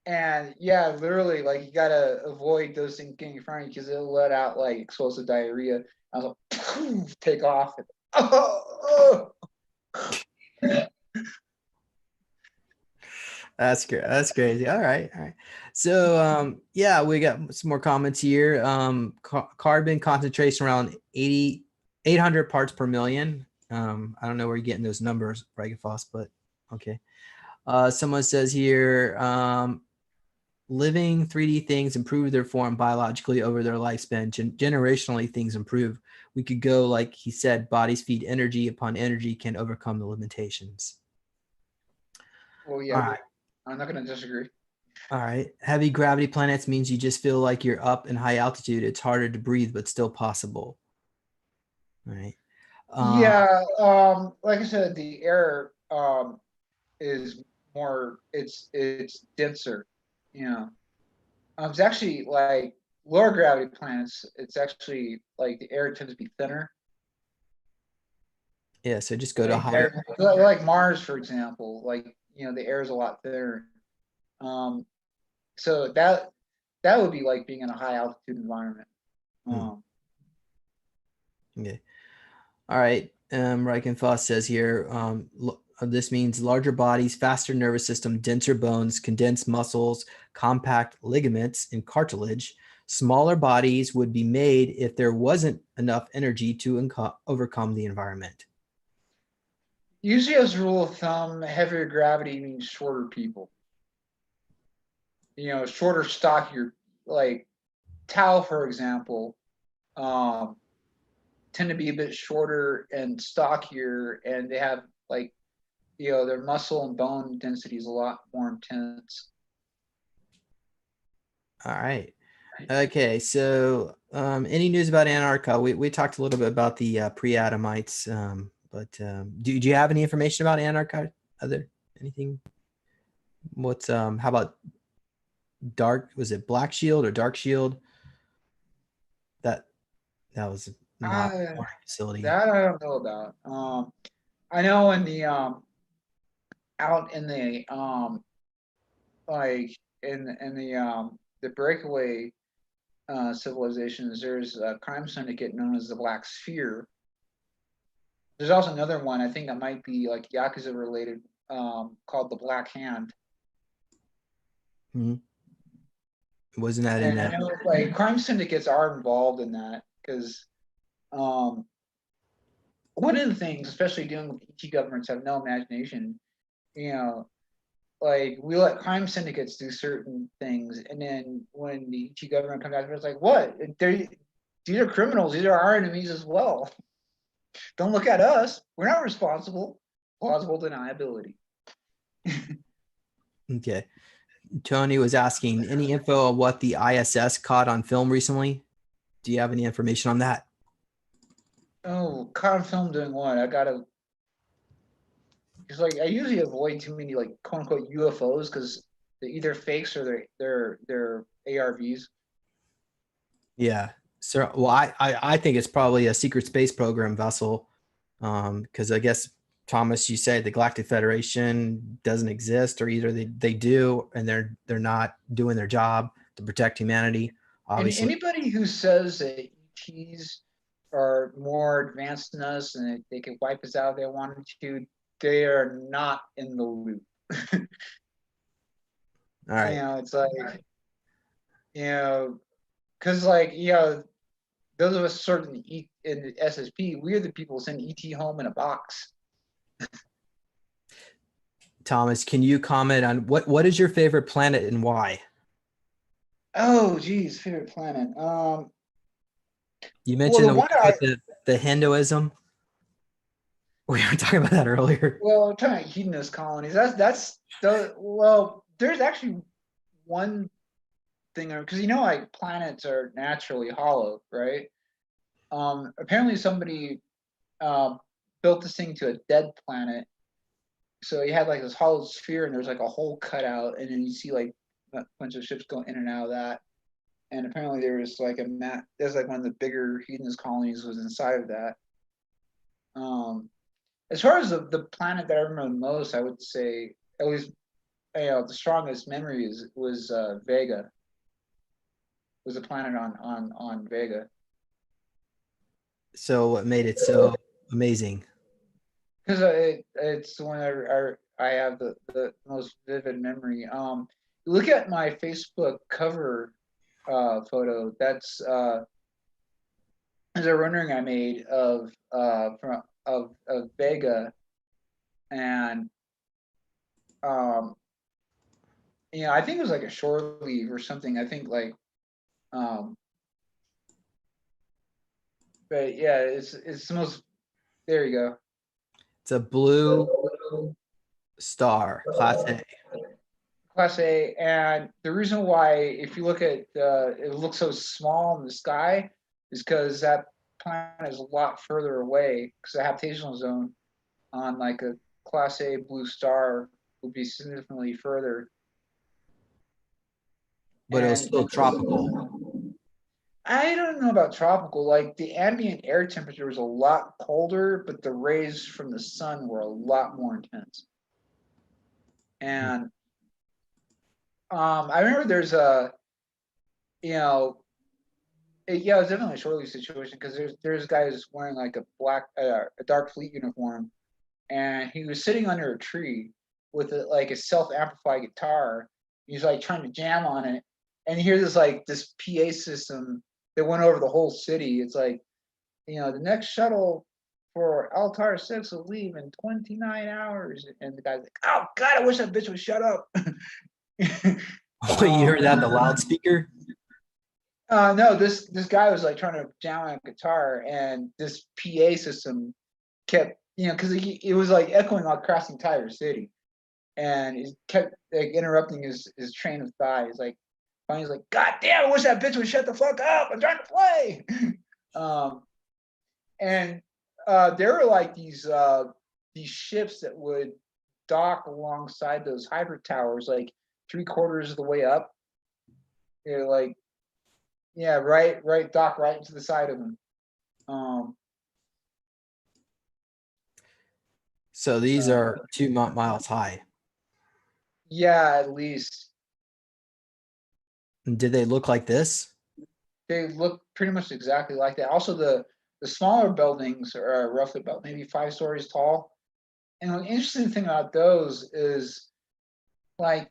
and yeah, literally, like you gotta avoid those things getting in front of you because it'll let out like explosive diarrhea. I was like, take off. That's great. That's crazy. All right. All right. So yeah, we got some more comments here. Carbon concentration around 800 parts per million. I don't know where you're getting those numbers, Bragenfoss, but okay. Someone says here, living 3D things improve their form biologically over their lifespan. Generationally, things improve. We could go, like he said, bodies feed energy upon energy can overcome the limitations. Well, yeah, All right. I'm not going to disagree. All right. Heavy gravity planets means you just feel like you're up in high altitude. It's harder to breathe, but still possible. All right. Yeah, like I said, the air is more, it's denser. It's actually like lower gravity planets. It's actually like the air tends to be thinner. Yeah. So just go to higher. Like Mars, for example. Like the air is a lot thinner. So that would be like being in a high altitude environment. Okay. All right. Reichenfoss says here, this means larger bodies, faster nervous system, denser bones, condensed muscles, compact ligaments, and cartilage. Smaller bodies would be made if there wasn't enough energy to overcome the environment. Usually, as a rule of thumb, heavier gravity means shorter people. Shorter, stockier, like Tau, for example, tend to be a bit shorter and stockier, and they have like, their muscle and bone density is a lot more intense. All right. Okay. So any news about Antarctica? We talked a little bit about the pre-Adamites, but do you have any information about Antarctica? Anything? What's how about was it Black Shield or Dark Shield? That That was not a Uh, boring facility. that I don't know about. I know in the out in the like in the breakaway civilizations, there's a crime syndicate known as the Black Sphere. There's also another one I think that might be like Yakuza related, called the Black Hand. Mhm. Wasn't that in And I that? know like crime syndicates are involved in that because um, one of the things, especially dealing with ET governments, have no imagination. You know, like we let crime syndicates do certain things, and then when the ET government comes out, it's like, what? These are criminals. These are our enemies as well. Don't look at us. We're not responsible. Plausible deniability. Okay. Tony was asking any info on what the ISS caught on film recently. Do you have any information on that? Oh, caught film doing what? I gotta. Because like I usually avoid too many like quote unquote UFOs because they're either fakes or they're ARVs. Yeah. So, well, I think it's probably a secret space program vessel, because I guess Thomas, you say the Galactic Federation doesn't exist, or either they do and they're not doing their job to protect humanity. And Obviously, anybody who says that ETs are more advanced than us and that they could wipe us out if they wanted to, they are not in the loop. all You right. know, it's like, because like, those of us sort of in the SSP, we're the people who send ET home in a box. Thomas, can you comment on what is your favorite planet and why? Oh, geez, favorite planet. You Well, mentioned the the one one I with the Hinduism. We were talking about that earlier. well, I'm talking about hedonist colonies. That's the well. There's actually one thing because like planets are naturally hollow, right? Apparently somebody um, built this thing to a dead planet, so you had like this hollow sphere, and there's like a hole cut out, and then you see like a bunch of ships go in and out of that. And apparently there was like a map. There's like one of the bigger hedonist colonies was inside of that. Um, as far as the planet that I remember most, I would say at least the strongest memory was Vega. Was a planet on Vega. So what made it so amazing? Because it's the one I have the most vivid memory. Look at my Facebook cover photo. That's is a rendering I made of Vega, and um, I think it was like a shore leave or something. I think like um, but yeah, it's the most. There you go. It's a blue star, class A. Class A, and the reason why, if you look at it looks so small in the sky, is because that planet is a lot further away. Because the habitational zone on like a Class A blue star would be significantly further. But it was And still tropical. I don't know about tropical. Like the ambient air temperature was a lot colder, but the rays from the sun were a lot more intense. And I remember there's you know, yeah, it's definitely a shortly situation because there's guys wearing like a dark fleet uniform, and he was sitting under a tree with like a self amplified guitar. He's like trying to jam on it, and you hear this PA system that went over the whole city. It's like, the next shuttle for Altar 6 will leave in 29 hours, and the guy's like, oh God, I wish that bitch would shut up. You heard that in the um, loudspeaker? no, this guy was like trying to jam on a guitar, and this PA system kept, because it was like echoing across the entire city, and it kept like interrupting his train of thought. He's like, finally, he's like, God damn, I wish that bitch would shut the fuck up. I'm trying to play. um, and there were like these ships that would dock alongside those hybrid towers, like 3/4 of the way up. They're like, yeah, right, dock right into the side of them. So these are 2 miles high. Yeah, at least. And did they look like this? They look pretty much exactly like that. Also, the smaller buildings are roughly about maybe 5 stories tall. And the interesting thing about those is, like,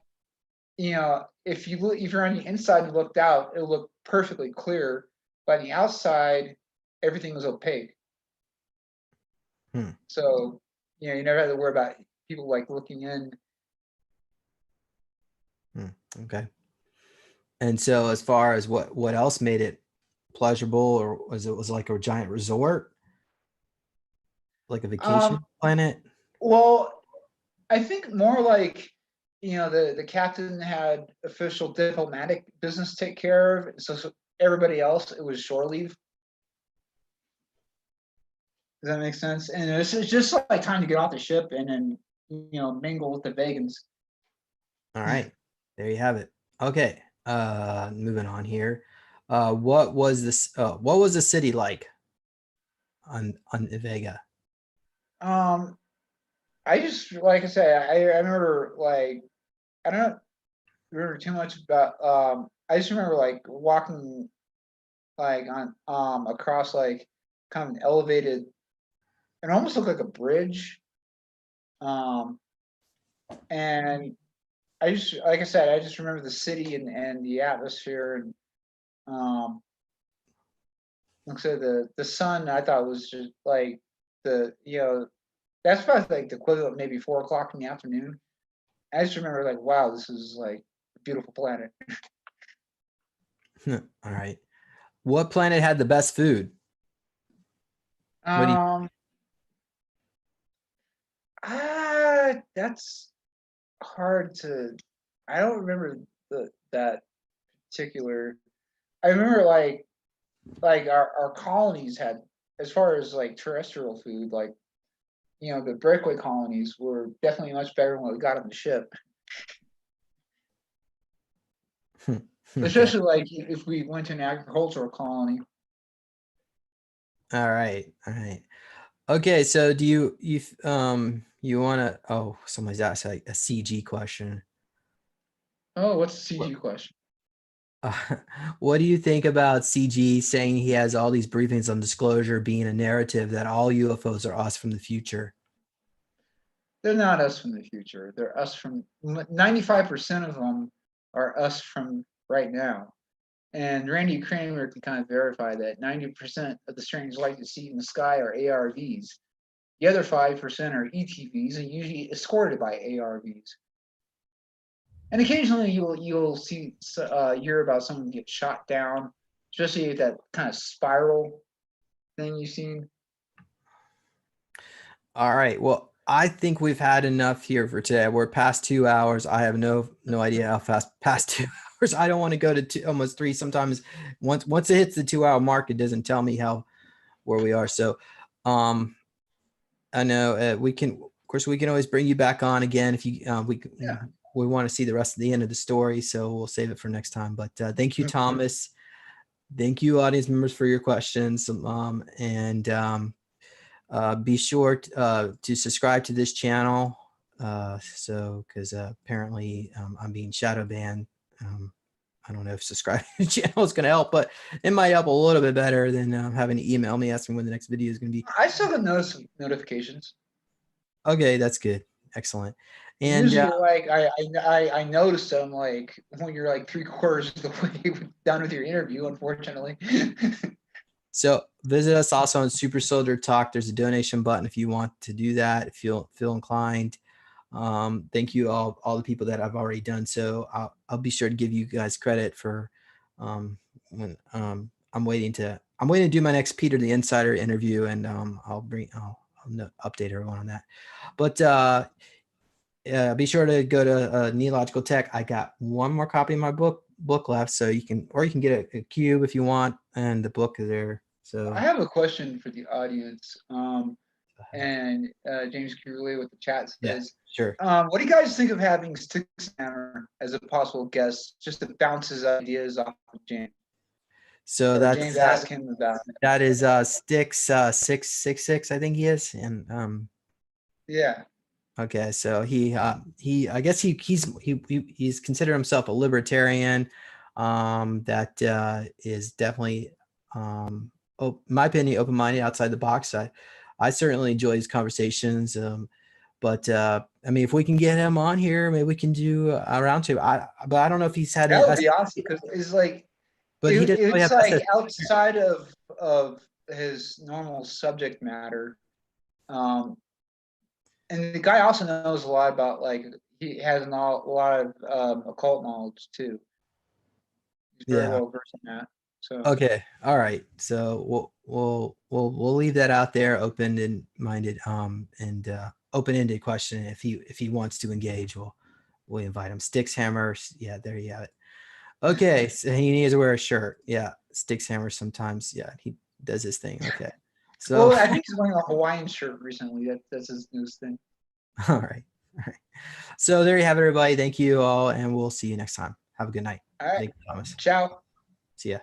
if you're on the inside and looked out, it'll look perfectly clear. But on the outside, everything was opaque. So, you never had to worry about people like looking in. Okay. And so as far as what else made it pleasurable, or was it like a giant resort? Like a vacation planet? Well, I think more like, the captain had official diplomatic business to take care of. So everybody else, it was shore leave. Does that make sense? And it's just like time to get off the ship and then, mingle with the vegans. All right. There you have it. Okay. Moving on here. What was the city like on Vega? I just, like I said, I remember, like, I don't remember too much about, I just remember like walking like on across like kind of an elevated, it almost looked like a bridge. Um and I just, like I said, I just remember the city and the atmosphere, and like I said, the sun I thought was just like the that's probably like the equivalent of maybe 4 o'clock in the afternoon. I just remember like, wow, this is like a beautiful planet. All right. What planet had the best food? What do you Um that's hard to, I don't remember that particular. I remember like our colonies had, as far as like terrestrial food, like, the breakaway colonies were definitely much better than what we got on the ship. Okay. Especially like if we went to an agricultural colony. All right. All right. Okay, so do you want to, oh, somebody's asked a CG question. Oh, what's the What, CG question? what do you think about CG saying he has all these briefings on disclosure being a narrative that all UFOs are us from the future? They're not us from the future. They're us from 95% of them are us from right now. And Randy Kramer can kind of verify that 90% of the strange light you see in the sky are ARVs. The other 5% are ETVs and usually escorted by ARVs. And occasionally you'll see hear about someone get shot down, especially that kind of spiral thing you've seen. All right. Well, I think we've had enough here for today. We're past 2 hours. I have no idea how fast past 2 hours. I don't want to go to almost three. Sometimes once it hits the 2 hour mark, it doesn't tell me where we are. So, I know we can. Of course, we can always bring you back on again if you we want to see the rest of the end of the story. So we'll save it for next time. But thank you, Thomas. Thank you, audience members, for your questions. And be sure to subscribe to this channel. Because apparently I'm being shadow banned. I don't know if subscribing to the channel is going to help, but it might help a little bit better than having to email me asking when the next video is going to be. I still get notifications. Okay, that's good. Excellent. And Usually, like I notice them like when you're like 3/4 of the way done with your interview. Unfortunately. so visit us also on Super Soldier Talk. There's a donation button if you want to do that. If you feel inclined. Thank you all the people that I've already done. So I'll be sure to give you guys credit for when I'm waiting to do my next Peter the Insider interview, and I'll update everyone on that. But be sure to go to Neological Tech. I got one more copy of my book left, so you can get a cube if you want, and the book is there. So I have a question for the audience. And James Curley with the chat yeah, says, sure. what do you guys think of having Six Hammer as a possible guest, just to bounce his ideas off of James? So Or James asked him about it. that is Styx 666, I think he is. And Yeah. okay, so he I guess he's considered himself a libertarian. That is definitely in my opinion, open-minded, outside the box. I certainly enjoy his conversations. But I mean, if we can get him on here, maybe we can do a round two. But I don't know if he's had That would be awesome because it's like but he didn't really it's have like SS. outside of his normal subject matter. And the guy also knows a lot about, like, he has a lot of occult knowledge too. He's very Yeah. well versed in that. So Okay. All right. So we'll leave that out there, open-minded, and open-ended question. If he wants to engage, we'll invite him. Sticks hammers. Yeah, there you have it. Okay. So he needs to wear a shirt. Yeah. Sticks hammers sometimes. Yeah, he does his thing. Okay. So well, I think he's wearing a Hawaiian shirt recently. That's his newest thing. all right. All right. So there you have it, everybody. Thank you all, and we'll see you next time. Have a good night. All right. Thank you, Thomas. Ciao. See ya.